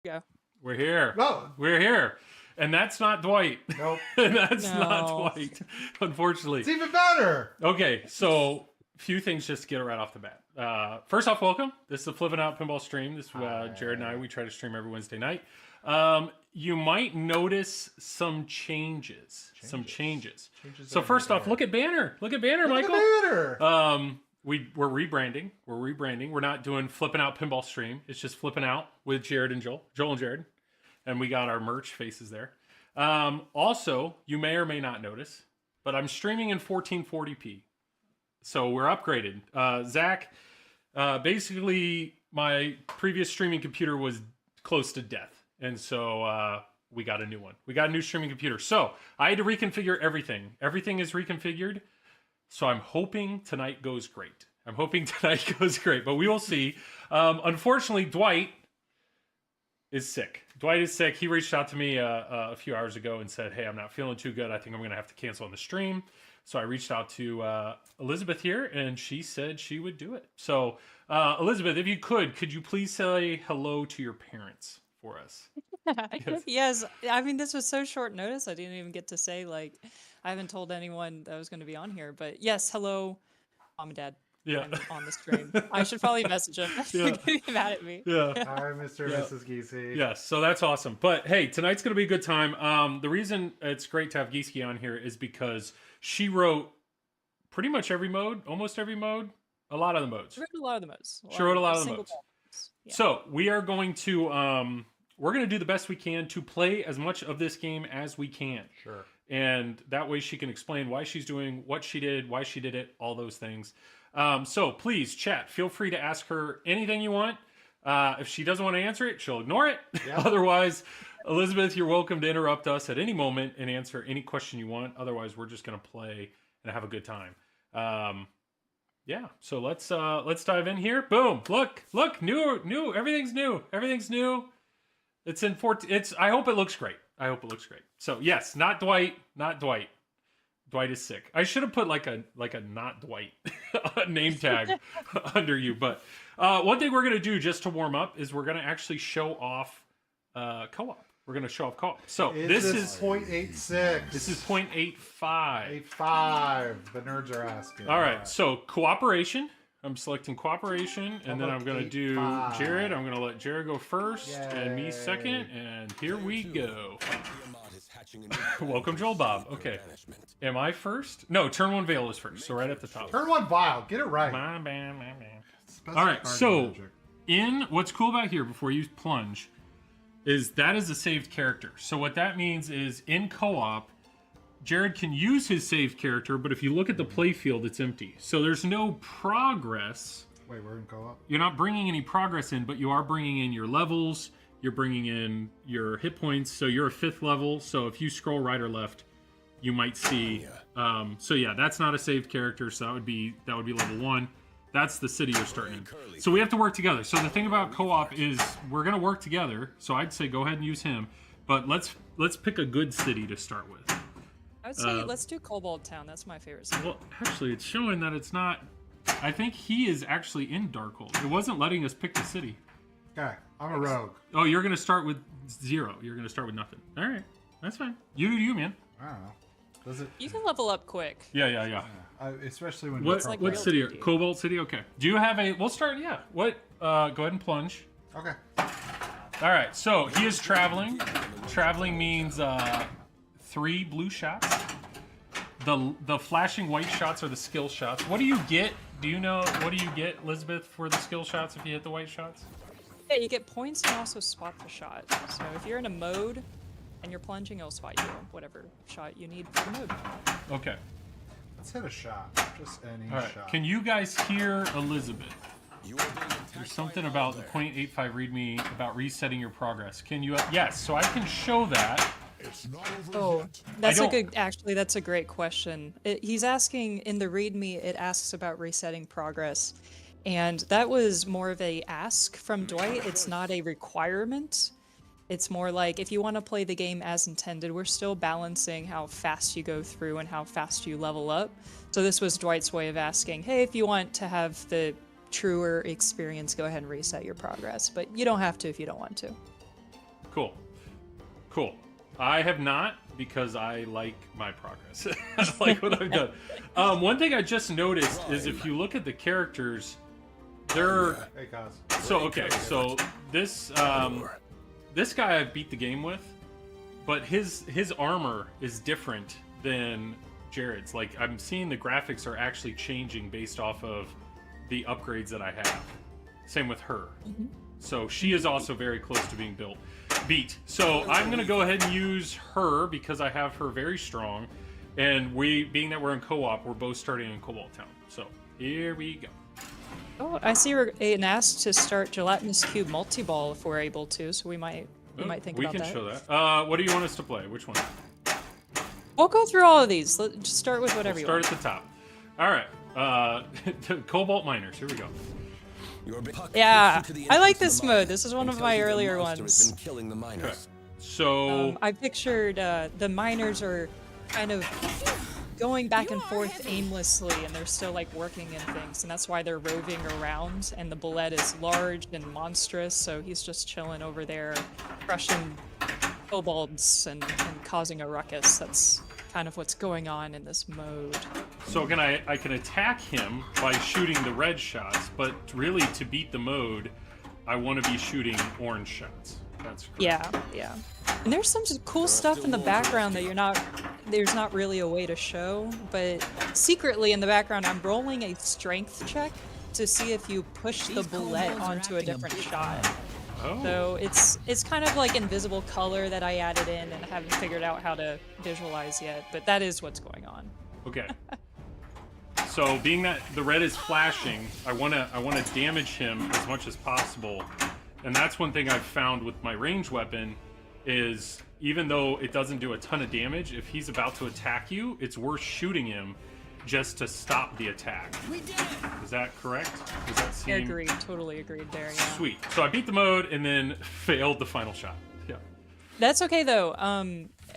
Yeah. We're here. No. We're here. And that's not Dwight. Nope. That's No. not Dwight, unfortunately. It's even better. Okay, so a few things just to get it right off the bat. First off, welcome. This is the Flip N Out Pinball stream. This is Jared and I. We try to stream every Wednesday night. You might notice some changes. Some changes. So first off, look at Banner. Look at Banner, Michael. Look at Banner. We're rebranding. We're rebranding. We're not doing Flipping Out Pinball stream. It's just Flipping Out with Jared and Joel. Joel and Jared. And we got our merch faces there. Also, you may or may not notice, but I'm streaming in 1440p. So we're upgraded. Zach, basically my previous streaming computer was close to death. And so we got a new one. We got a new streaming computer. So I had to reconfigure everything. Everything is reconfigured. So I'm hoping tonight goes great. But we will see. Unfortunately, Dwight is sick. Dwight is sick. He reached out to me a few hours ago and said, hey, I'm not feeling too good. I think I'm going to have to cancel on the stream. So I reached out to Elizabeth here, and she said she would do it. So, Elizabeth, if you could you please say hello to your parents for us? Yes. I mean, this was so short notice. I didn't even get to say, like, I haven't told anyone that I was going to be on here. But yes, hello, Mom and Dad. Yeah. On the stream. I should probably message them. They're getting mad at me. Yeah. Hi, Mr. and Mrs. Gieske. Yes, so that's awesome. But hey, tonight's going to be a good time. The reason it's great to have Gieske on here is because she wrote pretty much every mode, almost every mode, a lot of the modes. She wrote a lot of the modes. She wrote a lot of the modes. Yeah. So we are going to we're going to do the best we can to play as much of this game as we can. Sure. And that way she can explain why she's doing what she did, why she did it, all those things. So please, chat. Feel free to ask her anything you want. If she doesn't want to answer it, she'll ignore it. Yep. Otherwise, Elizabeth, you're welcome to interrupt us at any moment and answer any question you want. Otherwise, we're just going to play and have a good time. Yeah. So let's dive in here. Boom. Look, new. Everything's new. It's in 14. I hope it looks great. So yes, not Dwight. Dwight is sick. I should have put like a not Dwight name tag under you. But one thing we're gonna do just to warm up is we're gonna actually show off co-op. We're gonna show off co-op. So this is 0.86. This is 0.85. 85. The nerds are asking. All right. So cooperation. I'm selecting cooperation, and then I'm gonna do Jared. I'm gonna let Jared go first, and me second, and here we go. Welcome, Joel Bob. Okay. Am I first? No, turn one Veil is first, so right at the top. Turn one Vial. Get it right. My bad. All right, so what's cool about here, before you plunge, is that is a saved character. So what that means is in co-op, Jared can use his saved character, but if you look at the play field, it's empty. So there's no progress. Wait, we're in co-op? You're not bringing any progress in, but you are bringing in your levels. You're bringing in your hit points. So you're a 5th level. So if you scroll right or left, you might see. So yeah, that's not a saved character. So that would be level 1. That's the city you're starting in. So we have to work together. So the thing about co-op is we're gonna work together. So I'd say go ahead and use him, but let's pick a good city to start with. I would say let's do Cobalt Town. That's my favorite city. Well, actually, it's showing that it's not. I think he is actually in Darkhold. It wasn't letting us pick the city. Okay, I'm a rogue. Oh, you're gonna start with 0. You're gonna start with nothing. All right, that's fine. You, man. I don't know. Does it? You can level up quick. Yeah. Especially when What city? Cobalt City. Okay. Do you have a? We'll start. Yeah. What? Go ahead and plunge. Okay. All right. So he is traveling. Traveling means 3 blue shots. The flashing white shots are the skill shots. What do you get? Do you know what do you get, Elizabeth, for the skill shots if you hit the white shots? Yeah, you get points and also spot the shot. So if you're in a mode and you're plunging, it'll spot you whatever shot you need for the mode. Okay. Let's hit a shot. Just any All right. shot. Can you guys hear Elizabeth? There's something about the 0.85 readme about resetting your progress. Can you? Yes. So I can show that. Oh, that's that's a great question. He's asking in the README, it asks about resetting progress. And that was more of a ask from Dwight. It's not a requirement. It's more like if you want to play the game as intended, we're still balancing how fast you go through and how fast you level up. So this was Dwight's way of asking, hey, if you want to have the truer experience, go ahead and reset your progress. But you don't have to if you don't want to. Cool. Cool. I have not, because I like my progress. I like what I've done. One thing I just noticed is if you look at the characters, they're... Hey, guys. So, okay, so this this guy I beat the game with, but his armor is different than Jared's. Like, I'm seeing the graphics are actually changing based off of the upgrades that I have. Same with her. So she is also very close to being beat. So I'm gonna go ahead and use her because I have her very strong, and being that we're in co-op, we're both starting in Cobalt Town. So here we go. Oh, I see we're being asked to start Gelatinous Cube Multi-Ball if we're able to, so we might think about that. We can show that. What do you want us to play? Which one? We'll go through all of these. Let's just start with whatever you want. Start at the top. All right. Cobalt Miners. Here we go. Yeah, I like this mode. This is one of my earlier ones. Okay. So I pictured the miners are kind of going back and forth aimlessly, and they're still like working in things, and that's why they're roving around. And the bullet is large and monstrous, so he's just chilling over there, crushing kobolds and causing a ruckus. That's kind of what's going on in this mode. So I can attack him by shooting the red shots, but really to beat the mode, I want to be shooting orange shots. That's correct. Yeah. And there's some cool stuff in the background that there's not really a way to show, but secretly in the background I'm rolling a strength check to see if you push the bullet onto a different shot. Oh. So it's kind of like invisible color that I added in and haven't figured out how to visualize yet, but that is what's going on. Okay. So being that the red is flashing, I wanna damage him as much as possible. And that's one thing I've found with my ranged weapon is even though it doesn't do a ton of damage, if he's about to attack you, it's worth shooting him just to stop the attack. Is that correct? Does that seem... Agreed, totally agreed there, yeah. Sweet. So I beat the mode and then failed the final shot. Yeah. That's okay though.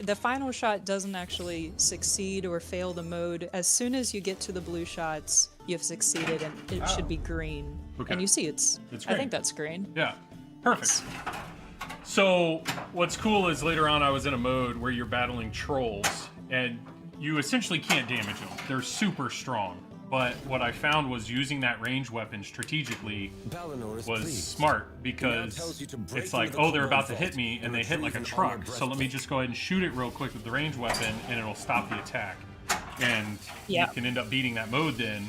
The final shot doesn't actually succeed or fail the mode. As soon as you get to the blue shots, you've succeeded, and it should be green. Okay. And you see it's green. I think that's green. Yeah. Perfect. So what's cool is later on I was in a mode where you're battling trolls, and you essentially can't damage them. They're super strong. But what I found was using that ranged weapon strategically was smart, because it's like, oh, they're about to hit me, and they hit like a truck. So let me just go ahead and shoot it real quick with the ranged weapon, and it'll stop the attack. And you can end up beating that mode then.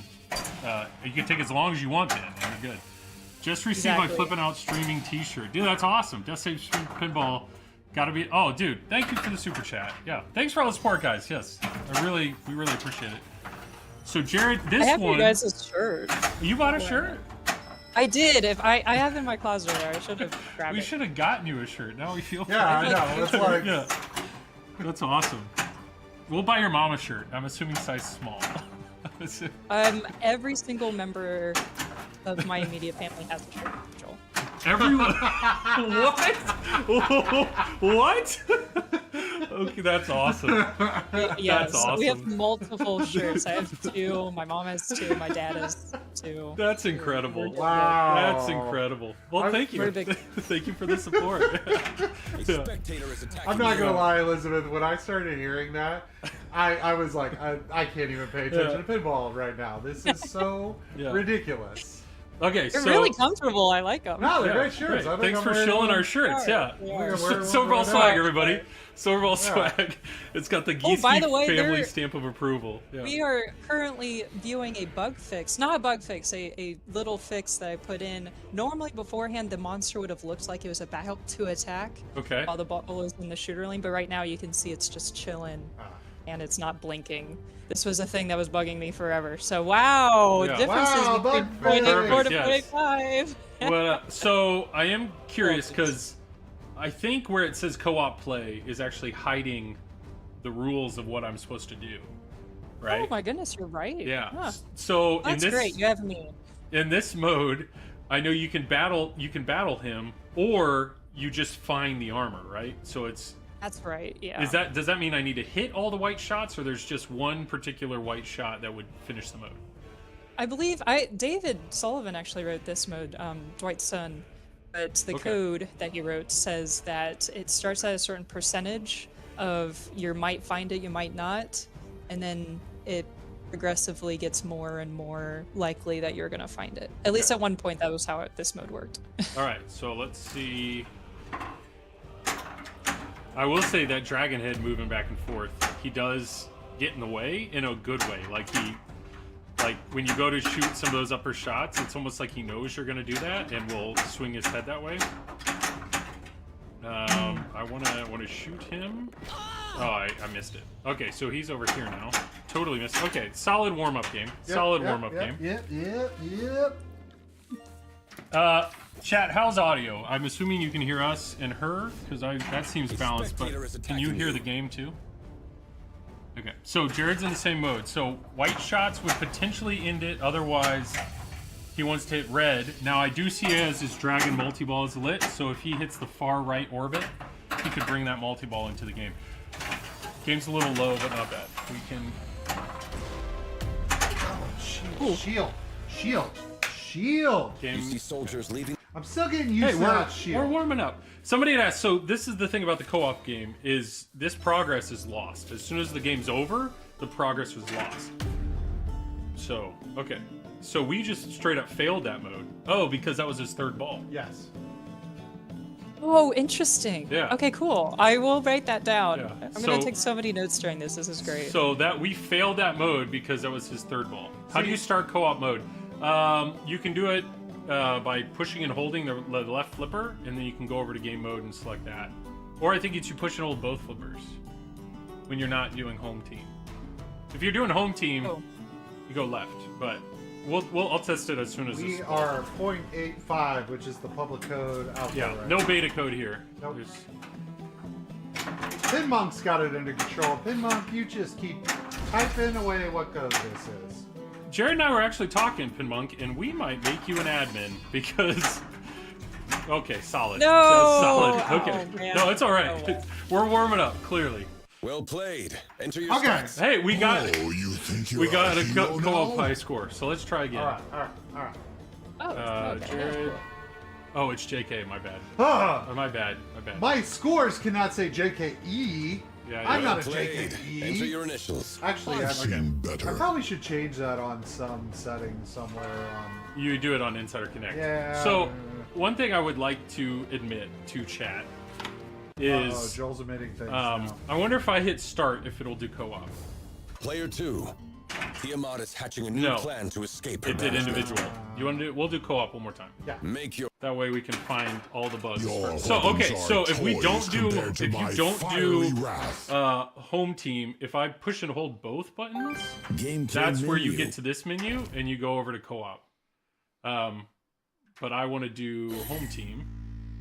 You can take as long as you want then, and you're good. Just received my Flip N Out streaming t-shirt. Dude, that's awesome. Just Save Stream Pinball. Gotta be... Oh, dude, thank you for the super chat. Yeah, thanks for all the support, guys. Yes, we really appreciate it. So Jared, this one... I have you guys' shirt. You bought a shirt? I did. I have it in my closet there. I should have grabbed it. We should have gotten you a shirt. Now we feel... Yeah, I know. That's like... Yeah. That's awesome. We'll buy your mom a shirt. I'm assuming size small. Every single member of my immediate family has a shirt, Joel. Everyone? What? Okay, that's awesome. Yeah, that's awesome. We have multiple shirts. I have 2. My mom has 2. My dad has 2. That's incredible. Wow. That's incredible. Well, thank you. Thank you for the support. Yeah. I'm not gonna lie, Elizabeth. When I started hearing that, I was like, I can't even pay attention to pinball right now. This is so ridiculous. Okay, they're really comfortable. I like them. No, they're great shirts. Great. Thanks for shilling our shirts. Yeah. Silverball swag, everybody. Silverball swag. It's got the Gieske family stamp of approval. Yeah. We are currently viewing a bug fix. Not a bug fix, a little fix that I put in. Normally beforehand, the monster would have looked like it was about to attack. Okay. While the ball is in the shooter lane, but right now you can see it's just chilling. And it's not blinking. This was a thing that was bugging me forever. So wow, differences between 0.84 to 0.85. Well, so I am curious because I think where it says co-op play is actually hiding the rules of what I'm supposed to do. Right? Oh my goodness, you're right. Yeah. Huh. So that's great. You have me. In this mode, I know you can battle him, or you just find the armor, right? So it's... That's right, yeah. Does that mean I need to hit all the white shots, or there's just one particular white shot that would finish the mode? I believe David Sullivan actually wrote this mode, Dwight's son. But the code that he wrote says that it starts at a certain percentage of you might find it, you might not, and then it progressively gets more and more likely that you're gonna find it. At least at one point, that was how this mode worked. All right, so let's see. I will say that Dragon Head moving back and forth, he does get in the way in a good way. Like when you go to shoot some of those upper shots, it's almost like he knows you're gonna do that and will swing his head that way. I wanna shoot him. Oh, I missed it. Okay, so he's over here now. Totally missed. Okay, solid warm-up game. Solid warm-up game. Yep. Chat, how's audio? I'm assuming you can hear us and her, because that seems balanced, but can you hear the game too? Okay, so Jared's in the same mode. So white shots would potentially end it, otherwise he wants to hit red. Now I do see as his dragon multi-ball is lit, so if he hits the far right orbit, he could bring that multi-ball into the game. Game's a little low, but not bad. We can... Shield. Game... You see soldiers leaving. I'm still getting used to that shield. We're warming up. Somebody had asked, so this is the thing about the co-op game, is this progress is lost. As soon as the game's over, the progress was lost. So, okay. So we just straight up failed that mode. Oh, because that was his third ball. Yes. Oh, interesting. Yeah. Okay, cool. I will write that down. Yeah. I'm gonna take so many notes during this. This is great. So that we failed that mode because that was his third ball. How do you start co-op mode? You can do it by pushing and holding the left flipper, and then you can go over to game mode and select that. Or I think it's you push and hold both flippers when you're not doing home team. If you're doing home team, you go left. But I'll test it as soon as we are 0.85, which is the public code out there. Yeah, no beta code here. Nope. Pinmonk's got it under control. Pinmonk, you just keep typing away what code this is. Jared and I were actually talking, Pinmonk, and we might make you an admin because... Okay, solid. No! Solid. Okay. Oh, no, it's all right. Oh. We're warming up, clearly. Well played. Enter your stats. Hey, we got we got a co-op high score, so let's try again. All right. Oh, Jared. Oh, it's JK. My bad. My bad. My scores cannot say JKE. Yeah, I'm not a Played. JKE. Enter your initials. Actually, I've seen better. I probably should change that on some setting somewhere. You do it on Insider Connect. Yeah. So, one thing I would like to admit to chat is Joel's admitting things now. I wonder if I hit start if it'll do co-op. Player 2. Tiamat is hatching a new plan to escape her It did banishment. individual. You want to do? We'll do co-op one more time. Yeah. Make your That way we can find all the bugs. Your So okay, weapons so are if we don't toys do, compared to if you my don't fiery do wrath. home team, if I push and hold both buttons, Game that's where you menu. get to this menu and you go over to co-op. But I want to do home team,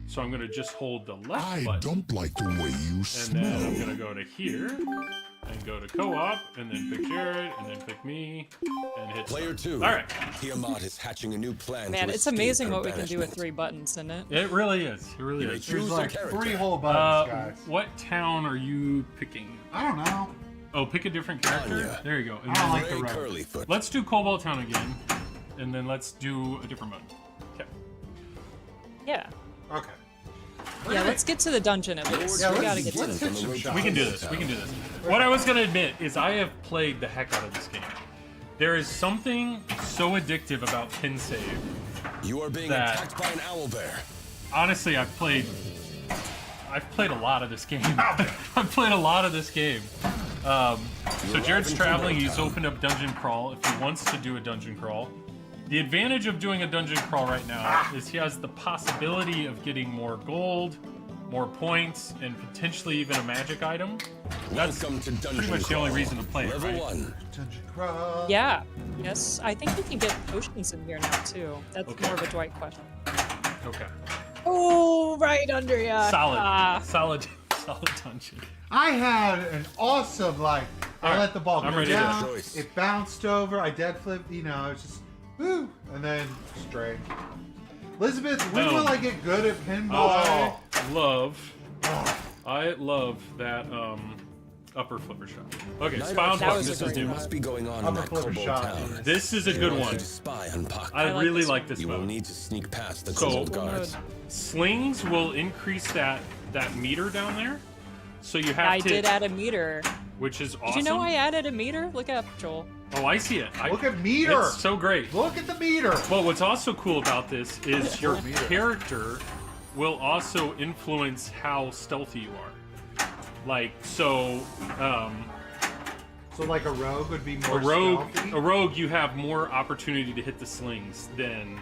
so I'm gonna just hold the left I button. don't like the way you And smell. then I'm gonna go to here, and go to co-op, and then pick Jared, and then pick me, and hit Player 2. All right. Tiamat is hatching a new plan Man, to it's escape amazing her what we can do with banishment. 3 buttons, isn't it? It really is. It really You may is. choose There's a like character. 3 whole buttons, guys. What town are you picking? I don't know. Oh, pick a different character. Anya. There you go. And I don't then like the Ray road. Curlyfoot. let's do Cobalt Town again, and then let's do a different mode. Okay. Yeah. Okay. Yeah, let's get to the dungeon at least. Yeah, we let's- gotta get to let's the hit some shots. We can do this. We can do this. What I was gonna admit is I have played the heck out of this game. There is something so addictive about pin save. You are being that- attacked by an owlbear. Honestly, I've played a lot of this game. I've played a lot of this game. So Jared's traveling. He's opened up dungeon crawl. If he wants to do a dungeon crawl, the advantage of doing a dungeon crawl right now is he has the possibility of getting more gold, more points, and potentially even a magic item. That's Welcome to Dungeon pretty much the only Crawl. reason to play it, Level right? 1. Dungeon crawl. Yeah. Yes. I think we can get potions in here now too. That's Okay. more of a Dwight question. Okay. Oh, right under ya. Solid dungeon. I had an awesome, I Alright, let the ball I'm go ready to down, choice. it bounced over, I dead flipped, it was just, woo, and then straight. Elizabeth, when Boom. will I get good at pinball? I love that Upper flipper shot. Okay, Neither spy on That Puck. was a This is great new. must be going on in Upper that flipper kobold shot. town. This is a good They want one. you to spy on Puck. I like really this like one. this You will mode. need to sneak past the So- kobold Cool guards. mode. Slings will increase that meter down there. So you have I to, did add a meter. which is awesome. Did you know I added a meter? Look up, Joel. Oh, I see it. Look at meter. It's so great. Look at the meter. Well, what's also cool about this is your Meter. character will also influence how stealthy you are. Like, so, So like a rogue would be more stealthy? a rogue, you have more opportunity to hit the slings than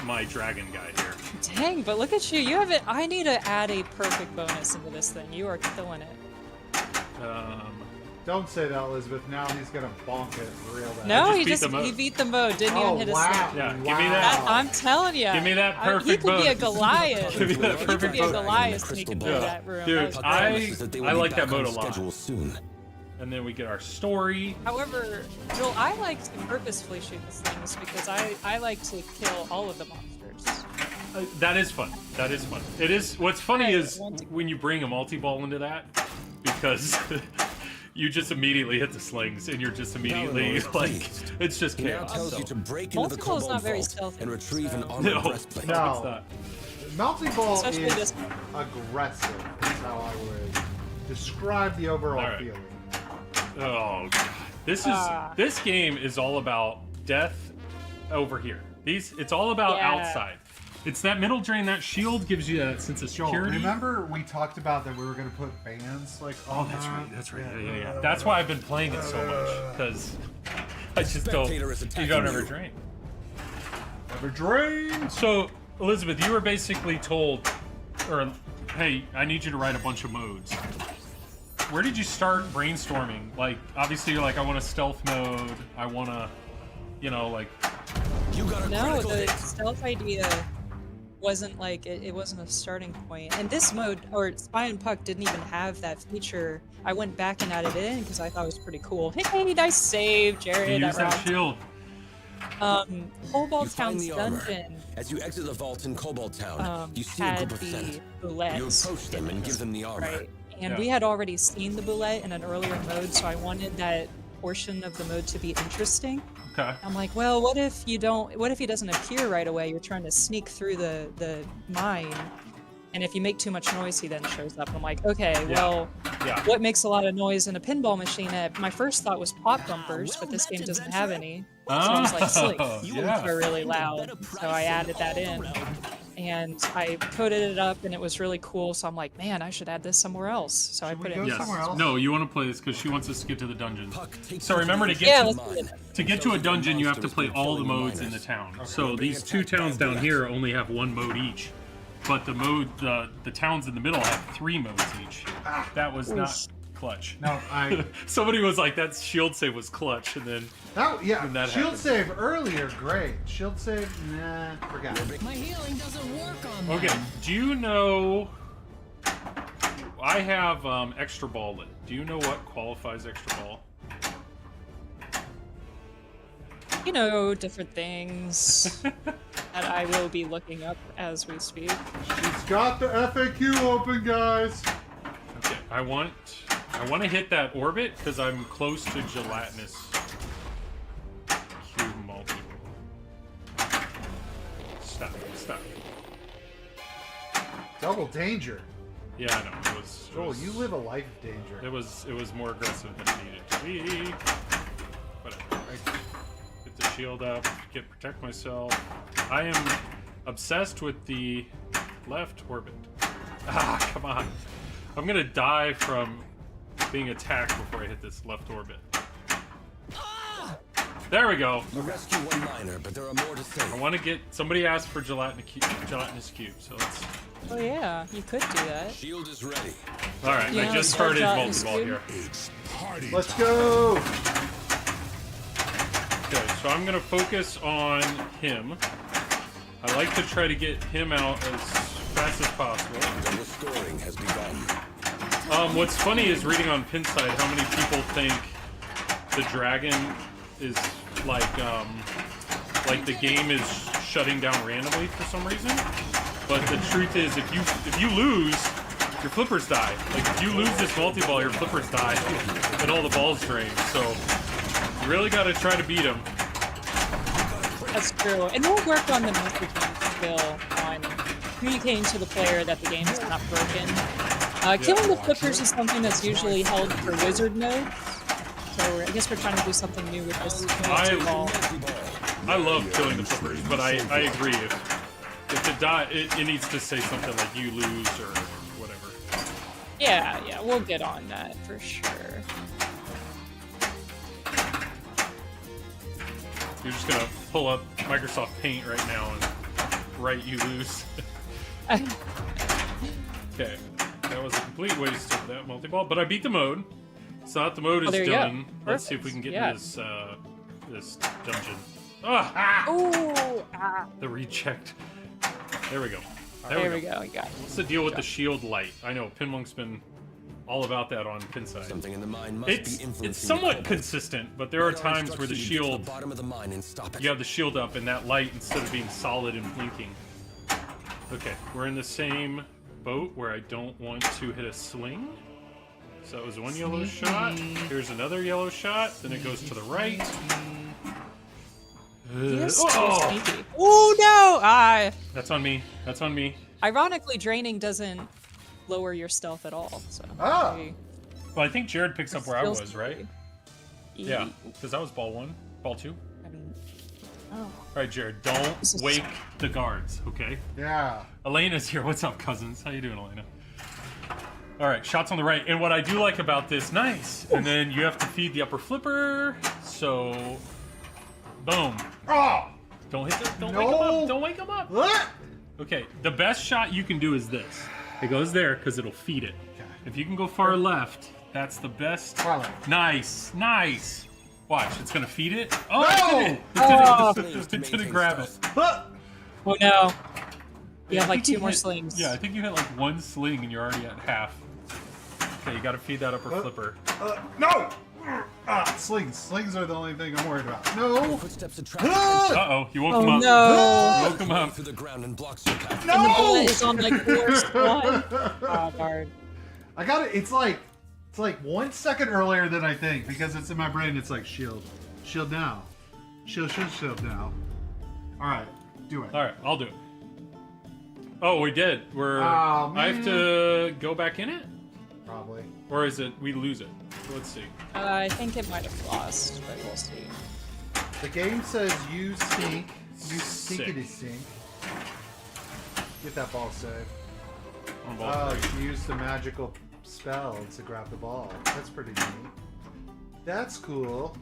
my dragon guy here. Dang, but look at you. You have it. I need to add a perfect bonus into this thing. You are killing it. Don't say that, Elizabeth. Now he's gonna bonk it real bad. No, just beat the mode. he beat the mode. Didn't even hit a wow. sling. Yeah, give me Wow. that. I'm telling you. Give me that He perfect could be a bonus. Goliath. Give me that He could perfect be a bonus. Goliath sneaking through Yeah. that room. Dude, That was Puck great. promises that they will I be like that back on mode a lot. schedule soon. And then we get our story. However, Joel, I like to purposefully shoot the slings because I like to kill all of the monsters. That is fun. That is fun. It is. What's funny Hey, is multi- when you bring a multi-ball into that, because you just immediately hit the slings and you're just immediately Eleanor is like, pleased. it's just He now chaos. tells So. you to break into the Multi-ball's kobold not very vault stealthy, and retrieve an so- armored No, breastplate. No. it's not. Melting Ball Especially is this one. aggressive, is how I would describe the overall All right. feeling. Oh god, this game is all about death over here. It's all about Yeah. outside. It's that middle drain. That shield gives you that sense of Joel, security. remember we talked about that we were going to put bands like Oh, on that's that? right. That's right. Yeah. That's why I've been playing it so much because I just don't. Spectator is You attacking don't ever you. drain. Never drain. So, Elizabeth, you were basically told, or hey, I need you to write a bunch of modes. Where did you start brainstorming? Like, obviously, you're like, I want a stealth mode. I want to, like. You got a No, critical the hit. stealth idea wasn't like it wasn't a starting point. And this mode, or Spy and Puck, didn't even have that feature. I went back and added it in because I thought it was pretty cool. Hey, nice save, Jared. Use that rocked. shield. You Cobalt find Town's the armor. dungeon As you exit the vault in Kobold Town, you see a had group of the Senate. You bullets. approach them and give them the armor. Right. And Yeah. we had already seen the bullet in an earlier mode, so I wanted that portion of the mode to be interesting. Okay. I'm like, well, what if he doesn't appear right away? You're trying to sneak through the mine, and if you make too much noise, he then shows up. I'm like, okay, well, Yeah. what makes a lot of noise in a pinball machine? My first thought was pop bumpers, but this game doesn't have any. So I was like, silly, yeah. are really loud. So I added that in, and I coded it up, and it was really cool. So I'm like, man, I should add this somewhere else. So I Should we put it. go in. Yes. somewhere else? No, you want to play this because she wants us to get to the dungeon. Puck takes So you remember to the get Yeah, to, let's do it. to get to a dungeon, you have to play all the modes in the town. So these two towns down here only have one mode each, but the towns in the middle have 3 modes each. That was not clutch. No, Somebody was like, that shield save was clutch, and then When that shield happened. save earlier, great. Shield save, nah, forgot. My healing doesn't work on them. okay. Do you know? I have extra ball lit. Do you know what qualifies extra ball? You know, different things that I will be looking up as we speak. She's got the FAQ open, guys. Okay, I want to hit that orbit because I'm close to gelatinous cube multi. Stop. Double danger. Yeah, I know. It was. Joel, you live a life of danger. It was more aggressive than it needed to be. Whatever. Get the shield up. Protect myself. I am obsessed with the left orbit. Ah, come on. I'm gonna die from being attacked before I hit this left orbit. There we go. You rescue one miner, but there are more to say. I want to get somebody asked for gelatinous cube, so let's. Oh yeah, you could do that. Shield is ready. All right, Yeah, I just so started gelatinous multi-ball cube. here. It's party Let's time. go. Okay, so I'm gonna focus on him. I like to try to get him out as fast as possible. The restoring has begun. What's funny is reading on Pinside how many people think the dragon is like the game is shutting down randomly for some reason. But the truth is, if you lose, your flippers die. Like, if you lose this multi-ball, your flippers die, and all the balls drain. So, you really got to try to beat him. That's true. And we'll work on the messaging skill on communicating to the player that the game is not broken. Killing the flippers is something that's usually held for wizard mode. So I guess we're trying to do something new with this multi-ball. I love killing the flippers, but I agree. If it die, it needs to say something like you lose or whatever. Yeah, we'll get on that for sure. You're just gonna pull up Microsoft Paint right now and write you lose. Okay, that was a complete waste of that multi-ball, but I beat the mode. So now that the mode is done, let's see if we can get this this dungeon. The reject. There we go. There we go. We got it. What's the deal with the shield light? I know Pinmonk's been all about that on Pinside. Something in the mine must It's be influencing somewhat consistent, but there are times where the shield, bottom of the mine and stop it. you have the shield up and that light, instead of being solid and blinking. Okay, we're in the same boat where I don't want to hit a swing. So that was one yellow shot. Here's another yellow shot. Then it goes to the right. Oh no! That's on me. That's on me. Ironically, draining doesn't lower your stealth at all. So. Well, I think Jared picks up where I was, right? Yeah, because that was ball 1, ball 2. I mean, All right, Jared, don't wake the guards, okay? Yeah. Elena's here. What's up, cousins? How you doing, Elena? All right, shots on the right. And what I do like about this, nice. And then you have to feed the upper flipper. So, boom. Oh! Don't hit the, don't wake him up. Don't wake him up. What? Okay, the best shot you can do is this. It goes there because it'll feed it. If you can go far left, that's the best. Far left. Nice, nice. Watch, it's gonna feed it. Oh, No! it didn't grab it. oh no. You have I like think 2 more hit- slings. Yeah, I think you hit like 1 sling and you're already at half. Okay, you gotta feed that upper flipper. No! Slings. Slings are the only thing I'm worried about. No! Footsteps attract Uh-oh, you woke him up. no. You woke him up. through the ground and blocks your path. And the bullet is on like the worst one. Oh, darn. I got it. It's like 1 second earlier than I think because it's in my brain. It's like shield now, shield now. All right, do it. All right, I'll do it. Oh, we did. I have to go back in it? Probably. Or is it we lose it? Let's see. I think it might have lost, but we'll see. The game says you sink. You Sick. stinkity sink. Get that ball saved. On ball Oh, three. you use the magical spell to grab the ball. That's pretty neat. That's cool.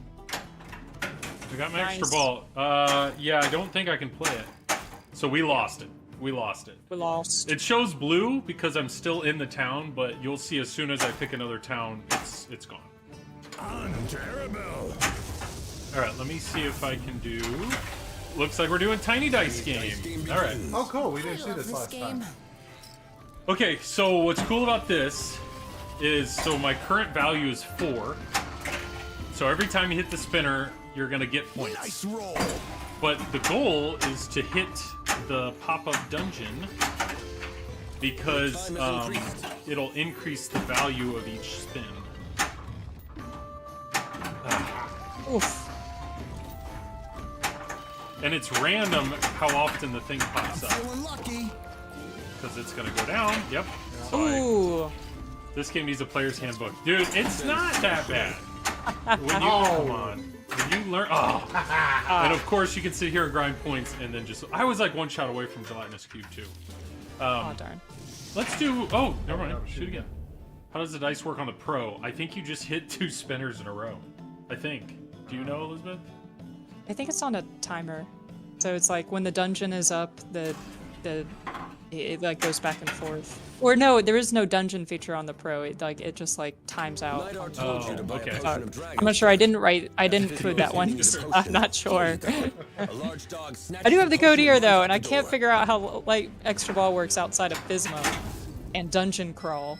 I got my extra Nice. ball. Yeah, I don't think I can play it. So we lost it. We lost it. We lost. It shows blue because I'm still in the town, but you'll see as soon as I pick another town, it's gone. Terrible. All right, let me see if I can do. Looks like we're doing tiny dice game. All right. Oh, cool. We didn't see this last time. Okay, so what's cool about this is so my current value is 4. So every time you hit the spinner, you're gonna get points. Nice roll. But the goal is to hit the pop-up dungeon because it'll increase the value of each spin. Oof. And it's random how often the thing pops up. Feeling lucky. Because it's gonna go down. Yep. So Ooh. this game needs a player's handbook. Dude, it's not that bad. When you come on. When you learn and of course you can sit here and grind points and then just I was like 1 shot away from Gelatinous Cube too. Oh, darn. Let's do never mind. Shoot again. How does the dice work on the Pro? I think you just hit 2 spinners in a row. I think. Do you know, Elizabeth? I think it's on a timer. So it's like when the dungeon is up, it like goes back and forth. Or no, there is no dungeon feature on the Pro. It just like times out. Lidar told you to buy a okay. potion of dragon. I'm not sure. I didn't code that one. So I'm not sure. A large dog I do have the code here though, and I can't figure out how like extra ball works outside of Physma and dungeon crawl.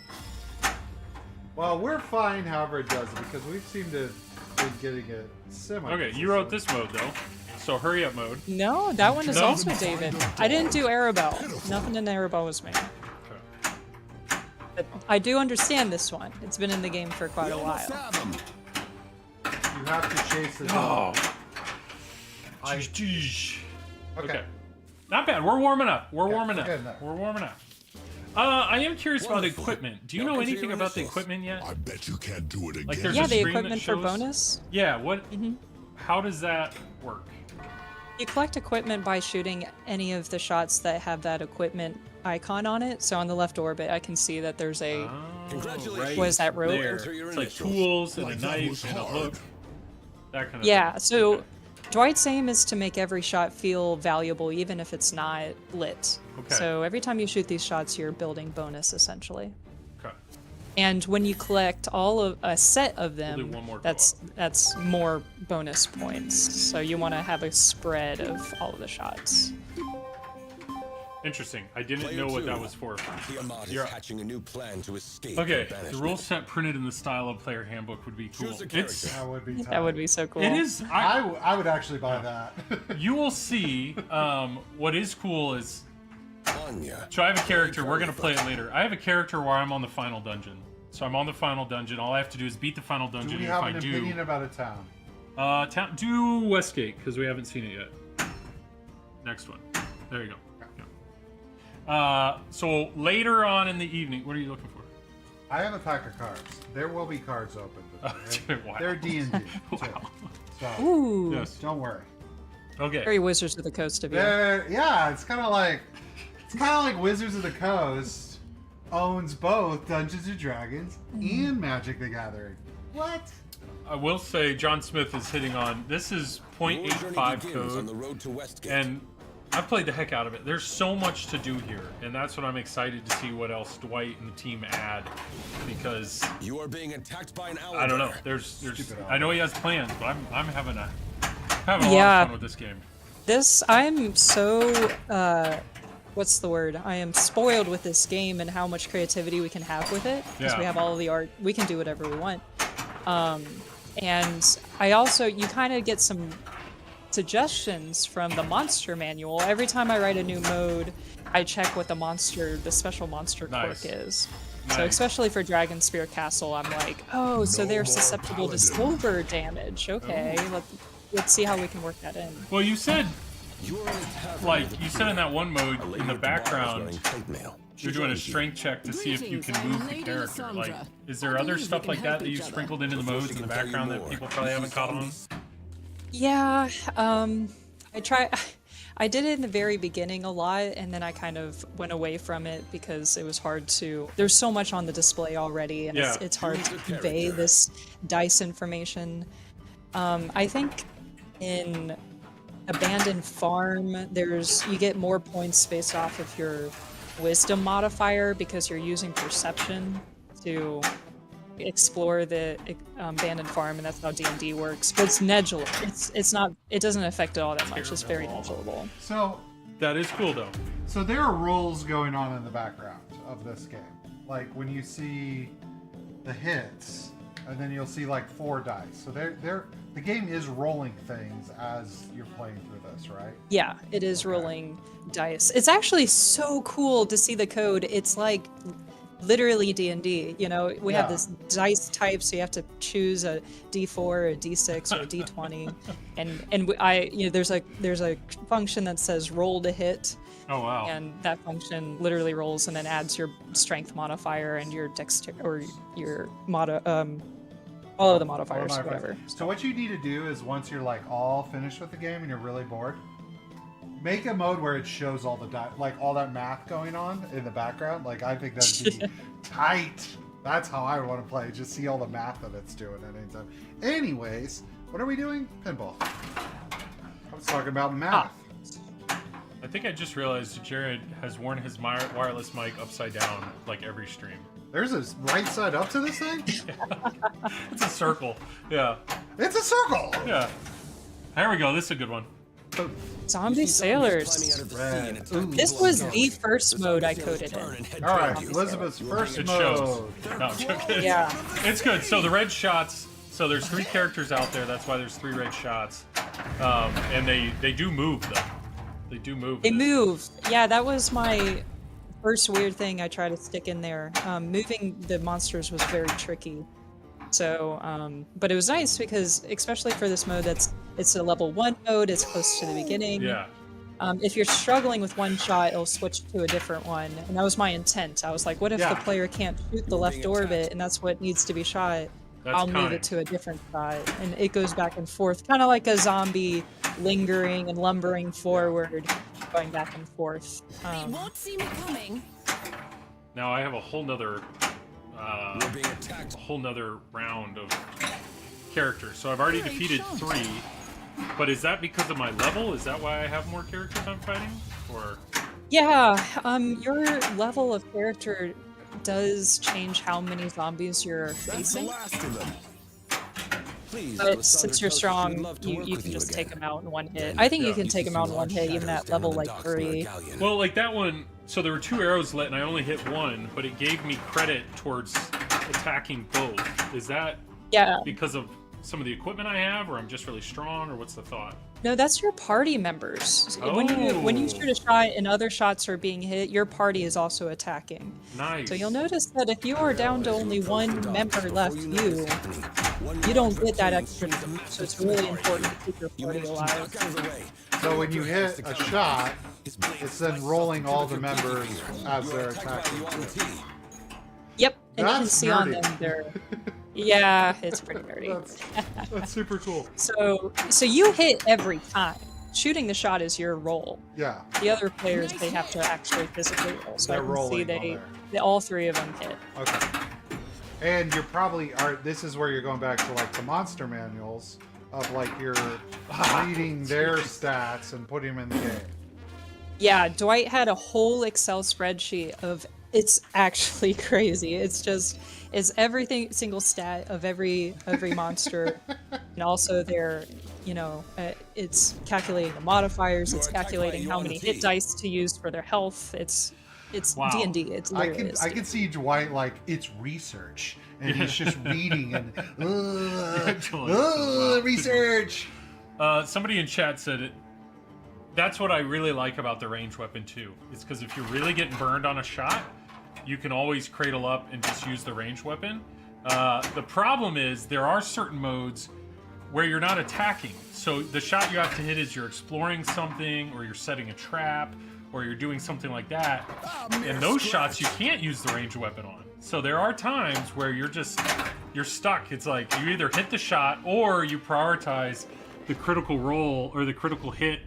Well, we're fine however it does it because we seem to be getting it semi. Okay, you wrote this mode though. So hurry up mode. No, that one is No? also David. I didn't do Arabelle. Nothing in Arabelle was me. But I do understand this one. It's been in the game for quite a We almost while. have him. You have to chase the Oh. Okay. Not bad. We're warming up. We're warming up. we're getting there. We're warming up. I am curious about Wonderful. equipment. Do you Now know enter anything your about the initials. equipment yet? I bet you can't do it again. Like there's Yeah, a the screen that equipment for shows- bonus. Yeah. What? How does that work? You collect equipment by shooting any of the shots that have that equipment icon on it. So on the left orbit, I can see that there's a. Congratulations. What is that, rope? There. Enter your It's like initials. tools and Like a that knife was and a hard. hook. That kind of Yeah, thing. so Okay. Dwight's aim is to make every shot feel valuable, even if it's not lit. Okay. So every time you shoot these shots, you're building bonus essentially. Okay. And when you collect all of a set of We'll do them, one more that's more bonus points. So you want to have a spread of all of the shots. Interesting. I didn't Player know what two. that was for. Tiamat is You're- hatching a new plan to escape. Okay, from the banishment. rule set printed in the style of player handbook would be cool. Choose a character. That would be. That would be so cool. It is. I would actually buy that. You will see. What is cool is. Anya. So I have a character. We're gonna play it later. I have a character where I'm on the final dungeon. So I'm on the final dungeon. All I have to do is beat the final Do dungeon. we and have if an I do, opinion about a town? do Westgate because we haven't seen it yet. Next one. There you go. Yeah. So later on in the evening, what are you looking for? I have a pack of cards. There will be cards open. Wow. They're D&D. Wow. So Ooh, Yes. don't worry. Okay. very Wizards of the Coast of you. Yeah, it's kind of like Wizards of the Coast owns both Dungeons and Dragons and Magic the Gathering. What? I will say John Smith is hitting on. This is Your journey 0.85 begins on the code, road to Westgate. and I've played the heck out of it. There's so much to do here, and that's what I'm excited to see what else Dwight and the team add, because You are being attacked by an owl. I don't know. bear. There's. Stupid I know he has plans, but I'm having a lot of Yeah. fun with this game. This, I'm so, what's the word? I am spoiled with this game and how much creativity we can have with it. Because Yeah. we have all of the art, we can do whatever we want. And I also, you kind of get some suggestions from the monster manual. Every time I write a new mode, I check what the special monster Nice. quirk is. Nice. So especially for Dragon Spear Castle, I'm like, oh, so No they're more susceptible to paladins. silver damage. Okay, let's see how we can work that in. Well, you said You are in a tavern like with you a said in that one A mode lady in the with barbs background. running plate mail. She You're doing a joins you. strength check to see if you can Greetings, move I'm the Lady character. Like, Lysandra. is there I other believe stuff we like can that help that you each other. sprinkled into the Before modes she in the can tell you background that more, people probably haven't caught on? Yeah, I did it in the very beginning a lot, and then I kind of went away from it because it was hard to. There's so much on the display already, and Yeah. it's hard to Choose a convey character. this dice information. I think in Abandoned Farm, you get more points based off of your Wisdom modifier because you're using Perception to explore the abandoned farm, and that's how D&D works. But it's negligible. It's not. It doesn't affect it all that much. It's very negligible. So That is cool though. there are rules going on in the background of this game. Like when you see the hits, and then you'll see like 4 dice. So the game is rolling things as you're playing through this, right? Yeah, it is rolling dice. It's actually so cool to see the code. It's like literally D&D. You know, we have Yeah. this dice type, so you have to choose a D4, a D6, or a D20, there's a function that says roll to hit. Oh wow. And that function literally rolls and then adds your strength modifier and your dexterity or your all of the modifiers, All the whatever. modifiers. So what you need to do is once you're like all finished with the game and you're really bored, make a mode where it shows all the like all that math going on in the background. Like I think that'd be tight. That's how I want to play. Just see all the math that it's doing at any time. Anyways, what are we doing? Pinball. I was talking about math. I think I just realized Jared has worn his wireless mic upside down like every stream. There's a right side up to this thing? It's a circle. Yeah. It's a circle! Yeah. There we go. This is a good one. Zombie Climbing out sailors. of the sea and attacking This people was on the the first mode I zombies coded turn in. and head All right, toward you. Elizabeth's first It mode. shows. No, I'm joking. Yeah. It's good. So the red shots. So there's 3 characters out there. That's why there's 3 red shots. And they do move though. They do move. They move. Yeah, that was my first weird thing I try to stick in there. Moving the monsters was very tricky. So, but it was nice because, especially for this mode, it's a level 1 mode. It's close to the beginning. Yeah. If you're struggling with one shot, it'll switch to a different one, and that was my intent. I was like, what if the player can't shoot the left orbit, and that's what needs to be shot? I'll move it to a different shot, and it goes back and forth, kind of like a zombie lingering and lumbering forward, going back and forth. They won't see me coming. Now I have a whole nother round of characters. So I've already defeated 3. But is that because of my level? Is that why I have more characters I'm fighting? Or yeah, your level of character does change how many zombies you're facing. But since you're strong, you can just take them out in one hit. I think you can take them out in one hit, even at level like 3. Well, like that one, so there were 2 arrows lit and I only hit 1, but it gave me credit towards attacking both. Is that because of some of the equipment I have, or I'm just really strong, or what's the thought? No, that's your party members. When you shoot a shot and other shots are being hit, your party is also attacking. Nice. So you'll notice that if you are down to only one member left, you don't get that extra. So it's really important to keep your party alive. So when you hit a shot, it's then rolling all the members as they're attacking. Yep, and you can That's see on nerdy. them there. Yeah, it's pretty nerdy. That's super cool. So you hit every time. Shooting the shot is your roll. Yeah. The other players, they have to actually physically roll. So They're I can see rolling all 3 of them hit. Okay. And you're probably this is where you're going back to like the monster manuals of like you're reading their stats and putting them in the game. Yeah, Dwight had a whole Excel spreadsheet of. It's actually crazy. It's every single stat of every monster, and also their, it's calculating the modifiers. It's calculating how many hit dice to use for their health. It's D&D. It's literally. I can see Dwight like it's research, and he's just reading and research. Somebody in chat said it. That's what I really like about the ranged weapon too. Is because if you're really getting burned on a shot, you can always cradle up and just use the ranged weapon. The problem is there are certain modes where you're not attacking. So the shot you have to hit is you're exploring something, or you're setting a trap, or you're doing something like that. And those shots you can't use the ranged weapon on. So there are times where you're stuck. It's like you either hit the shot or you prioritize the critical roll or the critical hit.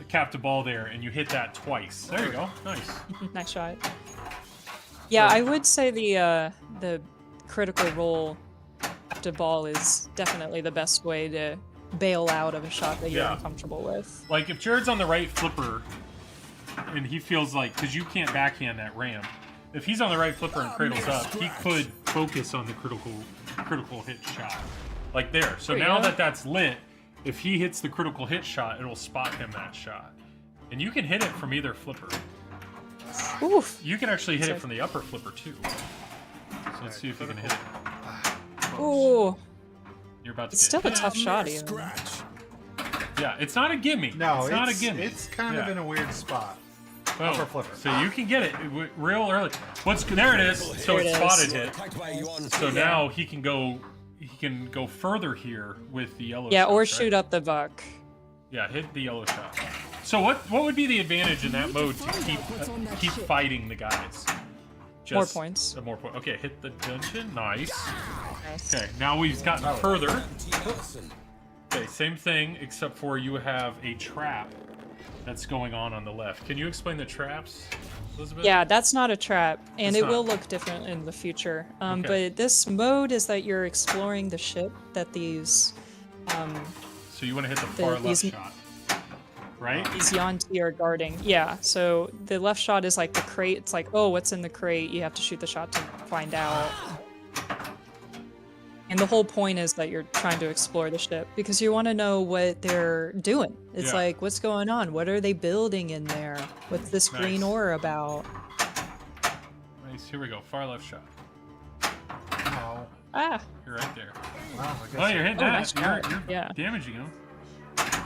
Captive ball there, and you hit that twice. There you go. Nice. Nice shot. Yeah, I would say the critical roll captive ball is definitely the best way to bail out of a shot that you're uncomfortable with. Like if Jared's on the right flipper, and he feels like, because you can't backhand that ramp, if he's on the right flipper and cradles up, he could focus on the critical hit shot, like there. So now that that's lit. If he hits the critical hit shot, it'll spot him that shot. And you can hit it from either flipper. Oof. You can actually hit it from the upper flipper too. So let's see if you can hit it. Ooh. You're about to It's get still a tough shot, even. Yeah, it's not a gimme. No, it's not a gimme. It's kind of in a weird spot. Oh, Upper flipper. so you can get it real early. There it is. So There it it's is. spotted hit. So now he can go further here with the yellow Yeah, shot, or right? shoot up the buck. Yeah, hit the yellow shot. So what would be the advantage in that mode to keep fighting the guys? More points. More point. Okay, hit the dungeon. Nice. Okay, now we've gotten further. Okay, same thing, except for you have a trap that's going on the left. Can you explain the traps, Elizabeth? Yeah, that's not a trap, and It's it will not. look different in the future. Okay. But this mode is that you're exploring the ship that these So you want to hit the far left these- shot, right? these Yanti are guarding. Yeah, so the left shot is like the crate. It's like, oh, what's in the crate? You have to shoot the shot to find out. And the whole point is that you're trying to explore the ship because you want to know what they're doing. It's Yeah. like, what's going on? What are they building in there? What's this green Nice. ore about? Nice. Here we go. Far left shot. Oh, Ah, You're right there. wow, I guess Oh, you're hitting that. nice shot. You're Yeah. damaging him.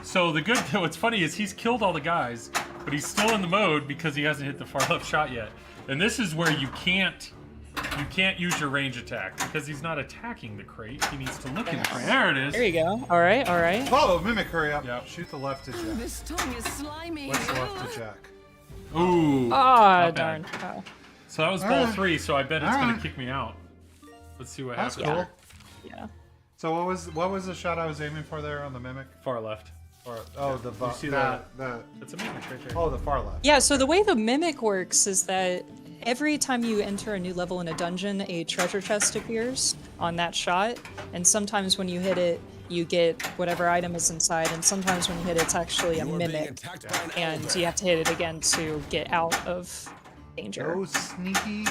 So what's funny is he's killed all the guys. but he's still in the mode because he hasn't hit the far left shot yet. And this is where you can't use your range attack because he's not attacking the crate. He needs to look in the crate. There it is. There you go. All right, all right. Oh, Mimic, hurry up. Yep. Shoot the left to jack. This tongue is slimy. What's left to jack? Ooh. Ah, not darn. bad. Oh. So that was ball Alright. 3, so I bet it's going Alright. to kick me out. Let's see what That's happens. cool. Yeah. So what was the shot I was aiming for there on the Mimic? Far left. Or the You see the That's a mimic right there. oh the far left. Yeah, so the way the Mimic works is that every time you enter a new level in a dungeon, a treasure chest appears on that shot, and sometimes when you hit it, you get whatever item is inside, and sometimes when you hit it, it's actually a You are being Mimic, attacked by an and owlbear. you have to hit it again to get out of danger. Those sneaky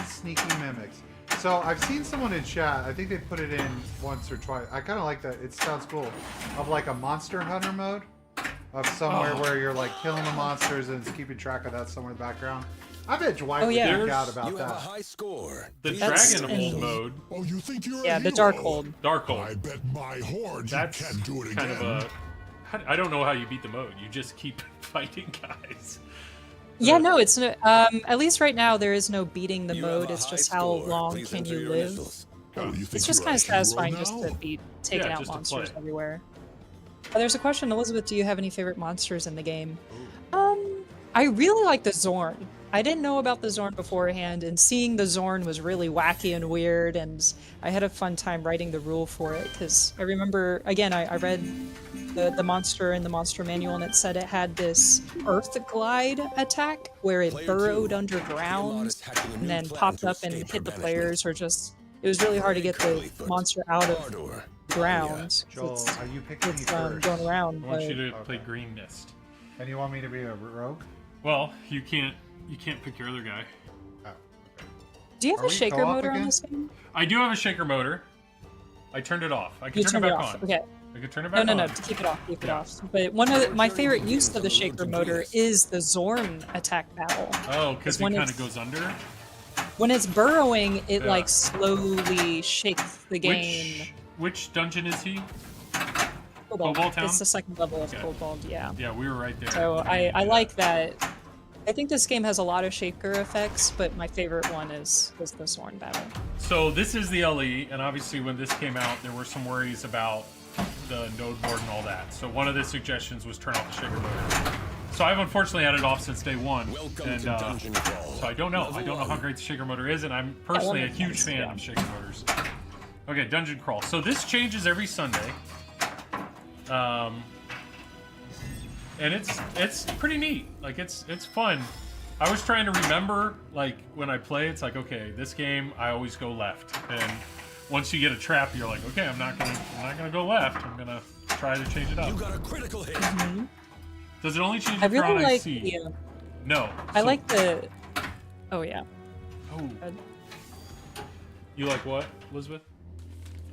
mimics. So I've seen someone in chat. I think they put it in once or twice. I kind of like that. It sounds cool. Of like a Monster Hunter mode, of somewhere where you're like killing the monsters and it's keeping track of that somewhere in the background. I bet Dwight would yeah. geek out about You have a that. high score. The Please That's Dragon in- Hold mode. Oh, you think you're Yeah, a the hero? Darkhold. Darkhold. I bet my horde That's you can't do it kind again. of a... I don't know how you beat the mode. You just keep fighting guys. Yeah, no, it's no, at least right now there is no beating the You mode. have a It's high just how score. long Please can enter you your live. initials. Oh, you think It's just you're kind a of hero satisfying just now? to be taking Yeah, out just to monsters play. everywhere. There's a question, Elizabeth, do you have any favorite monsters in the game? I really like the Zorn. I didn't know about the Zorn beforehand, and seeing the Zorn was really wacky and weird, and I had a fun time writing the rule for it, because I remember, again, I read the monster in the monster manual, and it said it had this Earth Glide attack, where it Player burrowed 2, underground, is hatching a and new then plan popped to up and escape hit the her players, or just, it was really hard to get the Curlyfoot. monster out of Ardor. the ground. Joel, It's, are you picking me it's first? going around, I want but you to play Green Mist. And you want me to be a rogue? Well, you can't pick your other guy. Oh. do you have Are a we shaker co-op motor on again? this game? I do have a shaker motor. I turned it off. I can You turn turned it it back off. on. Okay. I can turn it No, back no, on. no. Keep it off. Keep it off. But one of my favorite use of the shaker motor is the Zorn attack battle. Oh, because it when kind of it's- goes under. When it's burrowing, it Yeah. like slowly shakes the game. Which dungeon is he? Cobalt. Cobalt Town? It's the second level of Okay. Cobalt. Yeah. Yeah, we were right there. So when we I did like that. that. I think this game has a lot of shaker effects, but my favorite one is the Zorn battle. So this is the LE, and obviously when this came out, there were some worries about the node board and all that. So one of the suggestions was turn off the shaker motor. So I've unfortunately had it off since day one, Welcome and to Dungeon Crawl. so I don't know. I Level don't know how one. great the shaker motor is, and I'm personally a makes huge sense, fan yeah. of shaker motors. Okay, Dungeon Crawl. So this changes every Sunday, and it's pretty neat. Like it's fun. I was trying to remember, like when I play, it's like, okay, this game I always go left, and once you get a trap, you're like, okay, I'm not gonna go left. I'm gonna try to change it up. You got a critical hit. Does it only change I if you're really on like IC? the. No. I So- like the. Oh yeah. Oh. You like what, Elizabeth?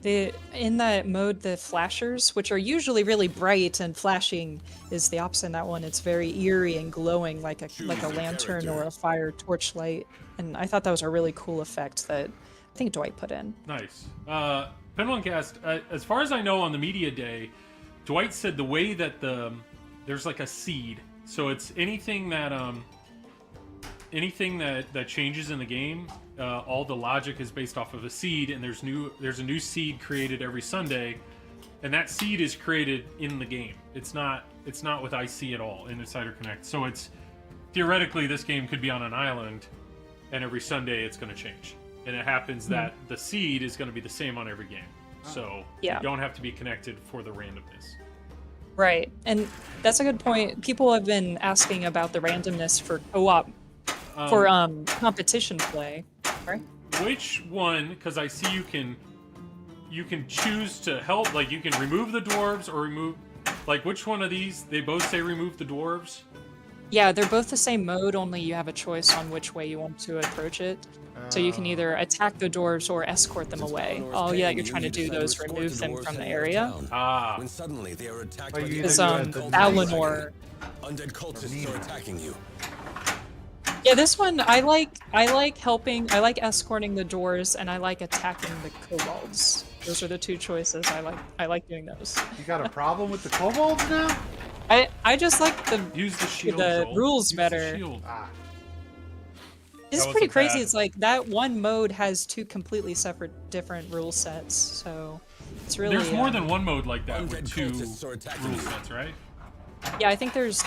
In that mode, the flashers, which are usually really bright and flashing, is the opposite in that one. It's very eerie and glowing, like a Choose a lantern character. or a fire torchlight. And I thought that was a really cool effect that I think Dwight put in. Nice. Penguincast, as far as I know on the media day, Dwight said the way that there's like a seed. So it's anything that changes in the game, all the logic is based off of a seed, and there's a new seed created every Sunday, and that seed is created in the game. It's not with IC at all in Insider Connect. So it's theoretically this game could be on an island, and every Sunday it's going to change. And it happens that the seed is going to be the same on every game. So Yeah. you don't have to be connected for the randomness. Right, and that's a good point. People have been asking about the randomness for co-op, for competition play. Right? Which one? Because I see you can choose to help. Like you can remove the dwarves or remove. Like which one of these? They both say remove the dwarves. Yeah, they're both the same mode, only you have a choice on which way you want to approach it. So you can either attack the dwarves or escort them away. All yeah, you're trying to do those, remove them from the area. Ah. When suddenly they are attacked But by you the either Because do it Valinor. undead cultists are attacking you. Yeah, this one I like helping. I like escorting the dwarves, and I like attacking the kobolds. Those are the two choices I like. I like doing those. You got a problem with the kobolds now? I just like Use the shield. the Joel. rules Use better. The shield. It's That pretty wasn't crazy. bad. It's like that one mode has two completely separate, different rule sets. So it's really. There's more than one mode like that Undead with two cultists are attacking rule you. sets, right? Yeah, I think there's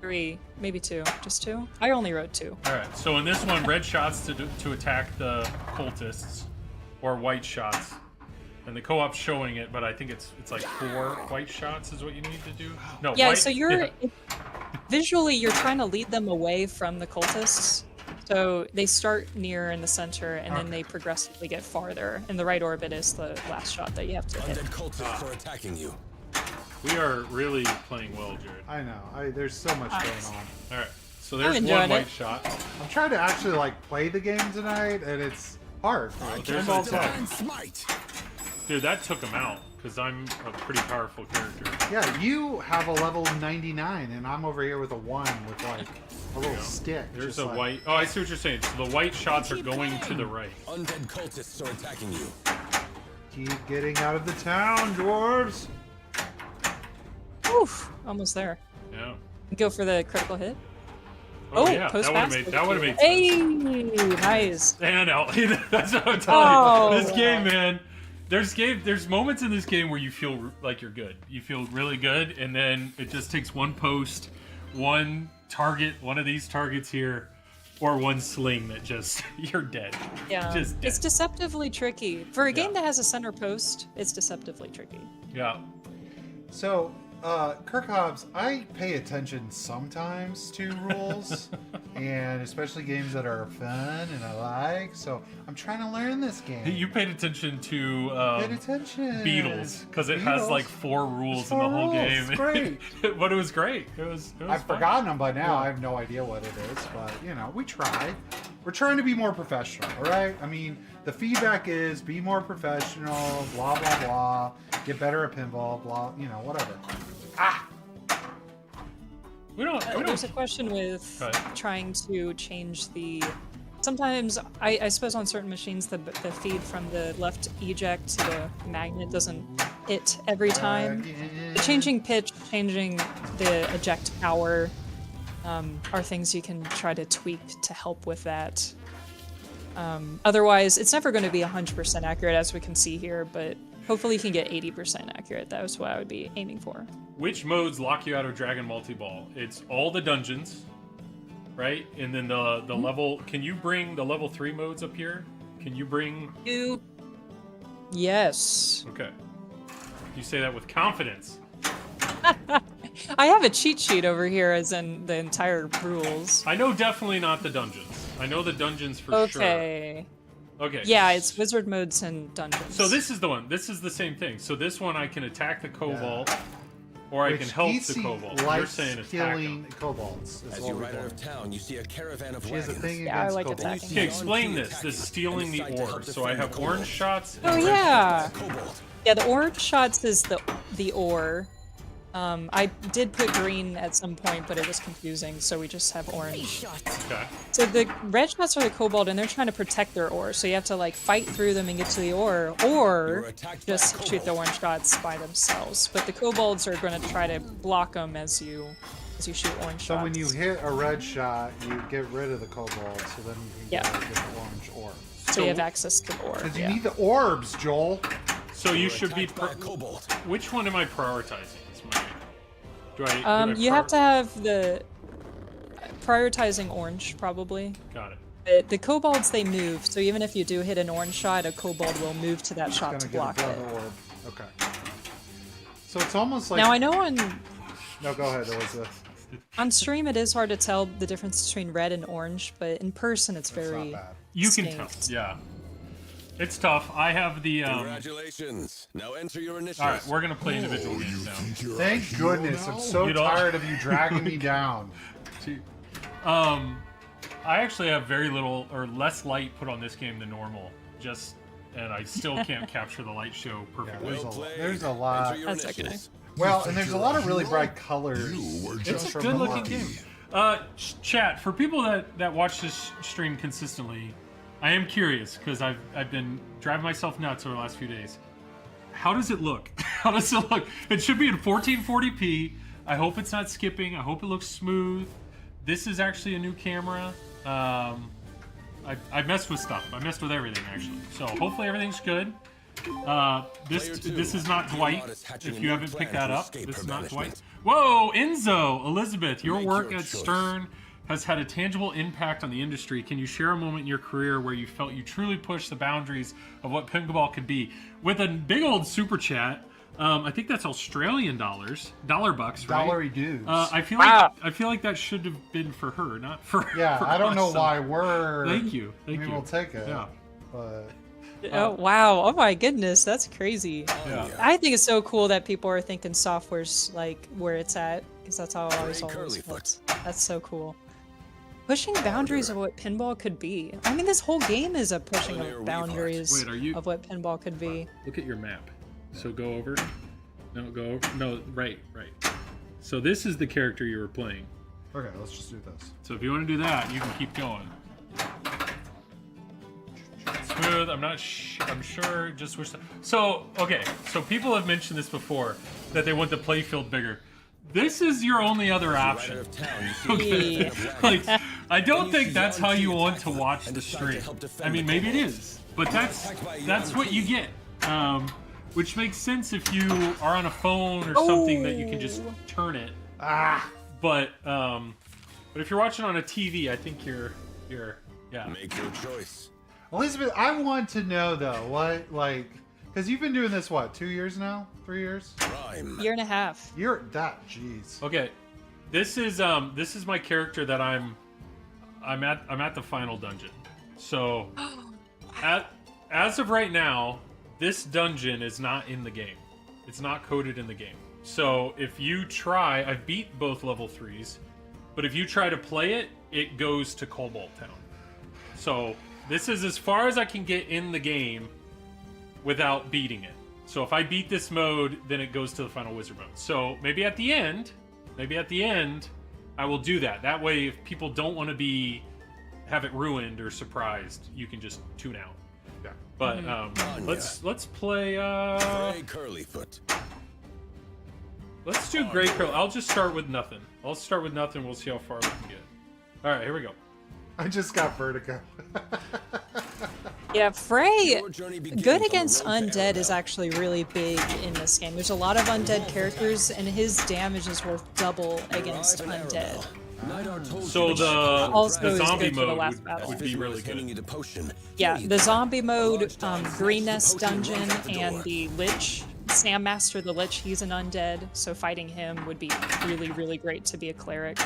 3, maybe 2, just 2. I only wrote 2. All right. So in this one, red shots to attack the cultists, or white shots, and the co-op's showing it, but I think it's like 4 white shots is what you need to do. No. Yeah, white, so visually you're trying to lead them away from the cultists. So they start near in the center, and then they progressively get farther. And the right orbit is the last shot that you have to hit. Undead cultists are attacking you. We are really playing well, Jared. I know. There's so much going on. All right. So there's enjoying one white it. shot. I'm trying to actually like play the game tonight, and it's hard. There's Pinball's an hard. attack. Smite. Dude, that took him out because I'm a pretty powerful character. Yeah, you have a level 99, and I'm over here with a 1 with like a little stick. There's just a like- white. Oh, I see what you're saying. So the white shots are going to the right. Undead cultists are attacking you. Keep getting out of the town, dwarves. Oof, almost there. Yeah. Go for the critical hit. Oh, Oh, yeah. post That would have made sense. Hey, nice. And out. That's what I'm telling you. Oh, This game, man. There's moments in this game where you feel like you're good. You feel really good, and then it just takes one post, one target, one of these targets here, or one sling that just you're dead. Yeah, Just dead. it's deceptively tricky. For a game that has a center post, it's deceptively tricky. Yeah. So, Kirk Hobbs, I pay attention sometimes to rules, and especially games that are fun and I like. So I'm trying to learn this game. You paid attention to Paid attention. Beatles because it has Beatles. like 4 rules Four in the whole rules. game. It's great. But it was great. It was I've fun. forgotten them by now. I have no idea what it is, but you know, we try. We're trying to be more professional, all right? I mean, the feedback is be more professional, blah blah blah, get better at pinball, blah, you know, whatever. We don't. There's a question with Right. trying to change the. Sometimes, I suppose on certain machines, the feed from the left eject to the magnet doesn't hit every time. The changing pitch, changing the eject power are things you can try to tweak to help with that. Otherwise, it's never going to be 100% accurate, as we can see here, but hopefully you can get 80% accurate. That was what I would be aiming for. Which modes lock you out of Dragon Multi-Ball? It's all the dungeons, right? And then the level. Can you bring the level 3 modes up here? Can you bring? Yes. Okay. You say that with confidence. I have a cheat sheet over here, as in the entire rules. I know definitely not the dungeons. I know the dungeons for sure. Okay. Okay. Yeah, it's wizard modes and dungeons. So this is the one. This is the same thing. So this one I can attack the Cobalt, or I Which can help DC the Cobalt. You're likes saying attack killing them. kobolds. is As what you we ride out call of it. town, you see a caravan of She has a wagons. thing Yeah, I against like kobolds. attacking. Okay, explain this. This stealing the And decide to ore. help So I defend have the orange Cobalt. shots. And Oh red yeah. Cobalt. Yeah, the orange shots is the ore. I did put green at some point, but it was confusing, so we just have orange. shots. Okay. So the red shots are the kobold, and they're trying to protect their ore. So you have to like fight through them and get to the ore, You or were attacked by a just shoot the kobold. orange shots by themselves. But the kobolds are going to try to block them as you shoot orange So shots. when you hit a red shot, you get rid of the kobold, so then you can Yeah. get the orange orb. so you have access to the ore. Because you Yeah. need the orbs, Joel. So you You were should be. attacked by a Cobalt. Which one am I prioritizing? Is my. Do I? You have to have the prioritizing orange probably. Got it. The kobolds, they move, so even if you do hit an orange shot, a kobold will move to that shot Gonna to get block it. another orb. Okay. So it's almost like. Now I know on No, go ahead, Elizabeth. stream it is hard to tell the difference between red and orange, but in person it's It's very not bad. You can tell. distinct. Yeah. It's tough. I have the. Congratulations. Now enter your initials. All right, we're gonna play Oh, individual you games now. think you're a Thank hero goodness. now? I'm so You don't- tired of you dragging me down. I actually have very little or less light put on this game than normal. And I still can't capture the light show perfectly. There's Well a- played. there's a lot. Enter your That's okay. initials. Well, and there's a lot of really bright colors. You were It's just a from good the looking lucky. game. Chat, for people that watch this stream consistently, I am curious because I've been driving myself nuts over the last few days. how does it look? How does it look? It should be in 1440p. I hope it's not skipping. I hope it looks smooth. This is actually a new camera. I messed with stuff. I messed with everything, actually. So hopefully everything's good. This is not Dwight. If you haven't picked that up, this is not Dwight. Whoa, Enzo, Elizabeth, your work at Stern has had a tangible impact on the industry. Can you share a moment in your career where you felt you truly pushed the boundaries of what pinball could be? With a big old super chat. I think that's Australian dollars, $bucks, right? Dollary dues. I feel like that should have been for her, not for. Yeah, for I don't know us, why we're. Thank you. We'll take it. Yeah. But Oh wow! Oh my goodness, that's crazy. Yeah. I think it's so cool that people are thinking software's like where it's at, because that's how I always felt. That's so cool. Pushing boundaries of what pinball could be. I mean, this whole game is a pushing of boundaries of what pinball could be. Look at your map. So go over. No, go over. No, right. So this is the character you were playing. okay, let's just do this. So if you want to do that, you can keep going. Smooth. I'm sure. Just wish. So okay. So people have mentioned this before, that they want the playfield bigger. This is your only other option. Okay. Like, I don't think that's how you want to watch the stream. I mean, maybe it is, but that's what you get. Which makes sense if you are on a phone or something that you can just turn it. But if you're watching on a TV, I think you're yeah. Make your choice. Elizabeth, I want to know though, what because you've been doing this 2 years now, 3 years? Prime. Year and a half. You're that, jeez. Okay, this is my character that I'm at the final dungeon. So as of right now, this dungeon is not in the game. It's not coded in the game. So if you try, I've beat both level 3s, but if you try to play it, it goes to Cobalt Town. So this is as far as I can get in the game without beating it. So if I beat this mode, then it goes to the final wizard mode. So maybe at the end, I will do that. That way, if people don't want to have it ruined or surprised, you can just tune out. Yeah. But let's play. Gray Curlyfoot. Let's do Gray Curl. I'll just start with nothing. I'll start with nothing. We'll see how far we can get. All right, here we go. I just got vertigo. Yeah, Frey, Your journey begins good on the against road to undead is Arabelle. actually really big in this game. There's a lot of undead characters, and his damage is worth double against Arrive in undead. Arabelle. Nightar told So you the Also is zombie good for the mode last battle. would be really handing you good. the potion. Yeah, Free the it. zombie mode, Large dog Green snatches Nest the potion, dungeon, runs out the and door. the Lich, Sam Master the Lich, he's an undead, so fighting him would be really, really great to be a cleric.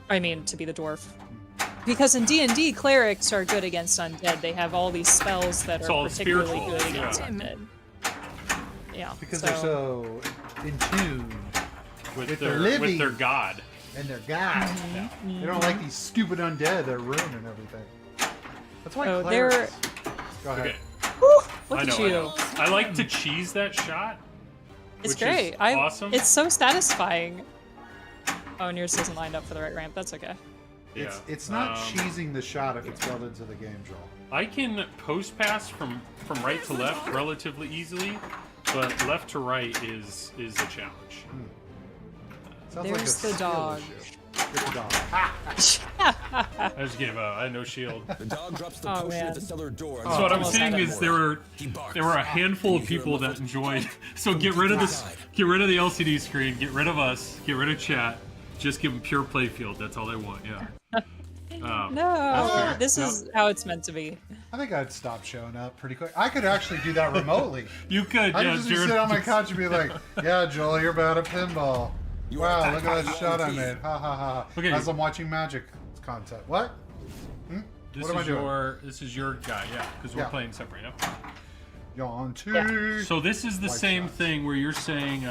I mean, to be the dwarf. Because in D&D, clerics are good against undead. They have all these spells that It's are all particularly spiritual, good against yeah. undead. Yeah, Because they're so in tune with their living. with their god. and their god. They don't like these stupid undead. They're ruining everything. That's why Oh, clerics... Go ahead. Okay. look I at know. you. I like to cheese that shot. It's which is great. awesome. It's so satisfying. Oh, and yours isn't lined up for the right ramp. That's okay. Yeah. It's not cheesing the shot if it's built into the game, Joel. I can post pass from right to left relatively easily, but left to right is a challenge. Sounds There's like a the skill dog. issue. Get the dog. I just gave up. I had no shield. The dog drops the Oh, potion man. at the cellar door. So what I'm almost saying had it. is there were a handful of people that enjoyed. So get rid of this. Get rid of the LCD screen. Get rid of us. Get rid of chat. Just give them pure playfield. That's all they want. Yeah. No, this is how it's meant to be. I think I'd stop showing up pretty quick. I could actually do that remotely. You could. I Yeah, could just be Jared. sit on my couch and be like, "Yeah, Joel, you're bad at pinball. Wow, look at that shot I made. Ha ha ha." Okay. As I'm watching Magic content. What? This What am I is doing? this is your guy. Yeah, because we're Yeah. playing separate. Yep. Yawn too. So this is the White same shots. thing where you're saying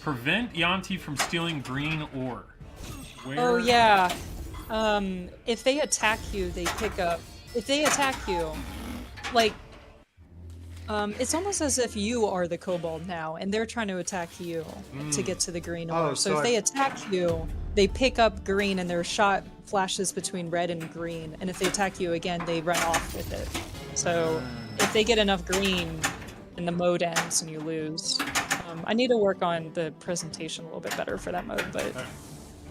prevent Yanti from stealing green ore. Where... Oh yeah. If they attack you, they pick up. If they attack you, like, it's almost as if you are the kobold now, and they're trying to attack you to get to the green ore. Oh, so so if they attack you, they pick up green, and their shot flashes between red and green. And if they attack you again, they run off with it. So if they get enough green, and the mode ends and you lose. I need to work on the presentation a little bit better for that mode, but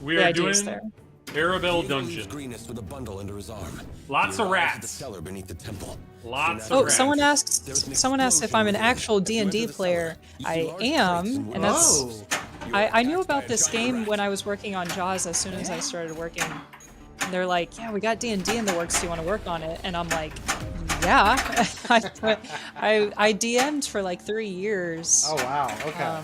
We the are idea's doing there. Arabelle He Dungeon. leaves Greenest with a bundle under his arm. Lots He of arrives at the rats. cellar beneath the temple. Lots Oh, of rats. someone There's asked. an Someone asked if I'm an explosion actual within. As you enter D&D the player. cellar, you see I large am, crates and wood that's. boxes. You are I knew attacked by about a this giant game rat. when I was working on Jaws. As soon as I started working, and they're like, "Yeah, we got D&D in the works. Do you want to work on it?" And I'm like, "Yeah." I DM'd for like 3 years. Oh wow. Okay.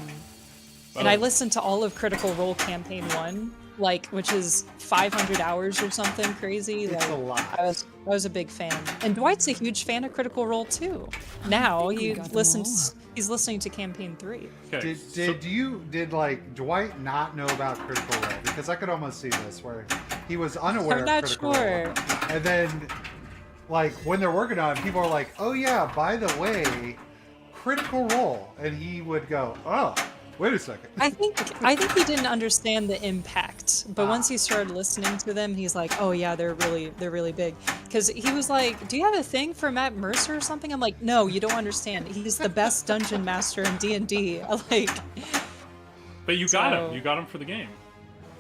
And I listened to all of Critical Role Campaign 1, like, which is 500 hours or something crazy. It's like, a lot. I was a big fan. And Dwight's a huge fan of Critical Role too. Now he listens. He's listening to Campaign 3. Okay. Did like Dwight not know about Critical Role? Because I could almost see this where he was unaware I'm of not Critical sure. Role, and then like when they're working on it, people are like, "Oh yeah, by the way, Critical Role," and he would go, "Oh, wait a second." I think he didn't understand the impact, but once he started listening to them, he's like, "Oh yeah, they're really big." Because he was like, "Do you have a thing for Matt Mercer or something?" I'm like, "No, you don't understand. He's the best dungeon master in D&D." Like, But you got So- him. You got him for the game.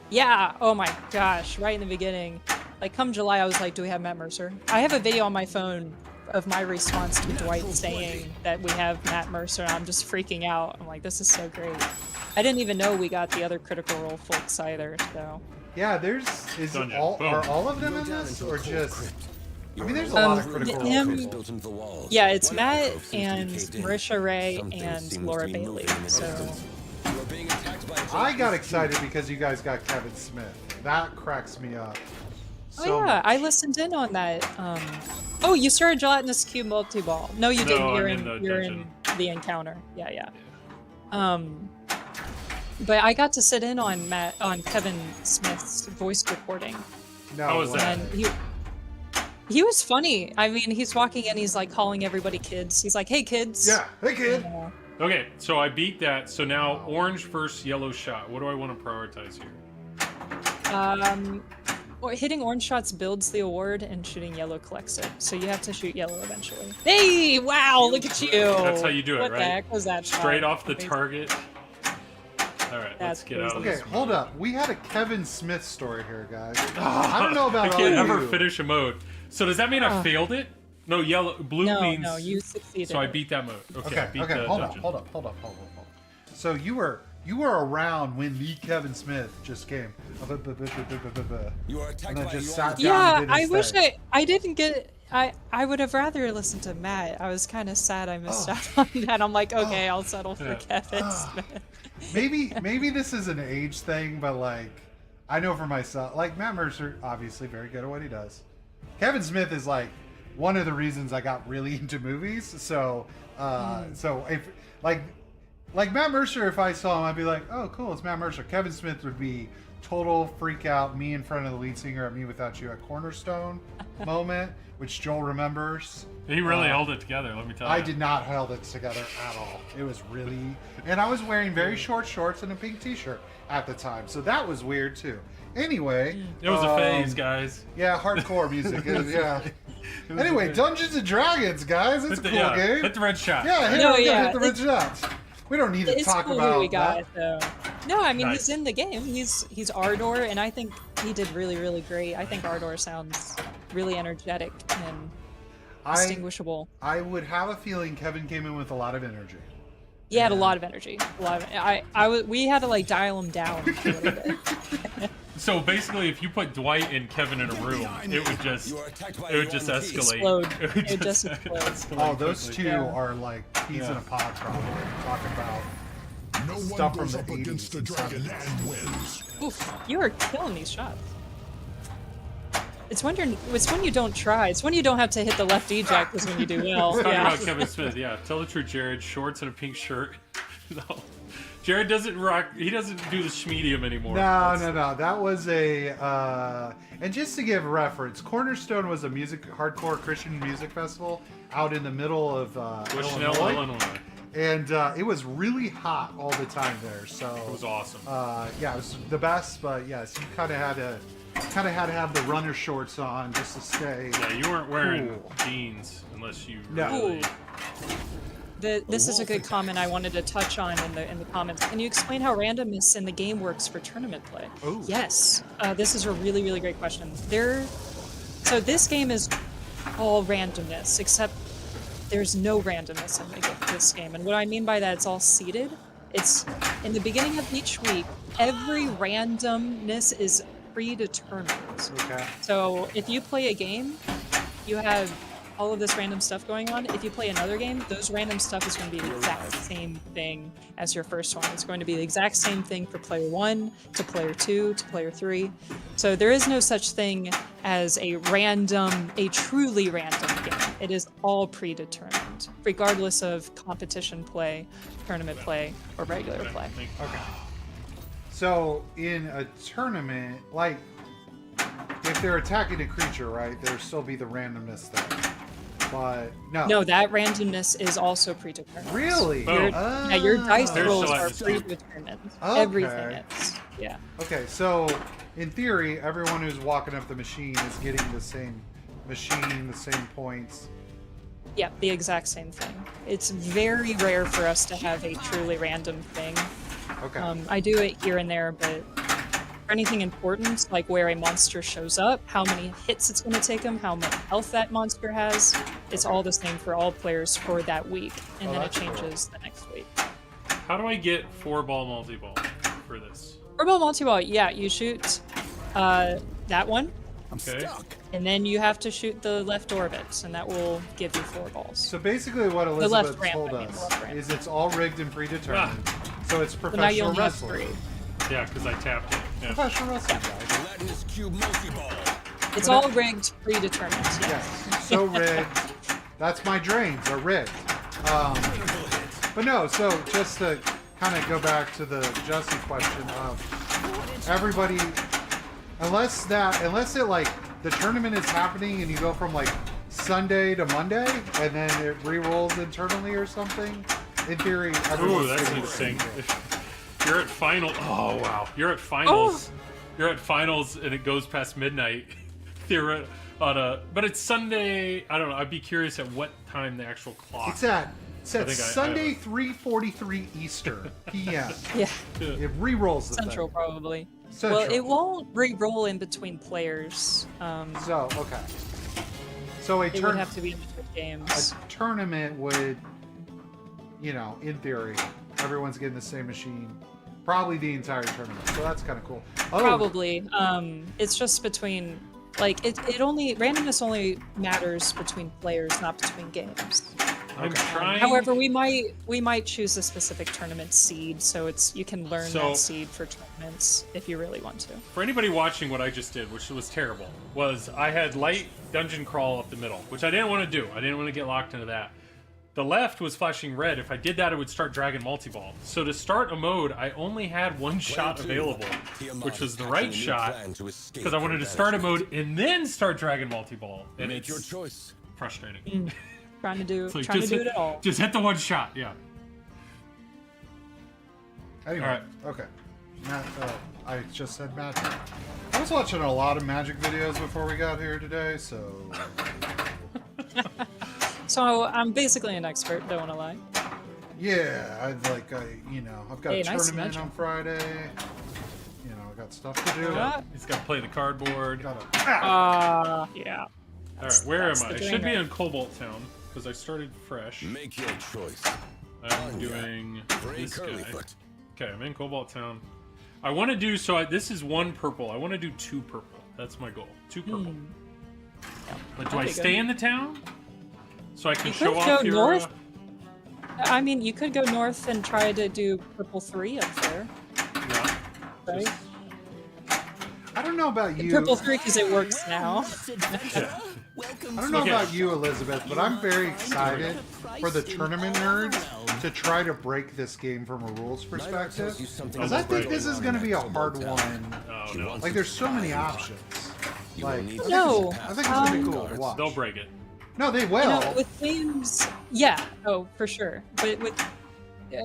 yeah. Oh my gosh, right in the beginning. Like, come July, I was like, "Do we have Matt Mercer?" I have a video on my phone of my response to Dwight saying that we have Matt Mercer, and I'm just freaking out. I'm like, "This is so great." I didn't even know we got the other Critical Role folks either. So. Yeah, there's Dungeon. are Boom. all of them You in go down this, into a or cold just? crypt. I mean, there's a lot of Critical Role him- people. Built into the walls. Yeah, it's One Matt alcove seems to be and caved in. Marisha Ray Something and seems Laura to be Bailey. moving in the So distance. You are being attacked by a I giant got cube. excited because you guys got Kevin Smith. That cracks me up. oh So yeah, much. I listened in on that. Oh, you started Gelatinous Cube multi-ball. No, you didn't. No, You're I'm in in the you're dungeon. in the encounter. Yeah. But I got to sit in on Kevin Smith's voice recording, No How was way. that? and he was funny. I mean, he's walking in, he's like calling everybody kids. He's like, "Hey kids." Yeah. Hey kid. Okay, so I beat that. So now orange versus yellow shot. What do I want to prioritize here? Or hitting orange shots builds the award, and shooting yellow collects it. So you have to shoot yellow eventually. Hey, wow, look at you. That's how you do it, what right? What the heck was that? Straight shot? off the Amazing. target. All right, let's That's get out of Okay, this. hold up. We had a Kevin Smith story here, guys. I don't know I about all can't ever you. finish a mode. So does that mean I failed it? No, yellow, blue No, means. no, you succeeded. So I beat that mode. Okay, I Okay, beat okay, the hold up, dungeon. hold up. So you were around when the Kevin Smith just came. You are attacked And then by just a sat yuan. down. Yeah, did I his wish thing. I didn't get. I would have rather listened to Matt. I was kind of sad I missed out on that. I'm like, okay, I'll settle for Yeah. Kevin Smith. Maybe this is an age thing, but like I know for myself, like Matt Mercer, obviously very good at what he does. Kevin Smith is like one of the reasons I got really into movies. So so if like Matt Mercer, if I saw him, I'd be like, oh cool, it's Matt Mercer. Kevin Smith would be total freak out, me in front of the lead singer at Me Without You at Cornerstone moment, which Joel remembers. He really held it together, let me tell you. I did not hold it together at all. It was really, and I was wearing very short shorts and a pink T-shirt at the time, so that was weird too. Anyway, It was a phase, guys. Yeah, hardcore music. Yeah. It was Anyway, a phase. Dungeons and Dragons, guys. It's a cool game. Hit the red shot. Yeah, hit, No, hit yeah, the red shots. We don't need to It's talk cool about who we got that. though. No, I mean Nice. he's in the game. He's Ardor, and I think he did really great. I think Ardor sounds really energetic and distinguishable. I would have a feeling Kevin came in with a lot of energy. He had a lot of energy. We had to like dial him down a little bit. So basically, if you put Dwight and Kevin in a room, it would just You are attacked by it would a just yuan piece. escalate. Explode. It would just explode. escalate Oh, those quickly. two Yeah. are like peas in a pod, probably. Talking about No one Stuff from goes the up 80s against a and dragon 70s. and wins. Oof, you are killing these shots. It's when you don't try. It's when you don't have to hit the left eject is when you do well. Talking Yeah. about Kevin Smith, yeah. Tell the truth, Jared. Shorts and a pink shirt. No, Jared doesn't rock. He doesn't do the schmedium anymore. No. That was a and just to give reference, Cornerstone was a hardcore Christian music festival out in the middle of Bushnell, Illinois. Illinois. And it was really hot all the time there. So It was awesome. yeah, it was the best. But yes, you kind of had to have the runner shorts on just to stay. Yeah, you weren't wearing Cool. jeans unless you No. really. this is a good comment I wanted to touch on in the comments. Can you explain how randomness in the game works for tournament play? Ooh. Yes, this is a really, really great question. So this game is all randomness, except there's no randomness in this game. And what I mean by that, it's all seeded. It's in the beginning of each week, every randomness is predetermined. Okay. So if you play a game, you have all of this random stuff going on. If you play another game, those random stuff is going to be the exact same thing as your first one. It's going to be the exact same thing for player 1 to player 2 to player 3. So there is no such thing as a truly random game. It is all predetermined, regardless of competition play, tournament play, or regular play. Okay. So in a tournament, like if they're attacking a creature, right, there'll still be the randomness there. But no. No, that randomness is also predetermined. Really? Yeah, your dice There's rolls still are that predetermined. Okay. Everything is. Yeah. Okay, so in theory, everyone who's walking up the machine is getting the same machine, the same points. Yeah, the exact same thing. It's very rare for us to have a truly random thing. Okay. I do it here and there, but for anything important, like where a monster shows up, how many hits it's going to take them, how much health that monster has, it's all the same for all players for that week, and then it that's cool. changes the next week. How do I get 4-ball multi-ball for this? Purple multi-ball, yeah, you shoot that one, Okay. and then you have to shoot the left orbit, and that will give you 4 balls. So basically what left Elizabeth ramp, told I mean, the us left ramp. is it's all rigged and predetermined. So it's So now you professional only have wrestling. 3. Yeah, because I tapped it. Yeah. Professional wrestling, guys. Gelatinous cube multi-ball. It's all rigged, predetermined. Yeah. Yes. So rigged. That's my drains are rigged. But no, so just to kind of go back to the Jussie question of everybody, unless it like the tournament is happening and you go from like Sunday to Monday and then it re-rolls internally or something, in theory, Ooh, everyone's that's getting interesting. the same thing. You're at final. Oh wow, you're at finals. You're at finals, and it goes past midnight. But it's Sunday. I don't know. I'd be curious at what time the actual clock. It's at I Sunday 3:43 Eastern p.m. Yeah. It re-rolls the Central, thing. probably. Central. Well, it won't re-roll in between players. So okay. So It would have to be in between games. a tournament would, in theory, everyone's getting the same machine, probably the entire tournament. So that's kind of cool. Oh, Probably. It's just between, like, randomness only matters between players, not between games. I'm trying. However, we might choose a specific tournament seed, so you can learn So- that seed for tournaments if you really want to. For anybody watching, what I just did, which was terrible, was I had light dungeon crawl up the middle, which I didn't want to do. I didn't want to get locked into that. The left was flashing red. If I did that, it would start Dragon Multi-Ball. So to start a mode, I only had one shot available, which was the right shot, because I wanted to start a mode and then start Dragon Multi-Ball. And Make it's your choice. frustrating. Trying to do It's like, it all. Just hit the one shot, yeah. Anyway, Alright. okay. I just said magic. I was watching a lot of magic videos before we got here today, so So I'm basically an expert, don't want to lie. yeah, I've got Hey, a nice tournament magic. on Friday. I got stuff to do. Yeah. He's got to play the cardboard. Got Yeah. All right, where am that's I? the I doing should be it. in Cobalt Town, because I started fresh. Make your choice. I'm doing Bray this guy. Curlyfoot. Okay, I'm in Cobalt Town. I want to do, this is 1 purple. I want to do 2 purple. That's my goal. 2 purple. But do I That'd be stay good. in the town? So I can You show could off go your... north. I mean, you could go north and try to do purple 3 up there, Yeah. right? I don't know about you. Purple 3 because it works now. I don't know Okay. about you, Elizabeth, but I'm very excited for the tournament nerds to try to break this game from a rules perspective. Because I think this is going to be a hard one. Oh, no. Like, there's so many options. Like, No, I think it's going to be cool to watch. They'll break it. No, they will. With games, yeah, oh, for sure. But with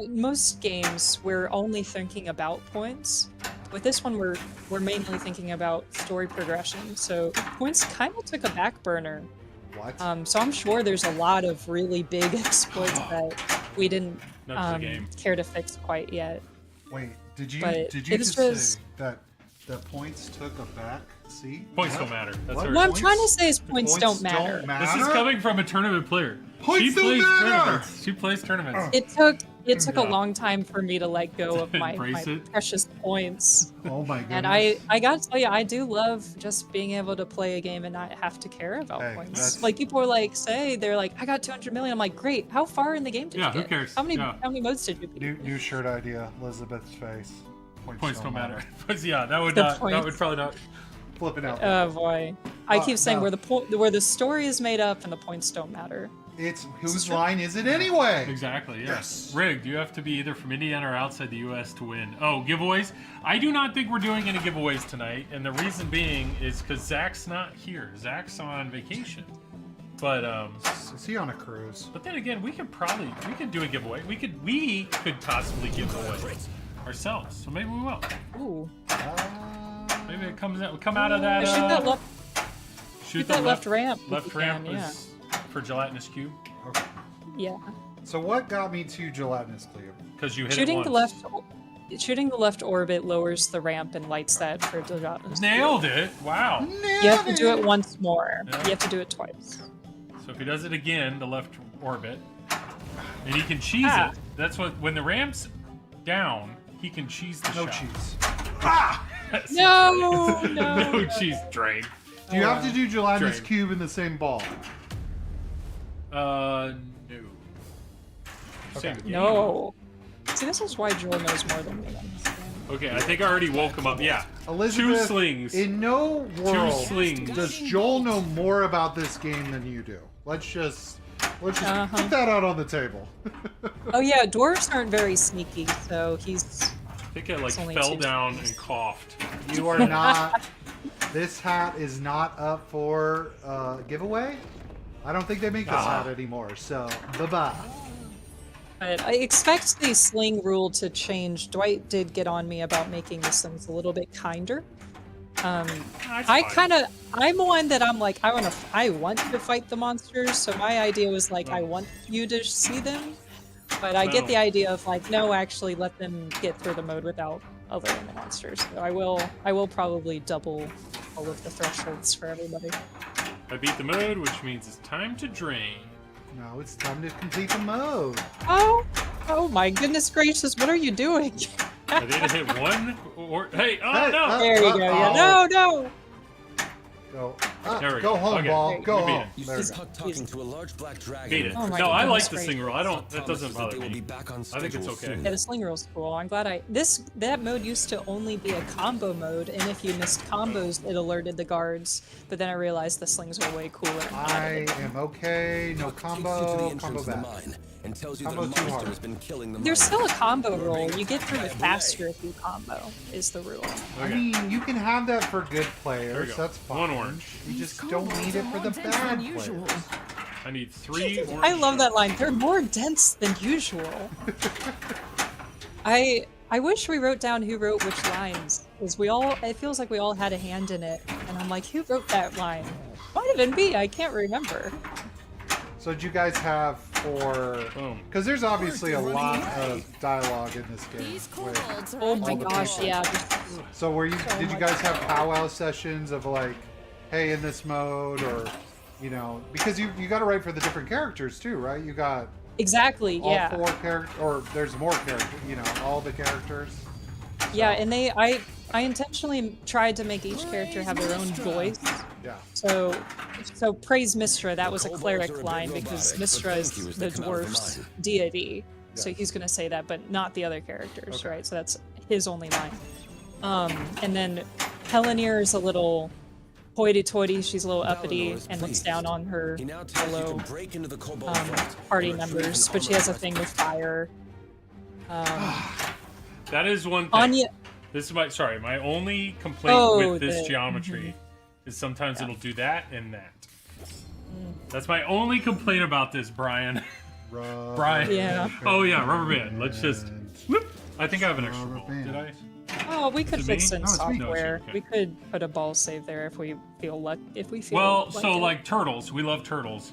most games, we're only thinking about points. With this one, we're mainly thinking about story progression. So points kind of took a back burner. What? So I'm sure there's a lot of really big exploits that we didn't That's the game. care to fix quite yet. Wait, did you But just it's say just- that points took a back seat? Points What? don't matter. That's What? our- What I'm trying to say is points don't matter. This is coming from a tournament player. Points she don't plays matter! tournaments. She plays tournaments. It took a Yeah. long time for me to let go of my Embrace it. precious points. Oh my goodness. And I gotta tell you, I do love just being able to play a game and not have to care about Hey, points. that's- Like people are like, they're like, I got 200 million. I'm like, great. How far in the game did Yeah, you who get? cares? How many Yeah. modes did you beat? New shirt idea, Elizabeth's face. Points don't matter. But yeah, that would The not. That would points. probably not. Flipping out. Oh boy. I keep saying no. where the story is made up and the points don't matter. It's whose line is it anyway? Exactly. Yeah. Yes. Rigged. You have to be either from Indiana or outside the U.S. to win. Oh, giveaways. I do not think we're doing any giveaways tonight, and the reason being is because Zach's not here. Zach's on vacation. But Is he on a cruise? But then again, we could do a giveaway. We could possibly give away ourselves. So maybe we will. Ooh. Maybe it comes out. We come out of that. Shoot that left. Shoot that left ramp if Left you ramp can, yeah. is for gelatinous cube Okay. Yeah. So what got me to gelatinous cube? because you hit Shooting it the once. Shooting the left orbit lowers the ramp and lights that for gelatinous. Nailed it! Wow. You have to do it once more. Yeah. You have to do it twice. So if he does it again, the left orbit, and he can cheese Ah. it. That's what when the ramp's down, he can cheese the No shot. cheese. No, no. No cheese drain. Do you have to do gelatinous Drain. cube in the same ball? No. Okay. Same game. No. See, this is why Joel knows more than me. Okay, I think I already woke him up. Yeah. Elizabeth, Two slings. in no world slings. does Joel know more about this game than you do. Let's just Uh-huh. put that out on the table. Oh yeah, dwarves aren't very sneaky, so he's. I think I like It's only fell two down slings. and coughed. You are not. This hat is not up for giveaway. I don't think they make this hat anymore. So bye bye. But I expect the sling rule to change. Dwight did get on me about making the slings a little bit kinder. That's I fine. I'm one that I'm like, I want to fight the monsters, so my idea was like, I want you to see them, but I get No. the idea of like, no, actually let them get through the mode without alerting the monsters. So I will probably double all of the thresholds for everybody. I beat the mode, which means it's time to drain. Now it's time to complete the mode. Oh my goodness gracious, what are you doing? I need to hit one or hey, oh Hey, no! There you go. Yeah. No. Go. There we Go go. home, Okay. ball. Go You beat home. it. You There we see go. Huck talking to a large black dragon. Beat it. Oh my No, I like goodness the sling gracious. roll. I don't. That doesn't Promises that bother they will be me. back on I think it's schedule okay. soon. Yeah, the sling roll's cool. I'm glad that mode used to only be a combo mode, and if you missed combos, it alerted the guards. But then I realized the slings were way cooler. and I added it. am okay. No Huck takes you to the combo. entrance Combo of the back. mine and tells you that a Combo's too monster hard. has been killing the There's mine. still a combo You're roll. being You get through it drive faster away. if you combo. Is the rule. I Okay. mean, you can have that for good There players. we go. That's fine. One orange. You just don't need it for the bad players. I need 3 orange. I love that line. They're more dense than usual. I wish we wrote down who wrote which lines, because it feels like we all had a hand in it, and I'm like, who wrote that line? Might have been me. I can't remember. So did you guys have for? Boom. Because there's obviously a lot of dialogue in this game. These with- kobolds are Oh my all gosh, people. yeah. So did you guys have powwow sessions of like, hey, in this mode, or because you got to write for the different characters too, right? You got Exactly, all yeah. 4 characters, or there's more characters. All the characters. Yeah, and I intentionally tried to make each character have their own voice. Yeah. So praise Mistra, that was a kobolds cleric are a bit line because robotic, but Mistra thank is you as the they come out of the dwarf's mine. deity. So Yeah. he's gonna say that, but not the other characters, Okay. right? So that's his only line. And then Helenir is a little hoity-toity, she's a little uppity Valinor is and looks pleased. down on her He now tells you fellow to break into the kobold vault party and retrieve members, an but she has a armored thing with fire. That is one thing. Anya, This is my only complaint Oh, with this the- geometry is sometimes it'll do that and that. That's my only complaint about this, Brian. Brian. Yeah. Oh yeah, rubber band. Let's just. Whoop. I think I have an extra Rubber ball. band. Did I? oh, we could Is it fix me? in No, it's me. No, software. it's you, okay. We could put a ball save there if we feel Well, like so it. like turtles, we love turtles.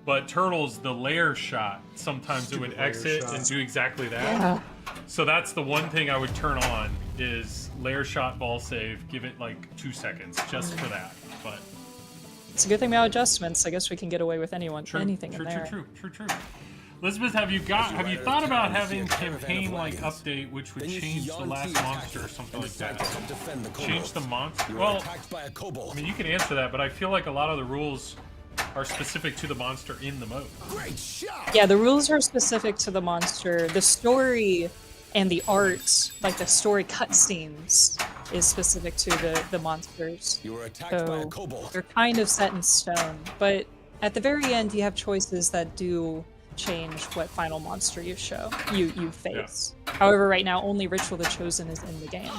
But Turtles, the layer shot, sometimes it would Stupid layer exit shot. and do exactly that. Yeah. So that's the one thing I would turn on is layer shot ball save. Give it like 2 seconds just for that. But It's a good thing about adjustments. I guess we can get away with anything true, in there. true. Elizabeth, have you thought about having campaign like update which would change the last monster or something like that? Change the monster? Well, I mean you can answer that, but I feel like a lot of the rules are specific to the monster in the mode. Yeah, the rules are specific to the monster. The story and the art, like the story cutscenes, is specific to the monsters. You were attacked by a So kobold. they're kind of set in stone. But at the very end, you have choices that do change what final monster you face. However, right now, only Ritual the Chosen is in the game.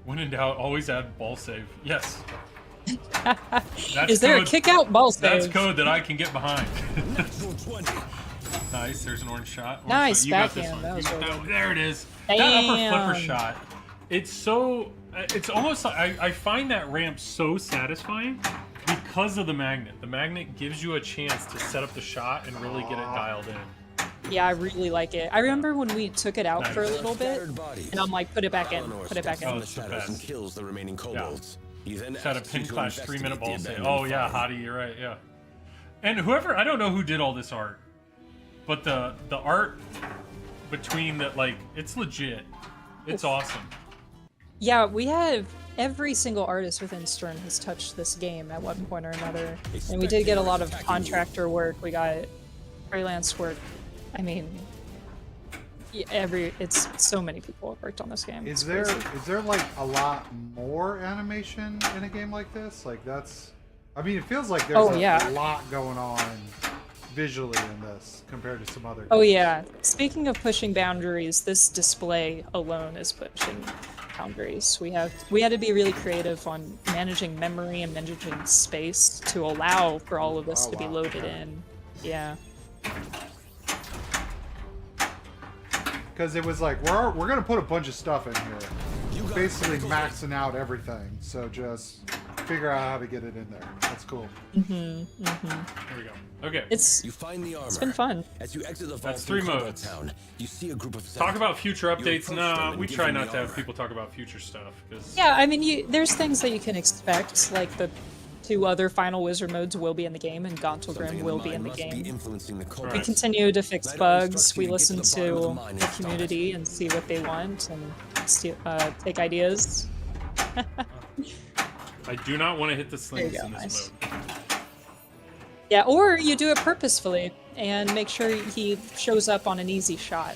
When in doubt, always add ball save. Yes. Is there a kick-out ball save? That's code that I can get behind. Natural 20. Nice, there's an orange shot. Orange Nice, shot. You got this backhand, one. that was You got really that one. good. There it is. That upper flipper Damn. shot. It's almost like I find that ramp so satisfying because of the magnet. The magnet gives you a chance to set up the shot and really get it dialed in. Yeah, I really like it. I remember when we took it out for a little bit, Scattered bodies. and I'm like, put it back in, Eleanor put it back steps Oh, in. the it's the shadows and best. kills the remaining kobolds. He then Had a asks you pin to clash investigate 3-minute the ball save. abandoned Oh yeah, farm. Hottie, you're right, yeah. And whoever, I don't know who did all this art, but the art between the, like, it's legit. It's awesome. Yeah, we have every single artist within Stern has touched this game at one point or another, and we did get a lot of contractor work. We got freelance work. I mean, yeah, it's so many people have worked on this game. Is It's there crazy. like a lot more animation in a game like this? Like that's, I mean, it feels like there's Oh, a yeah. lot going on visually in this compared to some other. Oh games. yeah. Speaking of pushing boundaries, this display alone is pushing boundaries. We had to be really creative on managing memory and managing space to allow for all of this Oh, to be wow. loaded in. Yeah. Because it was like we're gonna put a bunch of stuff in here, basically maxing out everything. So just figure out how to get it in there. That's cool. Here we go. Okay. It's You find the armor. it's been fun. As you exit the vault That's through 3 Kobold modes. Town, you see a group of Talk about future updates. approach them Nah, and we give try them not the to have armor. people talk about future stuff because Yeah, I mean, there's things that you can expect, like the 2 other final wizard modes will be in the game, and Gauntlgrim will be in the game. Influencing the We Right. continue to fix Night bugs. instructs We you to get listen to the bottom of the to mine the and stop community and see what they want and take ideas. I do not want to hit the There you slings go, in this nice. mode. Yeah, or you do it purposefully and make sure he shows up on an easy shot.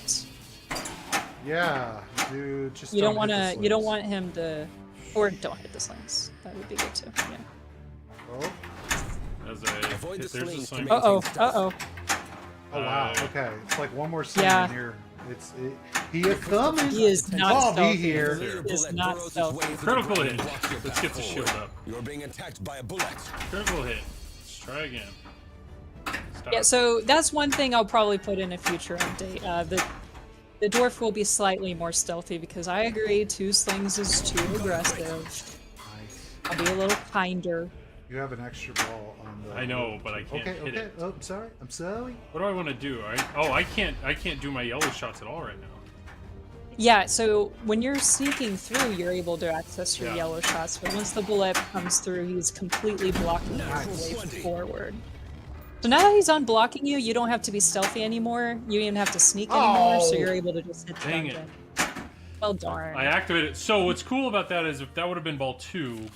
Yeah, dude. Just You don't hit want the to. You don't slings. want him to, or don't hit the slings. That would be good too. Yeah. Oh, As I Avoid the there's a slings to sling. make- Uh oh. Uh oh. oh wow. Uh, Okay, it's like one more scene Yeah. in here. He is coming. He is not Oh, be stealthy. here. He is not stealthy. Critical hit. Let's get the shield up. You're being attacked by a bullet. Critical hit. Let's try again. Stop. Yeah. So that's one thing I'll probably put in a future update. The dwarf will be slightly more stealthy because I agree 2 slings is too aggressive. Nice. I'll be a little kinder. You have an extra ball on the. I know, but I can't Okay. hit Okay. it. Oh, I'm sorry. I'm sorry. What do I want to do? I can't do my yellow shots at all right now. Yeah, so when you're sneaking through, you're able to access your Yeah. yellow shots, but once the bullet comes through, he's completely blocking your way forward. So now that he's unblocking you, you don't have to be stealthy anymore. You don't even have to sneak anymore, so Oh. you're able to just hit the Dang it. dungeon. Well, darn. I activated it. So what's cool about that is if that would have been ball 2,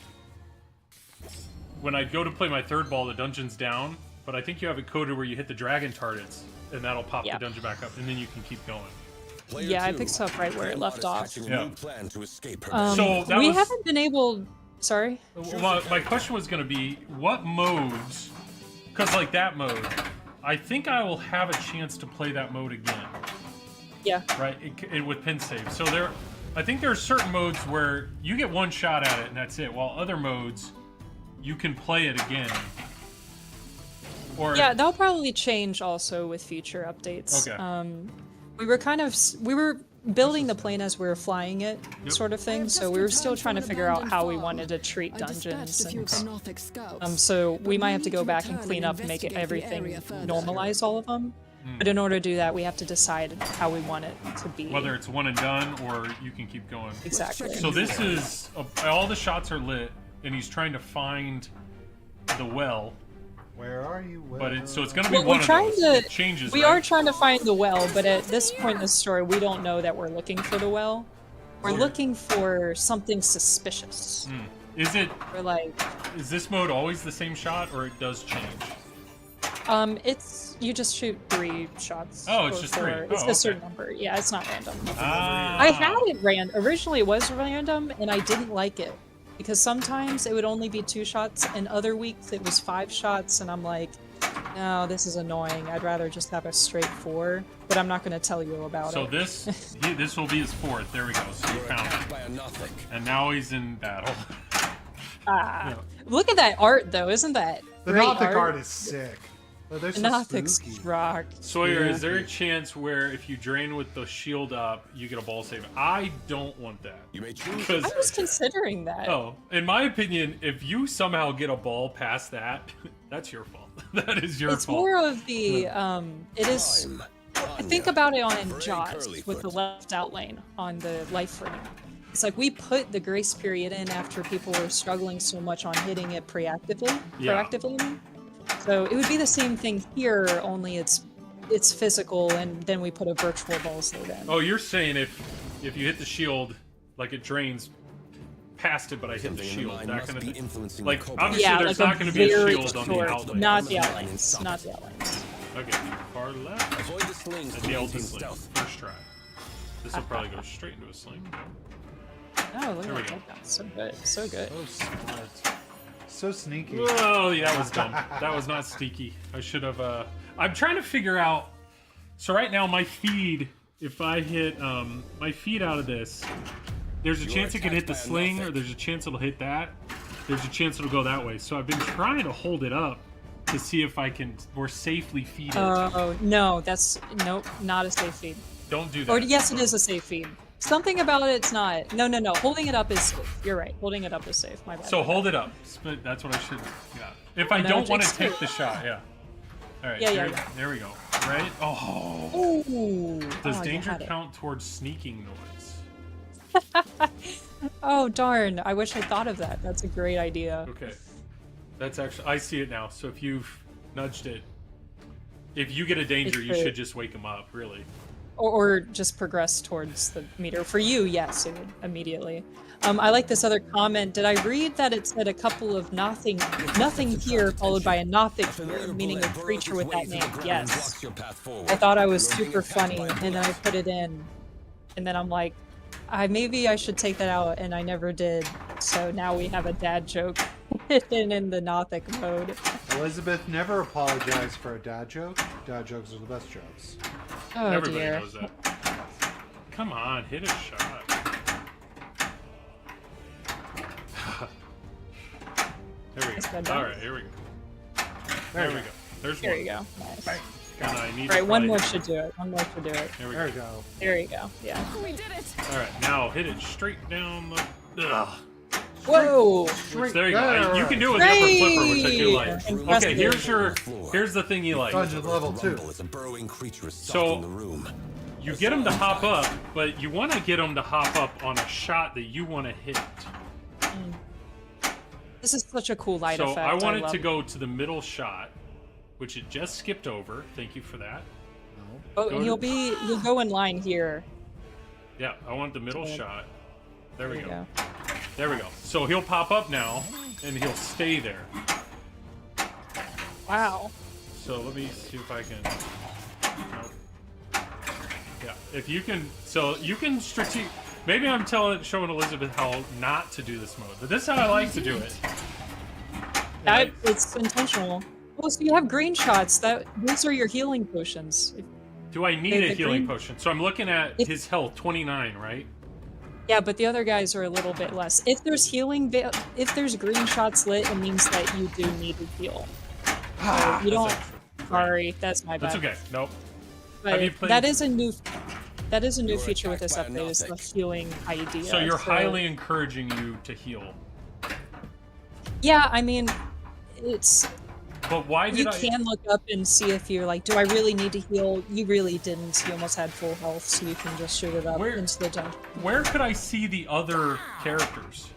when I'd go to play my 3rd ball, the dungeon's down, but I think you have it coded where you hit the dragon targets, and that'll pop Yeah. the dungeon back up, and then you can keep going. Player Yeah, I 2. picked up right where it left off. Hatching a Yeah. new plan to escape her. So that we was- haven't been able. Sorry. My question was going to be, what modes, because like that mode, I think I will have a chance to play that mode again, Yeah. right, with pin save. So I think there are certain modes where you get one shot at it and that's it, while other modes, you can play it again. Or Yeah, that'll probably change also with future updates. Okay. We were building the plane as we were flying it, Yep. sort of thing. So we were still trying to figure out how we wanted to treat dungeons. And, so we might have to go back and clean up and make it everything normalize all of them. But in order to do that, we have to decide how we want it to be. Whether it's one and done or you can keep going. Exactly. So this is all the shots are lit, and he's trying to find the well. Where are you? But it's so it's gonna be Well, one we're of trying those. to. It changes. We right? are trying to find the well, but at this point in the story, we don't know that we're looking for the well. We're looking for something suspicious. Is it? We're like, Is this mode always the same shot, or it does change? it's you just shoot 3 shots. Oh, it's or just 4. 3. It's Oh, a certain okay. number. Yeah, it's not random. Ah. I had it originally it was random, and I didn't like it because sometimes it would only be 2 shots, and other weeks it was 5 shots, and I'm like, no, this is annoying. I'd rather just have a straight 4, but I'm not going to tell you about So it. this will be his 4th. There we go. So he found it, By a Nothic. and now he's in battle. Yeah. Look at that art, though. Isn't that The great Nothic art is sick. But they're so Nothing's spooky. rock. Sawyer, is there a chance where if you drain with the shield up, you get a ball save? I don't want that. You may choose. Because I was considering that. oh, in my opinion, if you somehow get a ball past that, that's your fault. That is your It's fault. more of the it is. I think about it on Very Jaws curly with the foot. left out lane on the life ring. It's like we put the grace period in after people were struggling so much on hitting it proactively. Yeah. Proactively, I mean. So it would be the same thing here, only it's physical, and then we put a virtual ball save in. Oh, you're saying if you hit the shield, like it drains past it, but I hit the Something in the shield, mind that must kind of be thing. influencing Like the cobalt. obviously Yeah, there's like not going to be a very shield on the short- outlet. Not the Stop outlanes. it. Not the outlanes. Okay, far left. Avoid the slings And to the maintain ultimate sling. stealth. First try. This will probably go straight into a sling. Oh, look There we at go. that. So good. So good. So smart. So sneaky. Oh, yeah, that was dumb. That was not sneaky. I should have. I'm trying to figure out. So right now, my feed, if I hit my feed out of this, there's a chance it can hit the attacked by a sling, or Nothic. there's a chance it'll hit that. There's a chance it'll go that way. So I've been trying to hold it up to see if I can more safely feed it. Oh no, that's nope, not a safe feed. Don't do that. Or yes, it is a safe feed. Something about it's not. No. Holding it up is safe. You're right. Holding it up is safe. My bad. So hold it up. That's what I should. Yeah. If I No, don't want to just take do it. the shot, yeah. All right. Yeah, there, yeah. there we go. Right. Oh. Ooh. Does you danger had it. count towards sneaking noise? Oh darn! I wish I thought of that. That's a great idea. Okay. That's actually. I see it now. So if you've nudged it, if you get a danger, It you could. should just wake him up. Really. Or just progress towards the meter. For you, yes, it would immediately. I like this other comment. Did I read that it said a couple of nothing here followed by a Nothic here, meaning a creature with that name? Yes. I thought I was super funny, and then I put it in, and then I'm like, maybe I should take that out, and I never did. So now we have a dad joke hidden in the Nothic mode. Elizabeth never apologized for a dad joke. Dad jokes are the best jokes. Oh Everybody dear. knows that. Come on, hit a shot. There we Is go. that done? All right, here we go. There we go. There's There one. you go. Nice. And I need All to right, one probably- more should do it. One more should do it. There we There go. we go. There you go. Yeah. We did it. All right, now hit it straight down the. Ugh. Whoa! Which, there you go. There. You can do it with the upper flipper, which I do Great. like. Impressive. Okay, here's the thing you like. Dungeon level 2. As a burrowing creature is So- stalking the room. You get them to hop up, but you want to get them to hop up on a shot that you want to hit. This is such a cool light So effect. I want it love to go to the middle shot, which it just skipped over. Thank you for that. Oh, go to- you'll go in line here. Yeah, I want the middle Good. shot. There we There you go. go. There we go. So he'll pop up now, and he'll stay there. Wow. So let me see if I can. Nope. Yeah, if you can. So you can strategic. Maybe I'm showing Elizabeth how not to do this mode, but this is how I like to do it. It's intentional. Oh, so you have green shots. Those are your healing potions. Do I need a the healing green- potion? So I'm looking at If- his health, 29, right? Yeah, but the other guys are a little bit less. If there's if there's green shots lit, it means that you do need to heal. So you don't. That's true. Sorry, that's my bad. That's okay. Nope. But Have you played- that is a new. That is a new You were feature with this attacked by a update, is the Gnostic. healing idea. So you're highly encouraging you to heal. Yeah, I mean, it's... But why did You I... can look up and see if you're like, do I really need to heal? You really didn't. You almost had full health, so you can just shoot it up Where- into the dungeon. Where could I see the other characters?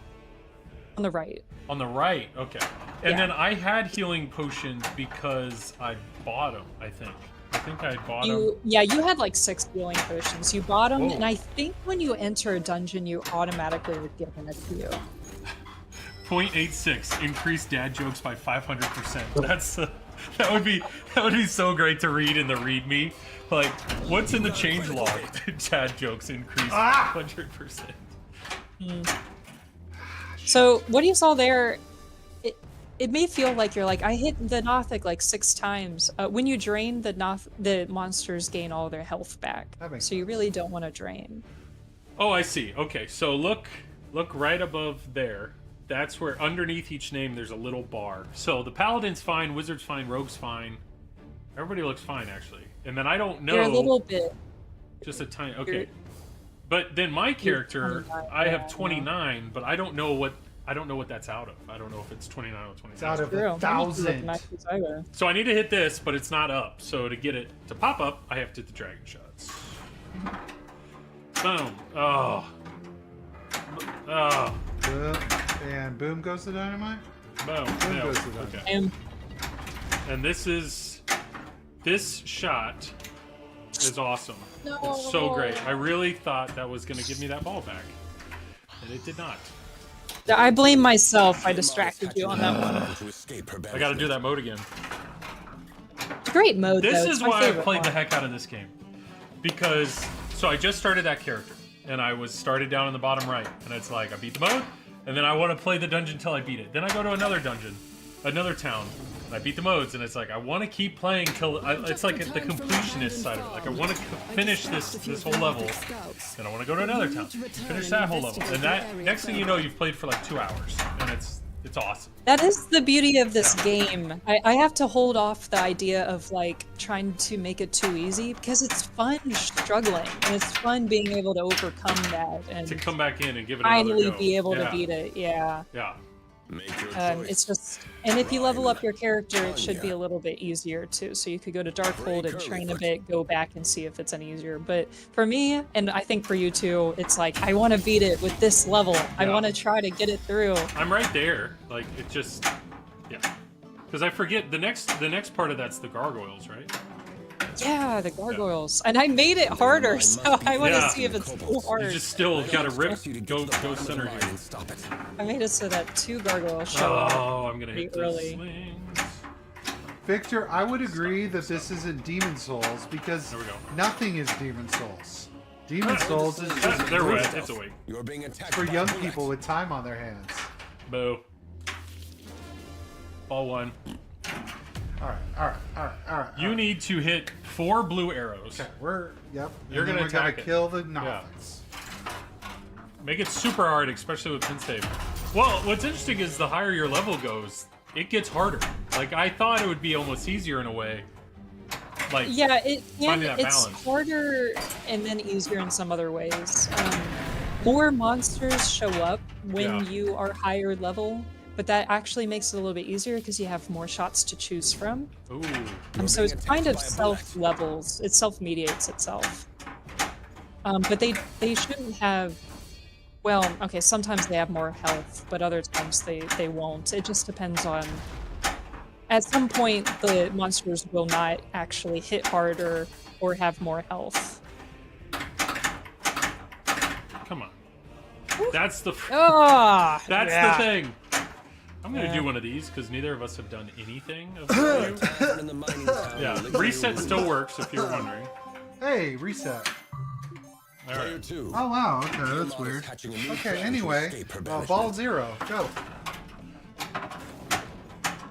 On the right. On the right, okay. And Yeah. then I had healing potions because I bought them, I think. I think I bought them. Yeah, you had like 6 healing potions. You bought them, Whoa. and I think when you enter a dungeon, you automatically were given it to you. 0.86 increased dad jokes by 500%. That's that would be so great to read in the README. Like, what's in the change log? Dad jokes increased 100%. So what you saw there, it may feel like you're like, I hit the Nothic like 6 times. When you drain, the monsters gain all their health back. That makes So you really don't want to drain. Oh, I see. Okay, so look right above there. That's where underneath each name there's a little bar. So the Paladin's fine, Wizard's fine, Rogue's fine. Everybody looks fine actually. And then I don't know. You're a little bit. Just a tiny. Okay. But then my character, 29, I have yeah, 29, but I don't know what that's out of. I don't know if it's 29 or 27. It's out of True. 1,000. So I need to hit this, but it's not up. So to get it to pop up, I have to hit the dragon shots. Boom. Oh. Oh. Boom. And boom goes the dynamite. Boom. Boom No. goes the dynamite. Okay. And this shot is awesome. No. It's so great. I really thought that was going to give me that ball back, and it did not. I blame myself. I distracted you on that one. To escape her I got to do that mode again. Great mode, This though. is It's my why I favorite played the one. heck out of this game, because so I just started that character, and I was started down in the bottom right, and it's like I beat the mode, and then I want to play the dungeon till I beat it. Then I go to another dungeon, another town. And I beat the modes, and it's like I want to keep playing till it's like the completionist side of it. Like I want to finish this whole level, then I want to go to another town, finish that whole level, and that next thing you know, you've played for like 2 hours, and it's awesome. That is the beauty of this game. I have to hold off the idea of like trying to make it too easy because it's fun struggling and it's fun being able to overcome that and To come back in and give it another finally go. be able to Yeah. beat it. Yeah. Yeah. Make your choice. It's just, and if you level up your character, it should be a little bit easier too. So you could go to Darkhold and train a bit, go back and see if it's any easier. But for me, and I think for you too, it's like I want to beat it with this level. I Yeah. want to try to get it through. I'm right there. Like it just, yeah. Because I forget the next part of that's the gargoyles, right? Yeah, the gargoyles, and I made it harder, so I want to Yeah. see if it's too hard. You just still got to rip, Expect you to get go to the bottom of the center line here. and stop it. I made it so that 2 gargoyles show up. Oh, I'm gonna hit pretty the early. slings. Victor, I would agree that this isn't Demon Souls because There we go. nothing is Demon Souls. Demon Souls is just They're brutal wet. It's awake. You're being attacked for by young bullets. people with time on their hands. Boo. Ball 1. All right. You need to hit 4 blue arrows. Okay, yep. You're and then gonna we're gonna attack it. kill the Nothics. Make it super hard, especially with pin save. Well, what's interesting is the higher your level goes, it gets harder. Like I thought it would be almost easier in a way. Like Yeah, it can. Finding that It's balance. harder and then easier in some other ways. More monsters show up when Yeah. you are higher level, but that actually makes it a little bit easier because you have more shots to choose from. Ooh. So it's being kind of attacked by a bullet. self-levels. It self-mediates itself. But they shouldn't have. Well, okay, sometimes they have more health, but other times they won't. It just depends on. At some point, the monsters will not actually hit harder or have more health. Come on. That's the Ah, that's yeah. the thing. I'm gonna do one of these because neither of us have done anything of value. Tavern in the mining town, Yeah, licking reset your still wounds. works if you're wondering. Hey, reset. All Player right. 2. Oh wow, okay, that's Your weird. is hatching a new Okay, plan to anyway, escape her ball banishment. 0, go.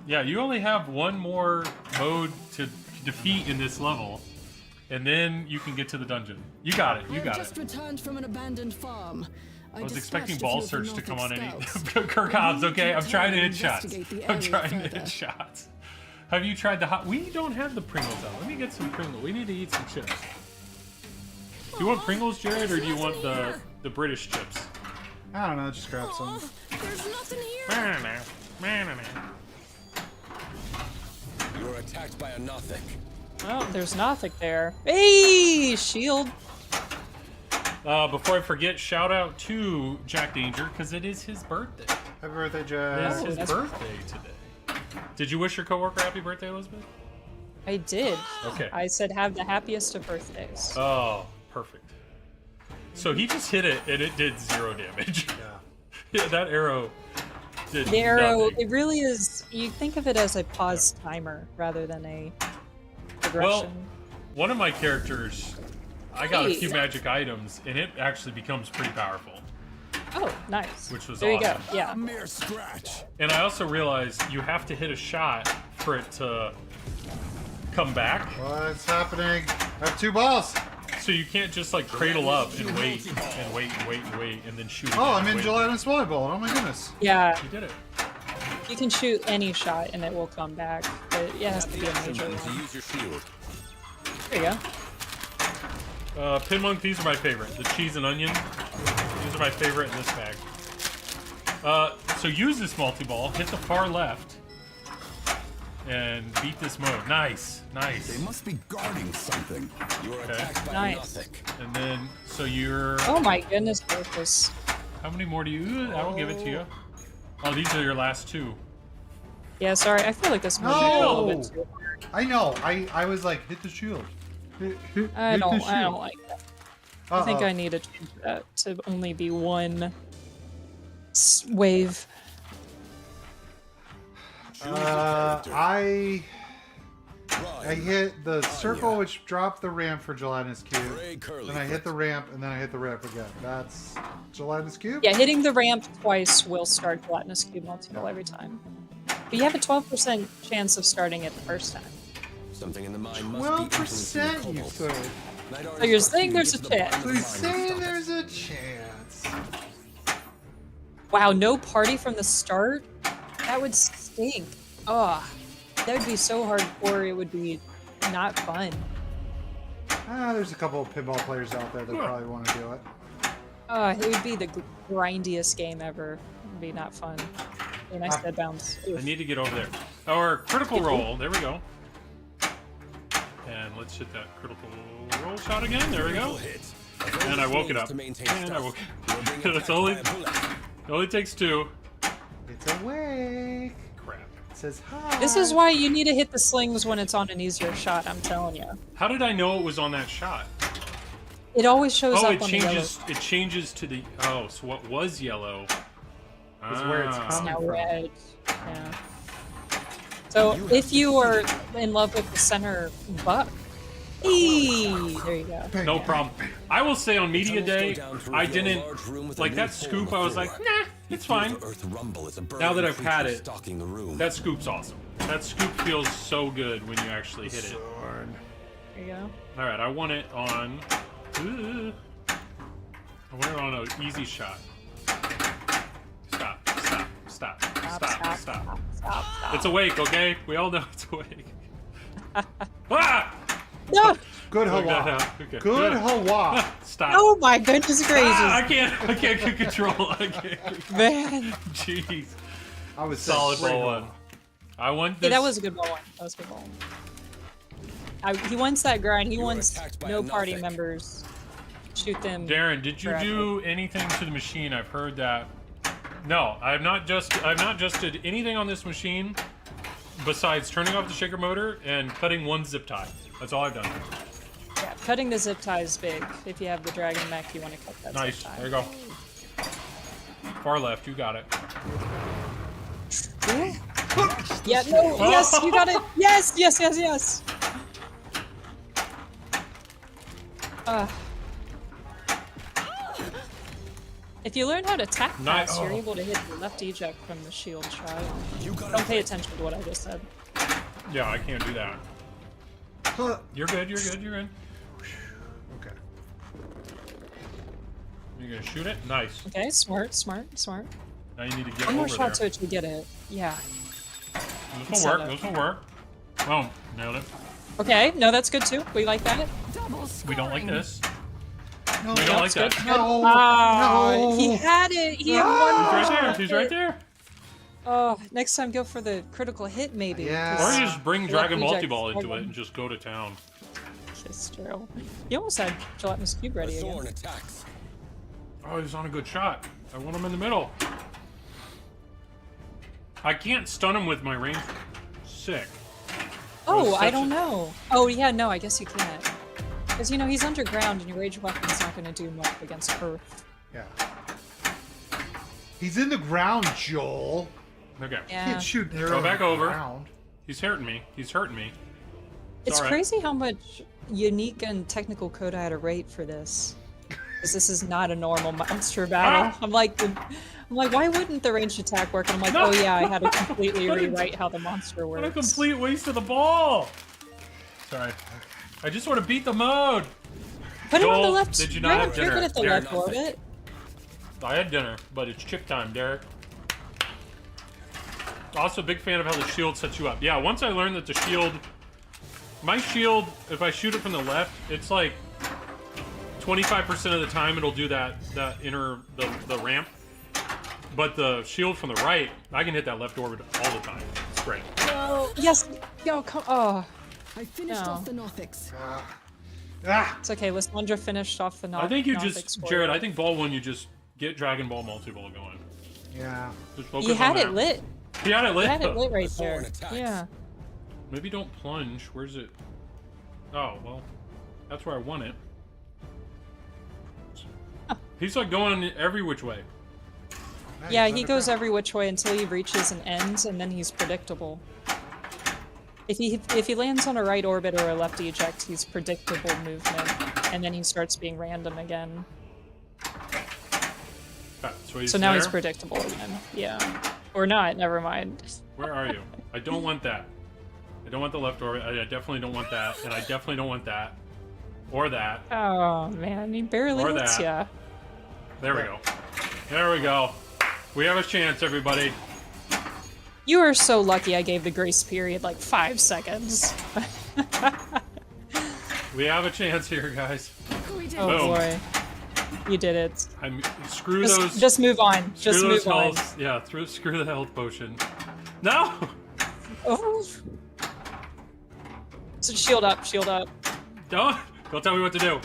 Yeah, you only have one more mode to defeat in this level, and then you can get to the dungeon. You got it. You got just it. returned from an abandoned farm. I was expecting dispatched a ball few of the search to come on any. Norfolk Kirk scouts. Hobbs, We okay? need to I'm trying to return hit and shots. investigate the I'm area trying to further. hit shots. Have you tried the hot? We don't have the Pringles out. Let me get some Pringles. We need to eat some chips. Do you want Pringles, Jared, or do you want the British chips? I don't know, just grab some. There's nothing here. You are attacked by a Nothic. Oh, there's nothing there. Hey, shield. Before I forget, shout out to Jack Danger, because it is his birthday. Happy birthday, It Jack. is his that's- birthday today. Did you wish your coworker happy birthday, Elizabeth? I did. Okay. I said have the happiest of birthdays. Oh, perfect. So he just hit it, and it did 0 damage. Yeah, that arrow did The arrow, nothing. it really is. You think of it as a pause timer rather than a progression. Well, one of my characters, I got a Hey. few magic items, and it actually becomes pretty powerful. Oh, nice. Which was there awesome. you go. Yeah. A mere scratch. And I also realized you have to hit a shot for it to come back. What's happening? I have 2 balls. So you can't just like cradle up and wait and wait and wait and wait and then shoot. Oh, again I'm and in wait. gelatinous volleyball. Oh my goodness. Yeah. You did it. You can shoot any shot and it will come back, but it has to be a major To one. use your shield. There you go. Pinmonk, these are my favorite. The cheese and onion. These are my favorite in this bag. So use this multi-ball, hit the far left, and beat this mode. Nice, They nice. must be guarding something. You are Okay. attacked by Nice. a Nothic. And then, so you're... Oh my goodness gracious. How many more do you... I will give it to you. Oh, these are your last 2. Yeah, sorry. I feel like this movie is a little bit No! too hard. I know. I was like, hit the shield. I don't like that. I think Uh-oh. I need to change that to only be one wave. I Run. hit the circle, which dropped the ramp for gelatinous cube. Gray curly Then I hit foot. the ramp, and then I hit the ramp again. That's gelatinous cube. Yeah, hitting the ramp twice will start gelatinous cube multi-ball every time. But you have a 12% chance of starting it the first time. Something in the mind must be 12%, influencing the you kobolds. third. Night Art So you're is saying lucky there's to a get to the chance. bottom So of the he's mind and saying stop it. there's a chance. Wow, no party from the start? That would stink. Ugh. That would be so hardcore, it would be not fun. There's a couple of pinball players out there that probably want to do it. It would be the grindiest game ever. It would be not fun. A nice dead bounce. I need to get over there. Our critical roll. There we go. And let's hit that critical roll shot again. There we go. Hit. And I woke it up. To maintain And I stealth. woke You are being It's attacked only- by a bullet. It only takes 2. It's awake. Crap. It says hi. This is why you need to hit the slings when it's on an easier shot, I'm telling you. How did I know it was on that shot? It always shows Oh, up it on the yellow. changes. It changes to the. Oh, so what was yellow? Is where it's Ah. coming Now from. red. Yeah. So if you are in love with the center buck, eee, there you go. No problem. I will say on media Tunnels go day, down to I reveal a didn't large room with a like new that hole scoop. in the I was like, floor. nah, it's fine. The earth rumble as a Now that I've burrowing had creature it, stalking the room. that scoop's awesome. That scoop feels so good when you actually hit it. There you go. All right, I want it on. I want it on an easy shot. Stop! Stop! Stop! Stop! Stop! Stop. It's awake, okay? We all know it's awake. Ah! No! Good Work that Hawa. out. Okay. Good Hawa. Stop. Oh my goodness gracious. Ah, I can't get control. I can't. Man. Jeez. I was Solid saying, ball great one. I want Yeah, this. that was a good ball one. That was a good ball one. He wants that grind. He You were wants attacked by no a party Nothic. members. Shoot them. Darren, did you Correct. do anything to the machine? I've heard that. No, I've not just did anything on this machine besides turning off the shaker motor and cutting one zip tie. That's all I've done. Yeah, cutting the zip tie is big. If you have the dragon mech, you want to cut that Nice. zip tie. There you go. Far left. You got it. Yeah, no, yes, you got it. Yes, yes, yes, yes. If you learn how to tack Nice. pass, you're Oh. able to hit the left eject from the shield shot. You got Don't pay attention to what I just said. Yeah, I can't do that. Huh. You're good. You're good. You're in. Okay. You gonna shoot it? Nice. Okay, smart, smart, smart. Now you need to get One more over shot there. to get it. Yeah. This will work. This will work. Boom. Nailed it. Okay, no, that's good too. We like that. Double We don't like scoring. this. No, We don't like that. no, Oh, no. he had it. He had He's one. right there. He's right there. Oh, next time go for the critical hit, maybe. Yeah. 'cause Or you just bring left Dragon reject Multi-Ball into struggle. it and just go to town. It's true. You almost had Gelatinous Cube ready again. Thorn attacks. Oh, he's on a good shot. I want him in the middle. I can't stun him with my range. Sick. Oh, such I a- don't know. Oh, yeah, no, I guess you can't. Because, you know, he's underground and your rage weapon's not going to do much against Earth. Yeah. He's in the ground, Joel. Okay. Yeah. Can't shoot an arrow Go in back the over. ground. He's hurting me. He's hurting me. It's alright. crazy how much unique and technical code I had to rate for this. Because this is not a normal monster battle. Ah! I'm like, why wouldn't the ranged attack work? And I'm like, No! oh yeah, I had to completely What a- rewrite how the monster works. What a complete waste of the ball. Sorry. I just want to beat the mode. Put him on the Joel, left. did you not right have up here, dinner? at the There, left nothing. orbit. I had dinner, but it's chip time, Derek. Also, big fan of how the shield sets you up. Yeah, once I learned that the shield... My shield, if I shoot it from the left, it's like 25% of the time it'll do that the ramp. But the shield from the right, I can hit that left orbit all the time. It's great. Oh, yes. Yo, come. Oh, I finished No. off the Nothics. Ah, it's okay. Lysandra finished off the. I think you Nothic just, score. Jared, I think ball one, you just get Dragon Ball Multi-Ball going. yeah. Just focus He had on it that. lit. He had it He lit. had it lit right Thorn there. attacks. Yeah. Maybe don't plunge. Where's it? Oh, well, that's where I want it. He's like going every which way. Nice, Yeah, he underground. goes every which way until he reaches an end, and then he's predictable. If he lands on a right orbit or a left eject, he's predictable movement, and then he starts being random again. Okay, so he's So now he's there. predictable again. Yeah. Or not, never mind. Where are you? I don't want that. I don't want the left orbit. I definitely don't want that, and I definitely don't want that, or that. Oh man, he barely Or hits that. ya. There we go. There we go. We have a chance, everybody. You are so lucky I gave the grace period like 5 seconds. We have a chance here, guys. We did Oh Boom. boy. You did it. Screw those. Just move on. screw Just those move on. health. Yeah, screw the health potion. No. Oh. So shield up, shield up. Don't tell me what to do.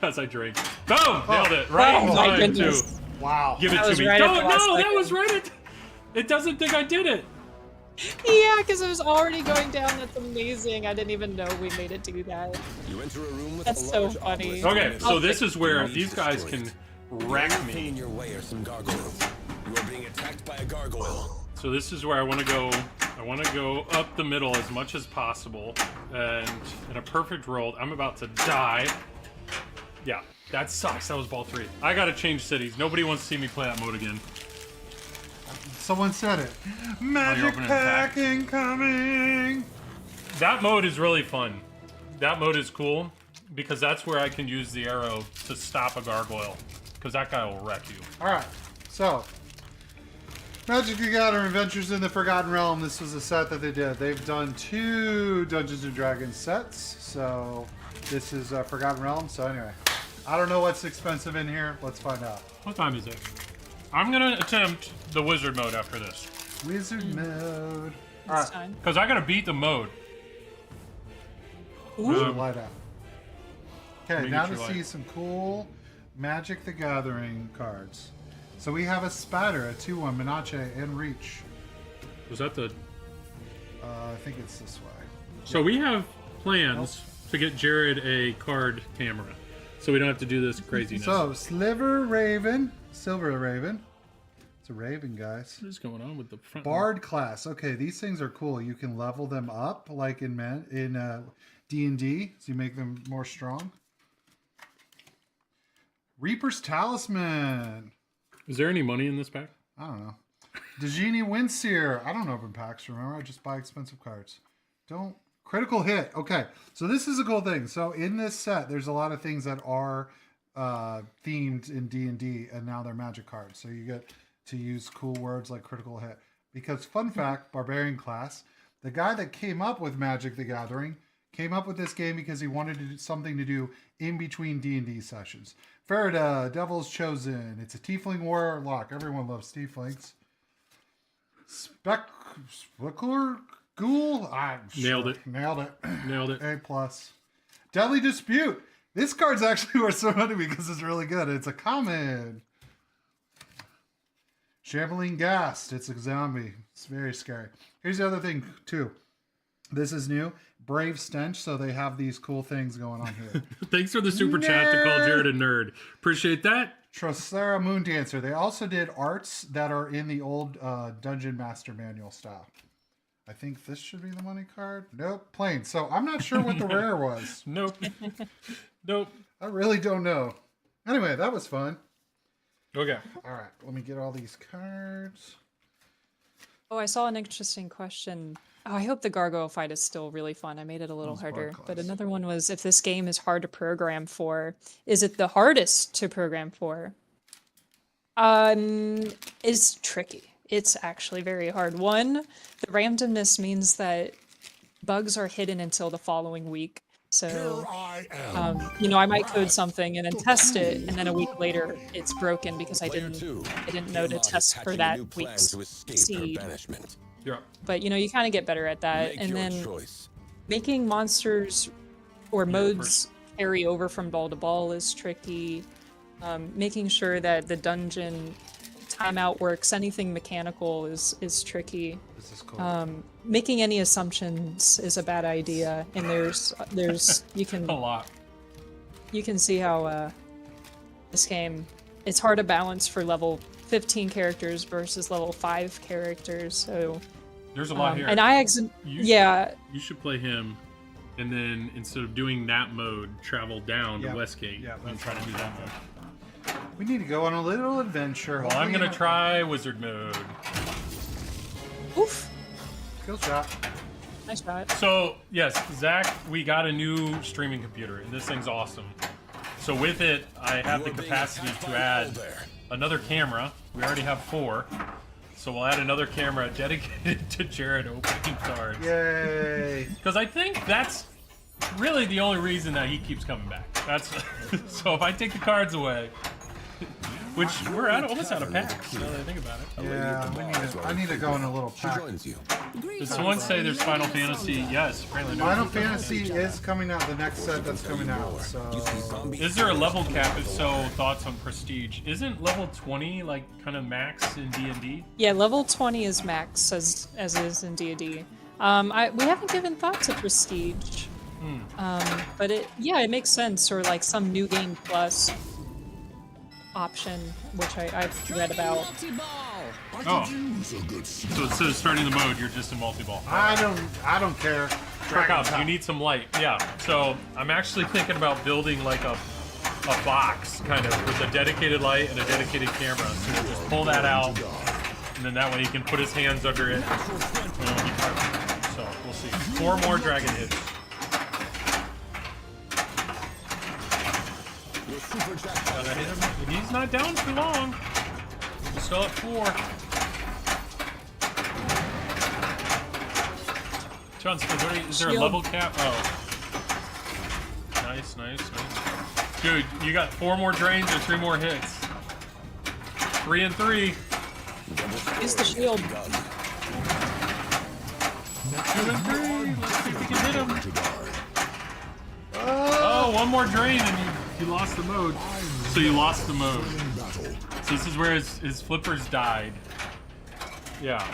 As I drink. Boom! Nailed it. Right Oh in my time, goodness. too. Wow. Give it That to was me. right at Don't, the last no, that second. was right. It doesn't think I did it. Yeah, because it was already going down. That's amazing. I didn't even know we made it do that. You enter a room with That's a so large funny. obelisk. Okay, so this is where Need these guys destroyed. can wreck The only thing in me. your way are some gargoyles. You are being attacked by a gargoyle. So this is where I want to go. I want to go up the middle as much as possible. And in a perfect world, I'm about to die. Yeah, that sucks. That was ball 3. I gotta change cities. Nobody wants to see me play that mode again. Someone said it. Magic opening attack. pack incoming. That mode is really fun. That mode is cool because that's where I can use the arrow to stop a gargoyle. Because that guy will wreck you. All right. So, Magic the Gathering Adventures in the Forgotten Realm. This was a set that they did. They've done 2 Dungeons and Dragons sets. So, this is Forgotten Realm. So, anyway, I don't know what's expensive in here. Let's find out. What time is it? I'm gonna attempt the wizard mode after this. Wizard mode. All It's right. time. Because I gotta beat the mode. Wizard light out. Okay, Make now it to your see light. some cool Magic the Gathering cards. So we have a Spatter, a 2/1, Menache, and Reach. Was that the... I think it's this way. So we have plans to get Jared a card camera. So we don't have to do this craziness. So, Silver Raven. It's a raven, guys. What is going on with the front? Bard class. Okay, these things are cool. You can level them up like in D&D, so you make them more strong. Reaper's Talisman. Is there any money in this pack? I don't know. Dejini Windseer. I don't open packs, remember? I just buy expensive cards. Don't. Critical hit. Okay, so this is a cool thing. So in this set, there's a lot of things that are themed in D&D, and now they're magic cards. So you get to use cool words like critical hit. Because fun fact, Barbarian class, the guy that came up with Magic the Gathering Came up with this game because he wanted to do something to do in between D&D sessions. Farida, Devil's Chosen. It's a tiefling warlock. Everyone loves tieflings. Specular Ghoul. Nailed it. Nailed it. Nailed it. A+. Deadly Dispute. This card's actually worth some money because it's really good. It's a common. Shambling Ghast. It's a zombie. It's very scary. Here's the other thing, too. This is new. Brave Stench, so they have these cool things going on here. Thanks for the super chat to call Jared a nerd. Appreciate that. Trocera Moon Dancer. They also did arts that are in the old Dungeon Master Manual style. I think this should be the money card. Nope, plain. So I'm not sure what the rare was. Nope. Nope. I really don't know. Anyway, that was fun. Okay. All right, let me get all these cards. Oh, I saw an interesting question. Oh, I hope the gargoyle fight is still really fun. I made it a little harder. But another one was, if this game is hard to program for, is it the hardest to program for? It's tricky. It's actually very hard. One, the randomness means that bugs are hidden until the following week. So, you know, I might code something and then test it, and then a week later it's broken because I didn't know to test for that week's seed. Yeah. But you know, you kind of get better at that, and then making monsters or modes carry over from ball to ball is tricky. Making sure that the dungeon timeout works, anything mechanical is tricky. This is cool. Making any assumptions is a bad idea, and there's you can A lot. You can see how this game, it's hard to balance for level 15 characters versus level 5 characters. So there's a lot here. and I You should play him, and then instead of doing that mode, travel down to Westgate and try to do that mode. We need to go on a little adventure. Well, I'm gonna try wizard mode. Oof. Skill shot. Nice shot. So yes, Zach, we got a new streaming computer, and this thing's awesome. So with it, I have the capacity to add another camera. We already have 4. So we'll add another camera dedicated to Jared opening cards. Yay! Because I think that's really the only reason that he keeps coming back. That's so if I take the cards away, which we're almost out of packs, now that I think about it. Yeah, I need to go in a little pack. Did someone say there's Final Fantasy? Yes, apparently. Final Fantasy is coming out, the next set that's coming out, so... Is there a level cap? If so, thoughts on Prestige? Isn't level 20 like kind of max in D&D? Yeah, level 20 is max as is in D&D. We haven't given thought to Prestige. But it makes sense, or like some new game plus option, which I've read about. Oh, so instead of starting the mode, you're just in multi-ball. I don't care. Trick out. You need some light. Yeah. So I'm actually thinking about building like a box, kind of, with a dedicated light and a dedicated camera. So we'll just pull that out, and then that way he can put his hands under it. So we'll see. 4 more dragon hits. He's not down too long. We're still at 4. Johnson, is there a level cap? Oh. Nice. Dude, you got 4 more drains or 3 more hits. 3 and 3. Use the shield. 2 and 3. Let's see if we can hit him. Oh, 1 more drain and you lost the mode. So you lost the mode. So this is where his flippers died. Yeah.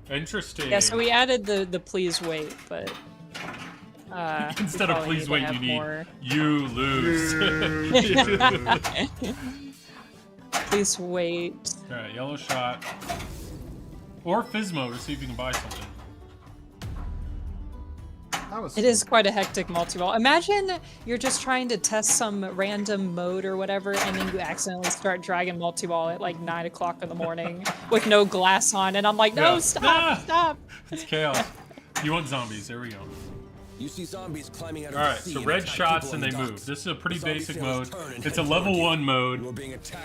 Interesting. Yeah, so we added the please wait, but instead of please wait, you need more. You lose. Please wait. Alright, yellow shot. Or Fizmo to see if you can buy something. It is quite a hectic multi-ball. Imagine you're just trying to test some random mode or whatever, and then you accidentally start dragging multi-ball at like 9 o'clock in the morning with no glass on, and I'm like, no, stop. It's chaos. You want zombies? There we go. You see zombies climbing out of Alright, so red shots and they move. This is a pretty basic mode. It's a level 1 mode,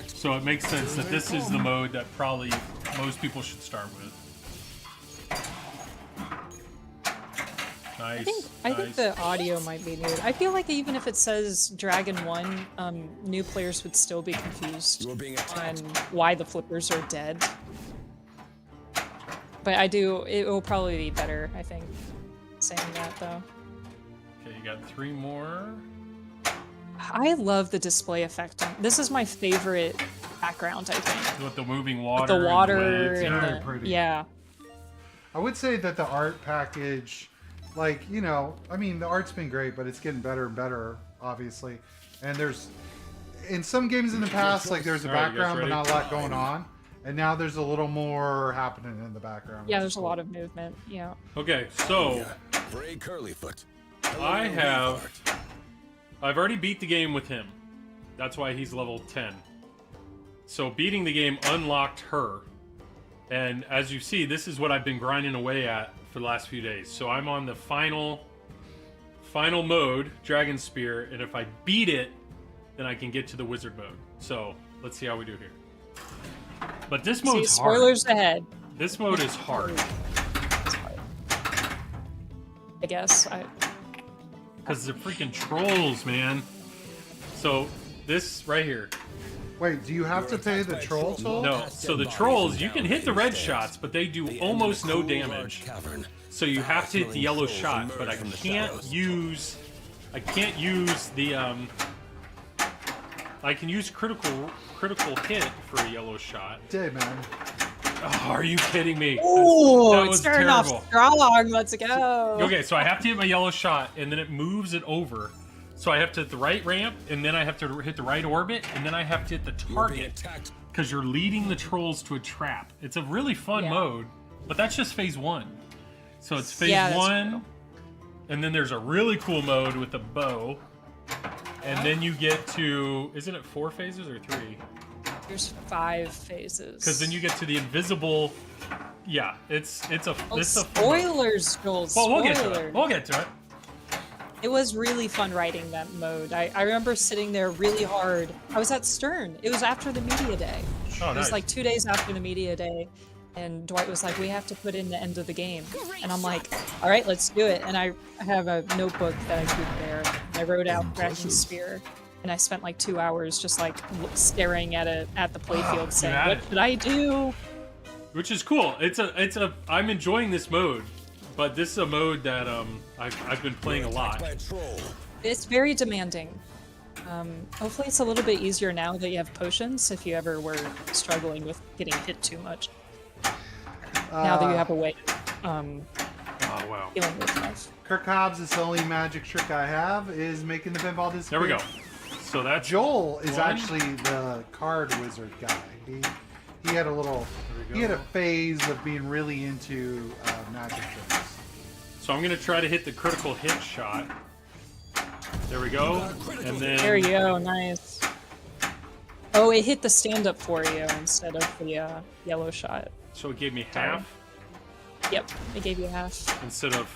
so it makes sense that this is the mode that probably most people should start with. Nice. I think the audio might be muted. I feel like even if it says Dragon 1, new players would still be confused You're being on attacked. why the flippers are dead. But it will probably be better, I think, saying that though. Okay, you got 3 more. I love the display effect. This is my favorite background, I think. With the moving water. The water and and Very the, pretty. yeah. I would say that the art package, like, you know, I mean, the art's been great, but it's getting better and better, obviously. And there's, in some games in the past, like, there's a All right, you guys background, but ready? not a lot going on. And now there's a little more happening in the background. Yeah, which there's is a cool. lot of movement, yeah. Okay, so Bray Curlyfoot. I've already beat the game with him. That's why he's level 10. So beating the game unlocked her. And as you see, this is what I've been grinding away at for the last few days. So I'm on the final mode, Dragon Spear, and if I beat it, then I can get to the wizard mode. So let's see how we do here. But this See, mode's hard. spoilers ahead. This mode is hard. I guess. Because the freaking trolls, man. So this right here. Wait, do you have to pay the troll toll? No, so the trolls, you can hit the red shots, but they do almost no damage. So you have to hit the yellow shot, but I can't use the I can use critical hit for a yellow shot. Day, man. Oh, are you kidding me? Oh, That it's was starting terrible. off strong. Let's go. Okay, so I have to hit my yellow shot, and then it moves it over. So I have to hit the right ramp, and then I have to hit the right orbit, and then I have to hit the target. Because you're leading the trolls to a trap. It's a really fun mode, but that's just phase 1. So it's phase Yeah, that's 1, cool. and then there's a really cool mode with the bow. And then you get to, isn't it 4 phases or 3? There's 5 phases. Because then you get to the invisible. Yeah, it's a Oh, fun mode. spoilers, Joel. Well, we'll get to spoilers. it. We'll get to it. It was really fun writing that mode. I remember sitting there really hard. I was at Stern. It was after the media day. Oh, It was nice. like 2 days after the media day. And Dwight was like, we have to put in the end of the game. And I'm like, all right, let's do it. And I have a notebook that I keep there. And I wrote out Dragon Spear. And I spent like 2 hours just like staring at the playfield saying, at what it. should I do? Which is cool. I'm enjoying this mode, but this is a mode that I've been playing a lot. It's very demanding. Hopefully it's a little bit easier now that you have potions if you ever were struggling with getting hit too much. Now that you have a way of Oh wow. dealing with life. Kirk Hobbs, it's the only magic trick I have is making the pinball disappear. There we go. So that's Joel is One. actually the card wizard guy. He had a little, we he had a go. phase of being really into magic tricks. So I'm gonna try to hit the critical hit shot. There we go. And then There you go, nice. Oh, it hit the stand-up for you instead of the yellow shot. so it gave me half Yep, it gave you half. instead of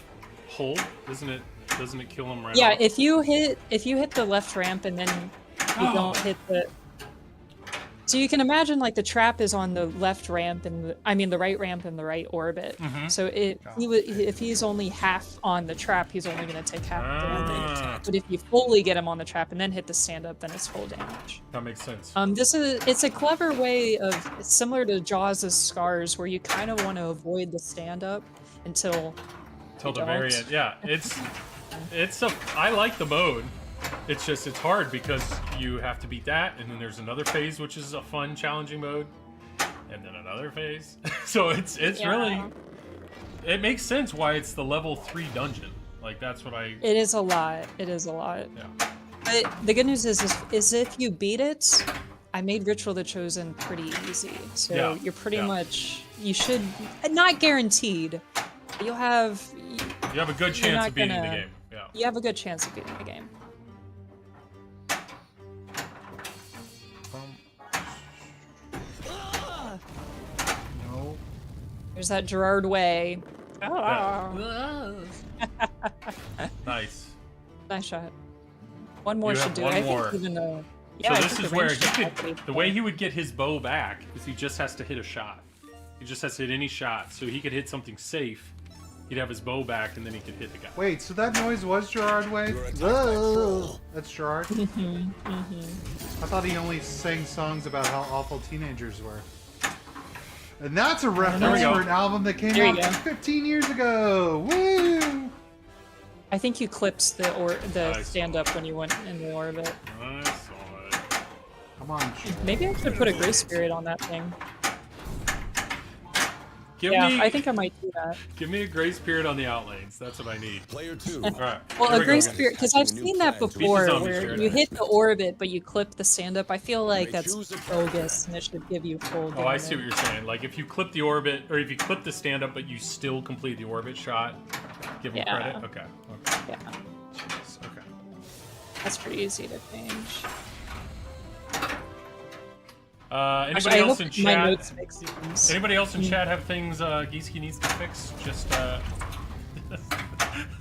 whole. Doesn't it kill him right Yeah, off? if you hit the left ramp and then you don't hit the. So you can imagine like the trap is on the left ramp and the right ramp and the right orbit. So if he's only half on the trap, he's only going to take half damage. Ah, But if you fully get him on the trap and then hit the stand up, then it's full damage. that makes sense. It's a clever way of similar to Jaws' Scars, where you kind of want to avoid the stand up until Till the don't. very end. Yeah, I like the mode. It's hard because you have to beat that, and then there's another phase which is a fun, challenging mode, and then another phase. So it's really, it makes sense why it's the level 3 dungeon. Like that's what I. It is a lot. It is a lot. Yeah. But the good news is if you beat it, I made Ritual of the Chosen pretty easy. So Yeah, you're pretty yeah. much, you should, not guaranteed, but you'll have, You have a good chance not of beating the gonna- game. Yeah. you have a good chance of beating the game. No. There's that Gerard way. Yeah. Nice. Nice shot. One more You should have do one it. I more. think even though. So Yeah, I this think is the where range he is could, actually the way he would get his bow back is he just has to hit a shot. He just has to hit any shot, so he could hit something safe he'd have his bow back, and then he could hit the guy. Wait, so that noise was Gerard Way? You're attacked by troll. That's Gerard? I thought he only sang songs about how awful teenagers were. And that's a reference go. for an album that came There you out go. 15 years ago. Woo! I think you clipped the Nice. stand up when you went in the orbit. I saw it. Come on, Gerard. Maybe I should put a grace period on that thing. Give Yeah, me, I think I might do that. give me a grace period on the outlanes. That's what I need. Player 2. All right. Well, here a we go. grace period, because I've seen that before, zombies, where Jared. you hit the orbit, but you clip the stand-up. I feel like may that's choose a character. bogus, and it should give you full damage. Oh, I see what you're saying. Like if you clip the orbit, or if you clip the stand up, but you still complete the orbit shot, give him Yeah. credit. Okay. Okay. Yeah, Jeez, okay. that's pretty easy to change. Anybody Actually, I else hope in my chat? notes fix things. Anybody else in chat have things Gieske needs to fix? Just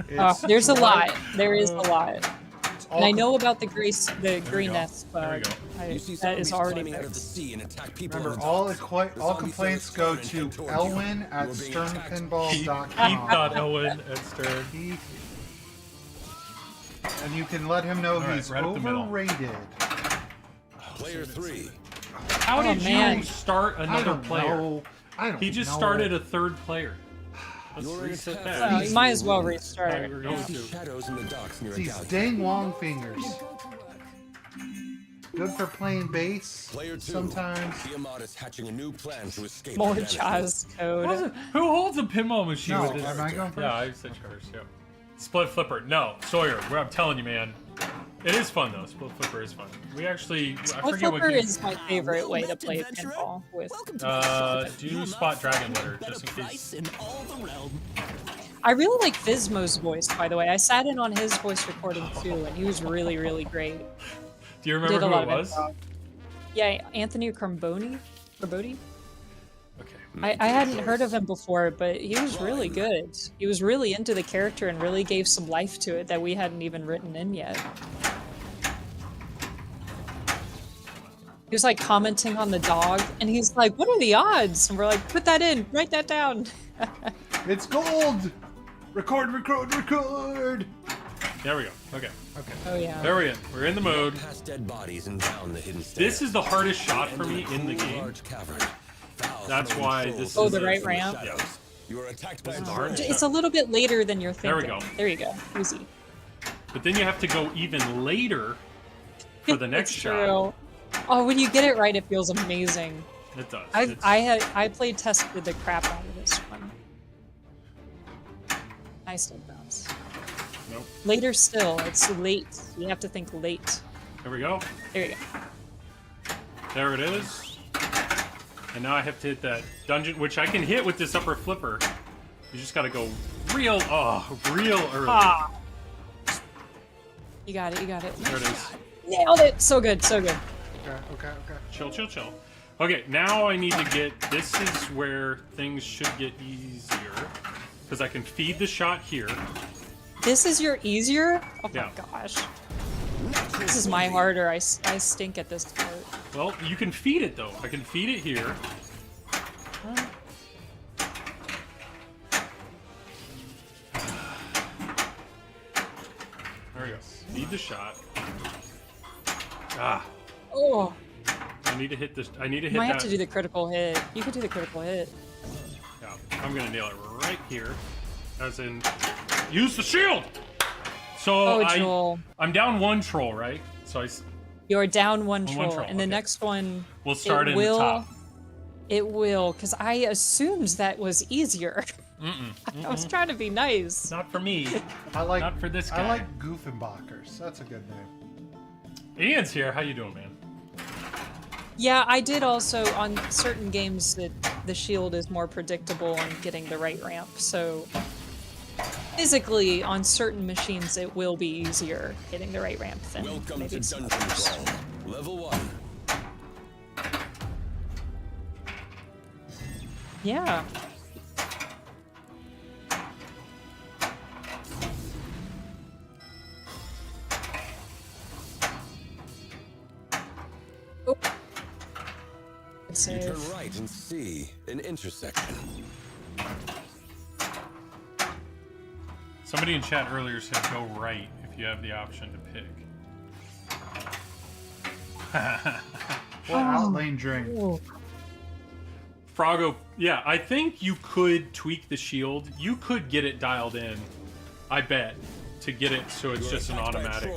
It's There's a Gerard- lot. There is a lot. it's all And I know about the green go. nest There we bug. go. You see That is zombies already climbing out of the fixed. sea and attack people. Remember, in the all docks. The all zombie complaints throws go stone to and head toward Elwin you. at You are being attacked. sternpinball.com. Elwin at Stern. And you can let him know All right, he's right up the middle. overrated. Player 3. How did man. you start I another don't player? know. I don't He just know. started a third player. Let's You're in reset attack. that. Well, you might as well How restart. we're going See to. shadows in the docks near a These galleon. dang long fingers. Good for playing bass Player 2. sometimes. Tiamat is hatching a new plan to escape. More humanity. Jaws code. Who holds a pinball machine No, with this? am I going first? Yeah, I said Charters, yeah. Split flipper. No, Sawyer, where I'm telling you, man. It is fun though. Split flipper is fun. We actually I Split forget what flipper game. is my favorite way to play pinball with. Do spot dragon letter just in case. I really like Fizmo's voice, by the way. I sat in on his voice recording too, and he was really, really great. Do you Did remember a who lot it of was? improv. Yeah, Anthony Carboni. Okay. I hadn't heard of him before, but he was really good. He was really into the character and really gave some life to it that we hadn't even written in yet. He was like commenting on the dog, and he's like, "What are the odds?" And we're like, "Put that in, write that down." It's gold! Record, record, record! There we go. Okay. Okay. Oh yeah. There we are. We're in the mode. Past dead bodies and down the hidden stairs. This is the hardest shot for me Enter in the cool, game. large cavern. Foul That's smelling why trolls this Oh, is the a- right ramp? shadows. You are attacked by a is the troll. hardest It's a little bit later than you're There we thinking. go. There you go. Easy. But then you have to go even later for the next It's shot. true. Oh, when you get it right, it feels amazing. It does. I played tested the crap out of this one. Nice little bounce. Nope. Later still, it's late. You have to think late. There we go. There you go. There it is. And now I have to hit that dungeon, which I can hit with this upper flipper. You just gotta go real early. Ah. You got it, you got it. There it is. Nailed it! So good, so good. Okay. Chill, chill, chill. Okay, now I need to get, this is where things should get easier. Because I can feed the shot here. This is your easier? Oh Yeah. my gosh. This is my harder. I stink at this part. Well, you can feed it though. I can feed it here. There we go. Feed the shot. Ah, Oh, I need to hit this. I need to you hit might that. have to do the critical hit. You could do the critical hit. Yeah, I'm gonna nail it right here. As in, use the shield. So Oh, Joel. I'm down one troll, right? So You're down one One troll, troll, and the okay. next one we'll start it in will, the top. It will, because I assumed that was easier. I was trying to be nice. Not for me. I like, Not for this I guy. like Goofenbachers. That's a good name. Ian's here. How you doing, man? Yeah, I did also on certain games that the shield is more predictable and getting the right ramp. So physically, on certain machines, it will be easier getting the right ramp than Welcome maybe to some Dungeon others. Crawl. Level 1. Yeah. Oh. Good You save. turn right and see an intersection. Somebody in chat earlier said go right if you have the option to pick. What outlane drink? Froggo, yeah, I think you could tweak the shield. You could get it dialed in, I bet, to get it so it's just an automatic.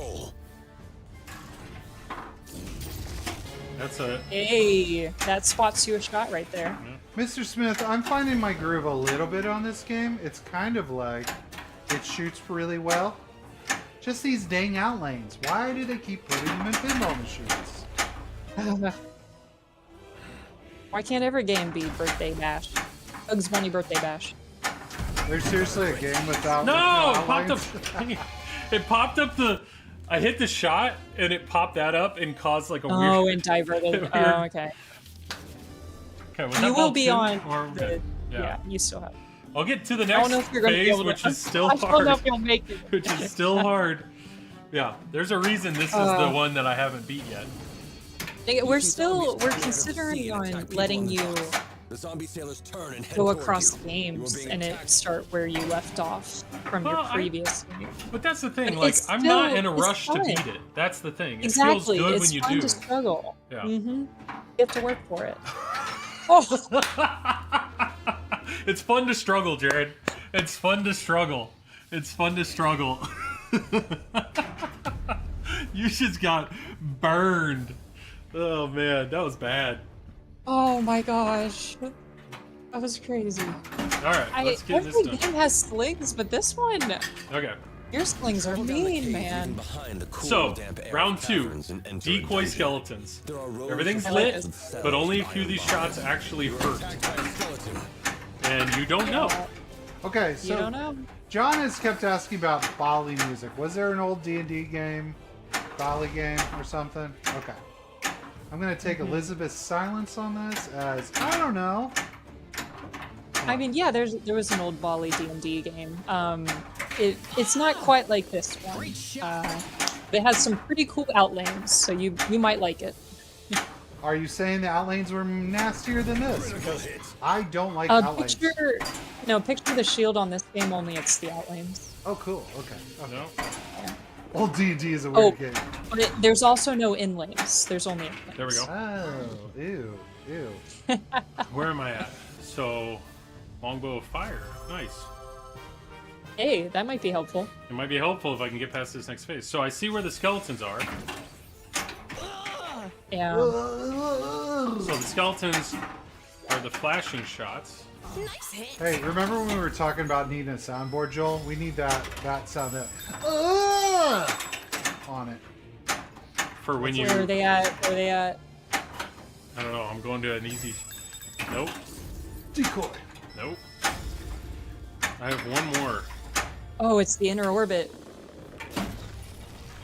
That's a... Hey, that spots you a shot right there. Mr. Smith, I'm finding my groove a little bit on this game. It's kind of like it shoots really well. Just these dang outlanes. Why do they keep putting them in pinball machines? Why can't every game be Birthday Bash? Bugs Bunny Birthday Bash. There's seriously a game without No! with It popped outlanes? up... It popped up the... I hit the shot, and it popped that up and caused like a weird... Oh, and diverted. Oh, okay. Okay, was You that will ball be two? on Or- the... yeah. Yeah, you still have. I'll get to the I don't know next if you're going to be phase, able to... which is still I don't know hard. if you'll make it. Which is still hard. Yeah, there's a reason this is the one that I haven't beat yet. We're considering on letting you The zombie sailors turn and head go toward across you. games You are being and it attacked. start where you left off from your Well, previous game. But that's the thing, But like, it's I'm not still- in a it's rush to fun. beat it. That's the thing. It Exactly, feels good it's when you fun do. to struggle. Yeah. You have to work for it. Oh, It's fun to struggle, Jared. It's fun to struggle. It's fun to struggle. You just got burned. Oh man, that was bad. oh my gosh. That was crazy. Alright, let's get Every this done. game has slings, but this one, Okay. your slings are Travel down the mean, cave, man. hidden behind the cool, So, damp air round of 2. caverns and enter a Decoy dungeon. skeletons. There are rows Everything's of lit, cells but only a by few of these and shots by. actually You are hurt. attacked by a skeleton. And you don't know. Okay, You so don't know. John has kept asking about Bali music. Was there an old D&D game, Bali game or something? Okay. I'm going to take Elizabeth's silence on this as, I don't know. I mean, yeah, there was an old Bali D&D game. It's not quite like this one. It has some pretty cool outlanes, so you might like it. Are you saying the outlanes were nastier than this? Because I don't like outlanes. Picture the shield on this game, only it's the outlanes. Oh, cool. Okay. Okay. No? Old D&D is a weird game. But there's also no inlanes. There's only outlanes. There we go. Oh, ew, ew. Where am I at? So, longbow of fire. Nice. Hey, that might be helpful. It might be helpful if I can get past this next phase. So I see where the skeletons are. Yeah. So the skeletons are the flashing shots. Nice hit. Hey, remember when we were talking about needing a soundboard, Joel? We need that sound on it. For when you... Where are they at? Where are they at? I don't know, I'm going to an easy... Nope. Decoy. Nope. I have one more. Oh, it's the inner orbit.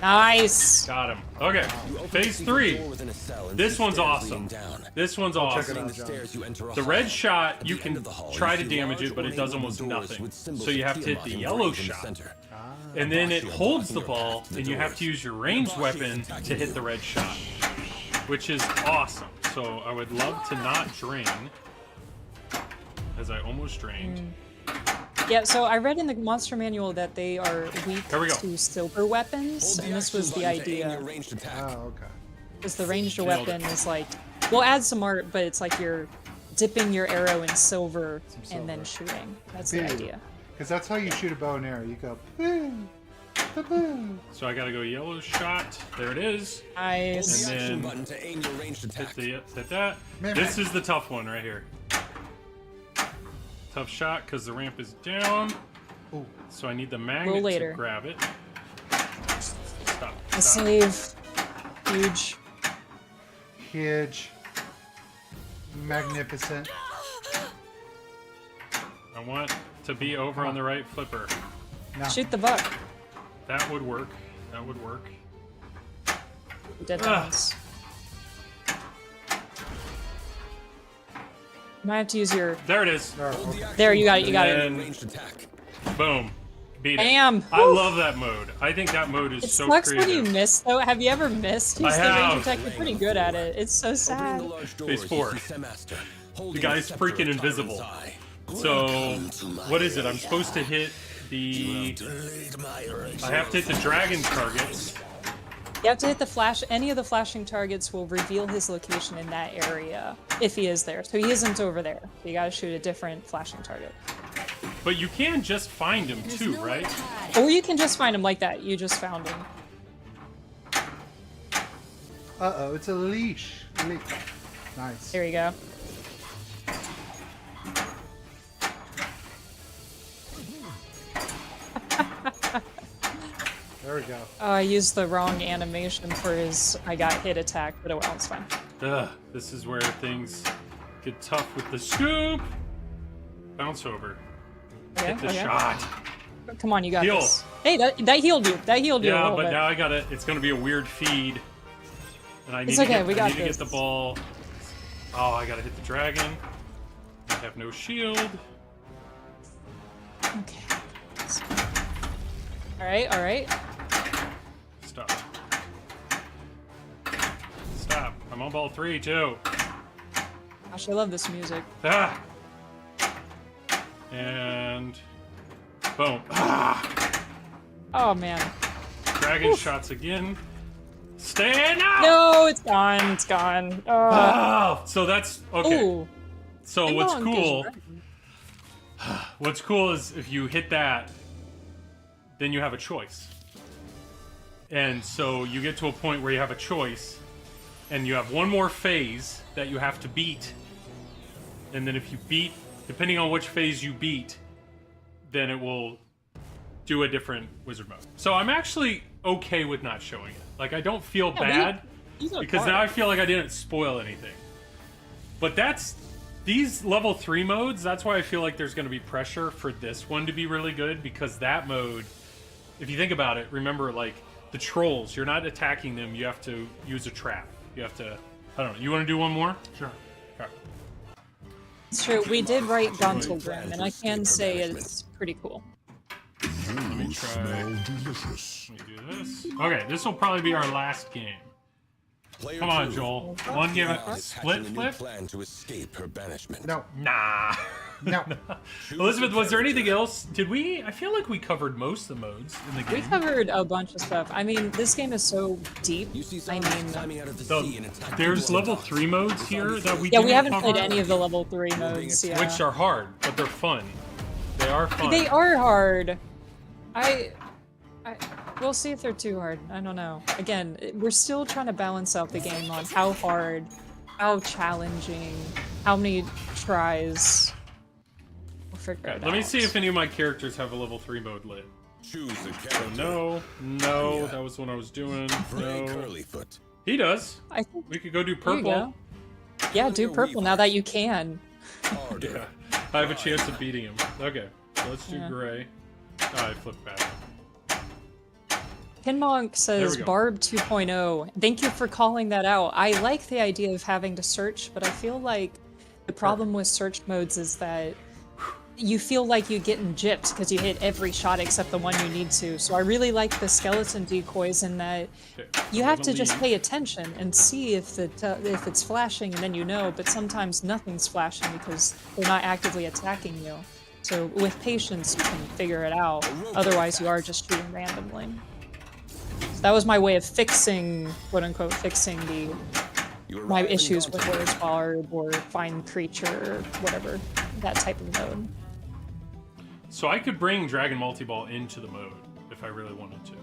Nice. Got him. Okay, You open phase a secret 3. door within a cell and This see one's stairs awesome. leading down. This one's check it awesome. Ascending out. the stairs, you enter a The hall. red shot, At you the can end of the hall, try you to see damage large it, but it does ornate almost doors nothing. with symbols So you of have to hit the Tiamat yellow engraved in the shot. center. And then it Boss holds the blocking your ball, path to the and you have doors. to use your ranged boss is weapon attacking to hit you. the red shot. Which is awesome. So I would love to not drain. As I almost drained. Yeah, so I read in the monster manual that they are weak There we go. to silver weapons, Hold the and this action was the button to aim idea. your ranged attack. Oh, okay. Because the ranged Nailed it. weapon is like, we'll add some art, but it's like you're dipping your arrow in silver Some and then silver. shooting. That's the Boo. idea. Because that's how you shoot a bow and arrow. You go, boo, boo. So I gotta go yellow shot. There it is. Hold Nice. the And action then button to aim your ranged attack. hit that. Man, This man. is the tough one right here. Tough shot because the ramp is down. Ooh. So I need the magnet later. to grab it. Stop. A Stop. save. Huge. Huge. Magnificent. I want to be over on the right flipper. No. Shoot the buck. That would work. That would work. Dead Ugh. ones. You might have to use your. There it is. Oh, Hold the okay. action There, you got it. You got And it. then- ranged attack. Boom. Beat it. Bam. I Woo. love that mode. I think that mode is It so sucks creative. when you miss, though. Have you ever missed? Use I the have. range attack. You're pretty good at it. It's so Opening sad. the large doors, Phase you 4. see Seamaster holding The guy's scepter freaking of Tyrant's invisible. eye. So, Welcome to my what is it? I'm area. supposed to hit the... I have to hit the dragon targets. You have to hit the flash. Any of the flashing targets will reveal his location in that area, if he is there. So he isn't over there. You gotta shoot a different flashing target. But you can just find him too, right? Or you can just find him like that. You just found him. Uh-oh, it's a leash. Nice. There you go. There we go. Oh, I used the wrong animation for his I got hit attack, but oh well, it's fine. Ugh, this is where things get tough with the scoop. Bounce over. Okay, Hit the okay. shot. Come on, you got Heal. this. Hey, that healed you. That healed you a Yeah, little but bit. now I gotta. It's gonna be a weird feed, and I need It's to okay, get. we I got need to get this. the ball. Oh, I gotta hit the dragon. I have no shield. Okay. Alright, alright. Stop. Stop. I'm on ball 3 too. Gosh, I love this music. Ah. And boom. Ah. Oh man. Dragon shots again. Stand up. No, it's gone. It's gone. Oh, so that's okay. Ooh. So Pinball what's and cool? Gieske. What's cool is if you hit that, then you have a choice. And so you get to a point where you have a choice, and you have one more phase that you have to beat. And then if you beat, depending on which phase you beat, then it will do a different wizard mode. So I'm actually okay with not showing it. Like, I don't feel bad, because now I feel like I didn't spoil anything. But that's... These level 3 modes, that's why I feel like there's going to be pressure for this one to be really good, because that mode, if you think about it, remember, like, the trolls, you're not attacking them, you have to use a trap. You have to, I don't know, you want to do one more? Sure. Okay. It's true. We did write Gontelgrim, and I can say it's pretty cool. Let me try, Smell delicious. let me do this. Okay, this will probably be our last game. Player Come on, 2. Joel. One game, Is split hatching a new flip? plan to escape her banishment. No. Nah. No. Elizabeth, was there anything else? Did we? I feel like we covered most of the modes in the We game. covered a bunch of stuff. I mean, this game is so deep. You see I someone mean, climbing out of the So, sea and attacking there's people level on 3 modes here that we yeah, didn't we haven't cover, played any of the level 3 modes. Yeah. which are hard, but they're fun. They are fun. They are hard. We'll see if they're too hard. I don't know. Again, we're still trying to balance out the game on how hard, how challenging, how many tries. We'll figure it out. Let me see if any of my characters have a level 3 mode lit. Choose a So character. no, that was what I was doing. Bray No, Curlyfoot. he does. I think We could go do there you purple. go. Yeah, do purple now that you can. Harder. Yeah, I have a chance of beating him. Okay, so let's do Yeah. gray. I flipped back. Pinmonk says go. Barb 2.0. Thank you for calling that out. I like the idea of having to search, but I feel like the problem with search modes is that you feel like you're getting gypped because you hit every shot except the one you need to. So I really like the skeleton decoys in that Okay, you I'm have gonna to just leave. pay attention and see if it's flashing, and then you know. But sometimes nothing's flashing because they're not actively attacking you. So with patience, you can figure it out. Otherwise, you are just shooting randomly. So that was my way of fixing, quote unquote, fixing You my arrive in issues with Gontelgrim. Where's Barb or Find Creature, whatever, that type of mode. So I could bring Dragon Multi-Ball into the mode if I really wanted to.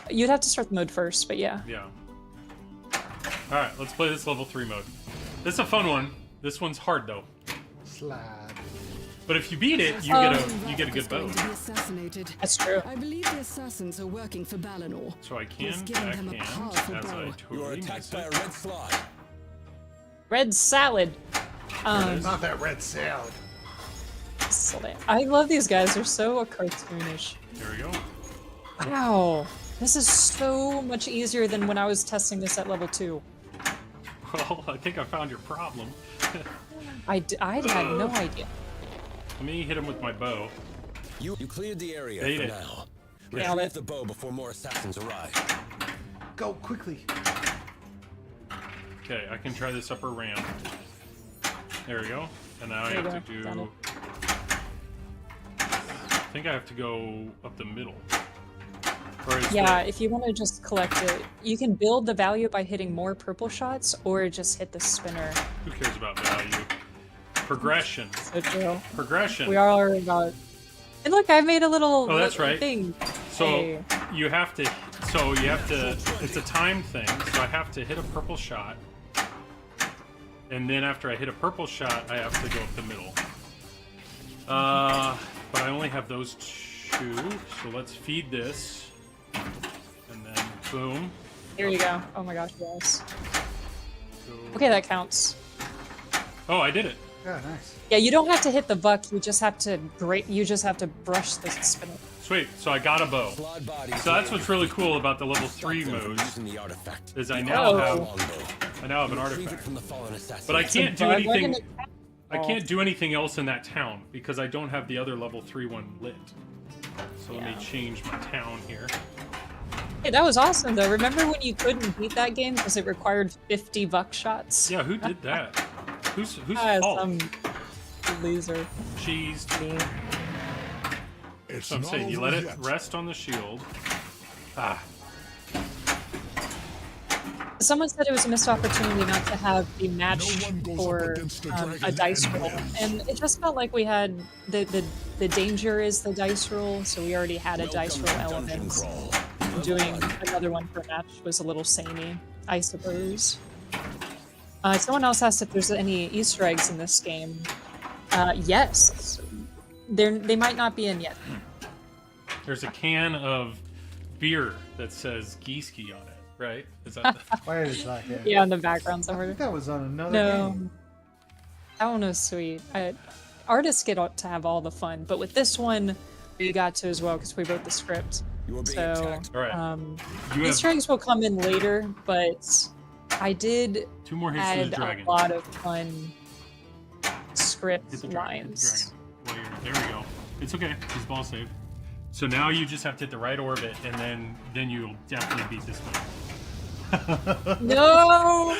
You'd have to start the mode first, but yeah. Yeah. Alright, let's play this level 3 mode. This is a fun one. This one's hard though. Slab. But if you beat it, you get a good bow. Going to be assassinated. That's true. I believe the assassins are working for Balinor. So I can He's given him a backhand powerful as I bow. You are totally attacked miss by a it. red slide. Red salad. Not that red salad. I love these guys. They're so cartoonish. There we go. Wow. This is so much easier than when I was testing this at level 2. Well, I think I found your problem. I had no idea. Let me hit him with my bow. You cleared the area Ate for it. now. Nailed Retrieve it. the bow before more assassins arrive. Go quickly. Okay, I can try this upper ramp. There we go. And now I There you have to go. Done do... think I have to go up the middle. Or is Yeah, if you want to just collect it, you can build the value by hitting more purple shots, or just hit the spinner. Who cares about value? Progression. So true. Progression. We are about. And look, I made a little. Oh, that's right. Thing. So Hey. you have to. So you have to. It's a time thing. So I have to hit a purple shot, and then after I hit a purple shot, I have to go up the middle. But I only have those two. So let's feed this, and then boom. Here you go. Oh my gosh, yes. Go. Okay, that counts. Oh, I did it. Yeah, nice. Yeah, you don't have to hit the buck. You just have to You just have to brush the spinner. Sweet. So I got a bow. Flawed body. So that's what's really cool about the level 3 modes. Using the artifact. Is I now Oh. have an Retrieve it artifact. from the fallen assassin. But I can't do Bug anything. wagon I can't do anything else in that town because I don't have the other level 3 one lit. So let Yeah. me change my town here. Hey, that was awesome though. Remember when you couldn't beat that game because it required 50 buck shots? Yeah, who did that? Who's fault? Some loser. Cheese. Me. It's So I'm not saying you over let it yet. rest on the shield. Ah, Someone said it was a missed opportunity not to have the match No one goes up for against the a dragon dice and roll, wins. and it just felt like we had the danger is the dice roll, so we already had a dice roll element. Doing another one per match was a little samey, I suppose. Someone else asked if there's any Easter eggs in this game. Yes, they might not be in yet. there's a can of beer that says Gieske on it, right? Is that Wait a second. Yeah, in the background I somewhere. think that was on another No, game. that one was sweet. Artists get to have all the fun, but with this one, we got to as well because we wrote the script. You are being So, attacked. all right? You Easter have eggs will come in later, but I did 2 more hits to add the a dragon. lot of fun Hit script the dragon. Hit the lines. dragon. Well, there we go. It's okay. He's ball safe. So now you just have to hit the right orbit, and then you'll definitely beat this one. No,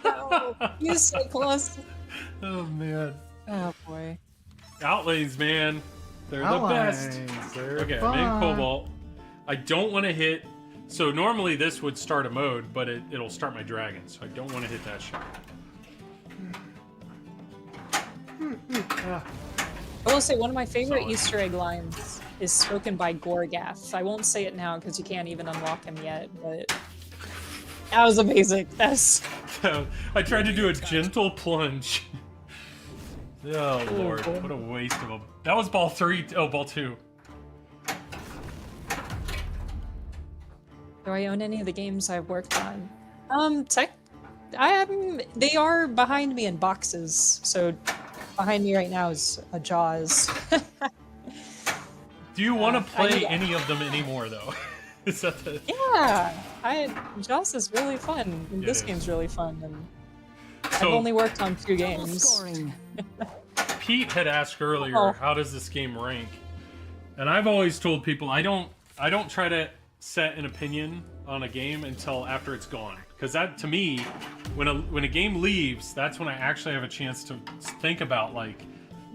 no, you're so close. Oh man. Oh boy. Outlanes, man. They're the best. Outlines, they're Okay, fun. main cobalt. I don't want to hit. So normally this would start a mode, but it'll start my dragon. So I don't want to hit that shot. I will say one of my favorite Easter egg lines is spoken by Gorgath. I won't say it now because you can't even unlock him yet, but that was amazing. That's I tried to do a gentle plunge. Oh lord, boy. what a waste of a. That was ball 3. Oh, ball 2. Do I own any of the games I've worked on? They are behind me in boxes. So behind me right now is a Jaws. Do you want to I play need- any of them anymore though? Is that the? Yeah, Jaws is really fun. And It this is. game's really fun. And I've So only worked on 2 games. Scoring. Pete had asked earlier, Oh. how does this game rank? And I've always told people I don't try to set an opinion on a game until after it's gone, because that to me, when a game leaves, that's when I actually have a chance to think about like,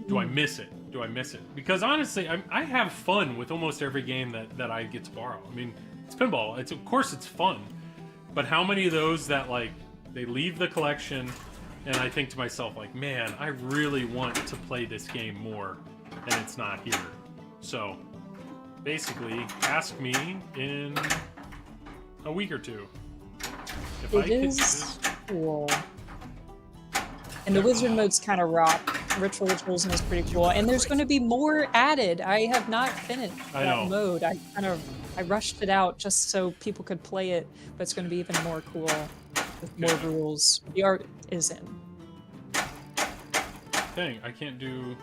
do I miss it? Do I miss it? Because honestly, I have fun with almost every game that I get to borrow. I mean, it's pinball. Of course it's fun, but how many of those that like they leave the collection, and I think to myself like, man, I really want to play this game more, and it's not here. So basically, ask me in a week or 2. If I It could is just- cool. And the wizard mode's kind of rock. Ritual Rituals is pretty cool. And there's going to be more added. I have not finished I that know. mode. I rushed it out just so people could play it, but it's going to be even more cool with more rules. The art is in. Dang, I can't do.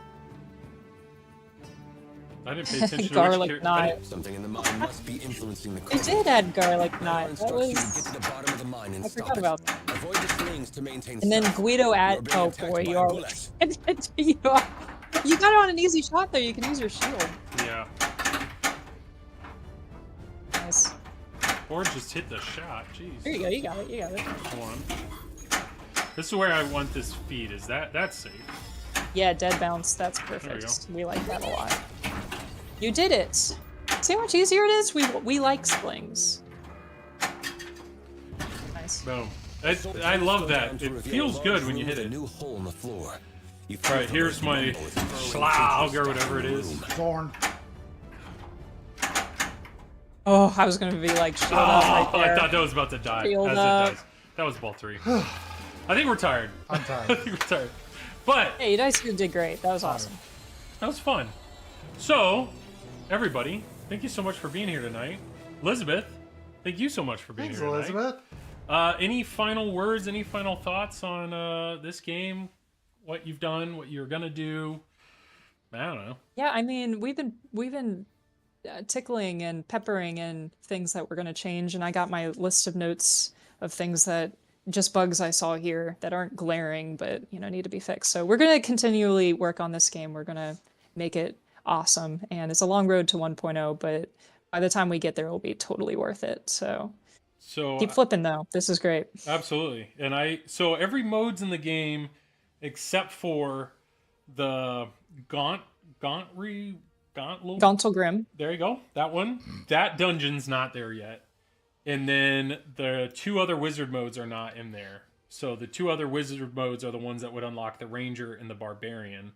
I didn't pay attention to Garlic which knot. Something in the mine must be influencing the They crew. did add garlic Our knot. That instructions you to was. get to the bottom of the mine and I stop forgot it. about that. Avoid the slings to maintain And then stealth. Guido You are add. being Oh attacked boy, by you a are. bullet. You got it on an easy shot there. You can use your shield. Yeah. Nice. Or just hit the shot. Jeez. There you go. You got it. You got it. Hold on. This is where I want this feed. Is that's safe? Yeah, dead bounce. That's we go. perfect. We like that a lot. You did it. See how much easier it is? We like slings. Nice. Boom. I love that. It feels good when you hit A it. new hole in the floor. You All right, here's my Schlaug or whatever it is. Thorn. Oh, I was gonna be like, shield up right Oh, there. I thought that was about to die. Shield as up. it does. That was ball 3. I think we're tired. I'm I tired. think we're tired. But Hey, you guys did great. That was awesome. that was fun. So, everybody, thank you so much for being here tonight. Elizabeth, thank you so much for being Thanks, here tonight. Elizabeth. Any final words, any final thoughts on this game? What you've done, what you're gonna do? I don't know. Yeah, I mean, we've been tickling and peppering and things that we're gonna change, and I got my list of notes of things that just bugs I saw here that aren't glaring, but need to be fixed. So we're gonna continually work on this game. We're gonna make it awesome, and it's a long road to 1.0, but by the time we get there, it'll be totally worth it. So keep flipping though. This is great. Absolutely. And so every mode's in the game except for the Gauntlet. Gauntle Grim. There you go. That one. That dungeon's not there yet. And then the 2 other wizard modes are not in there. So the 2 other wizard modes are the ones that would unlock the Ranger and the Barbarian.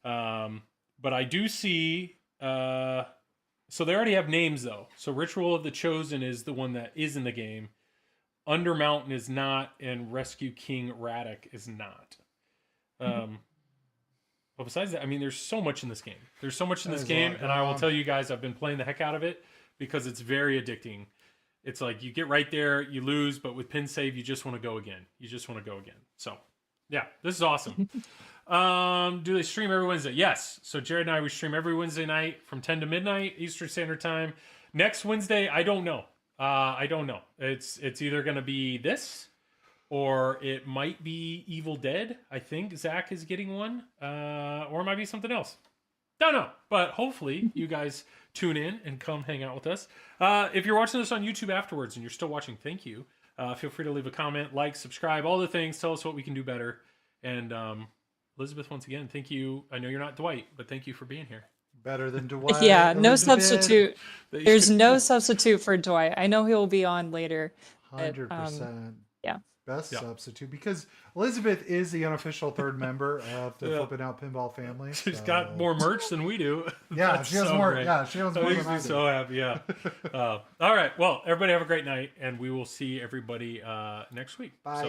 But I do see... so they already have names, though. So Ritual of the Chosen is the one that is in the game. Undermountain is not, and Rescue King Radek is not. But besides that, I mean, there's so much in this game. There's so much in this game, and I will tell you guys, I've been playing the heck out of it because it's very addicting. It's like you get right there, you lose, but with pin save, you just want to go again. You just want to go again. So, yeah, this is awesome. Do they stream every Wednesday? Yes. So Jared and I, we stream every Wednesday night from 10 to midnight Eastern Standard Time. Next Wednesday, I don't know. I don't know. It's either going to be this or it might be Evil Dead. I think Zach is getting one. Or it might be something else. Don't know. But hopefully you guys tune in and come hang out with us. If you're watching this on YouTube afterwards and you're still watching, thank you. Feel free to leave a comment, like, subscribe, all the things. Tell us what we can do better. And Elizabeth, once again, thank you. I know you're not Dwight, but thank you for being here. Better than Dwight. Yeah, no Elizabeth. substitute. There's no substitute for Dwight. I know he'll be on later. but, 100%. yeah. Best Yeah. substitute because Elizabeth is the unofficial 3rd member of the Yeah. Flip N Out Pinball family. She's so- got more merch than we do. Yeah, That's she has so more. great. Yeah, she has That more makes than I me do. so happy. Yeah. All right. Well, everybody have a great night, and we will see everybody next week. Bye. So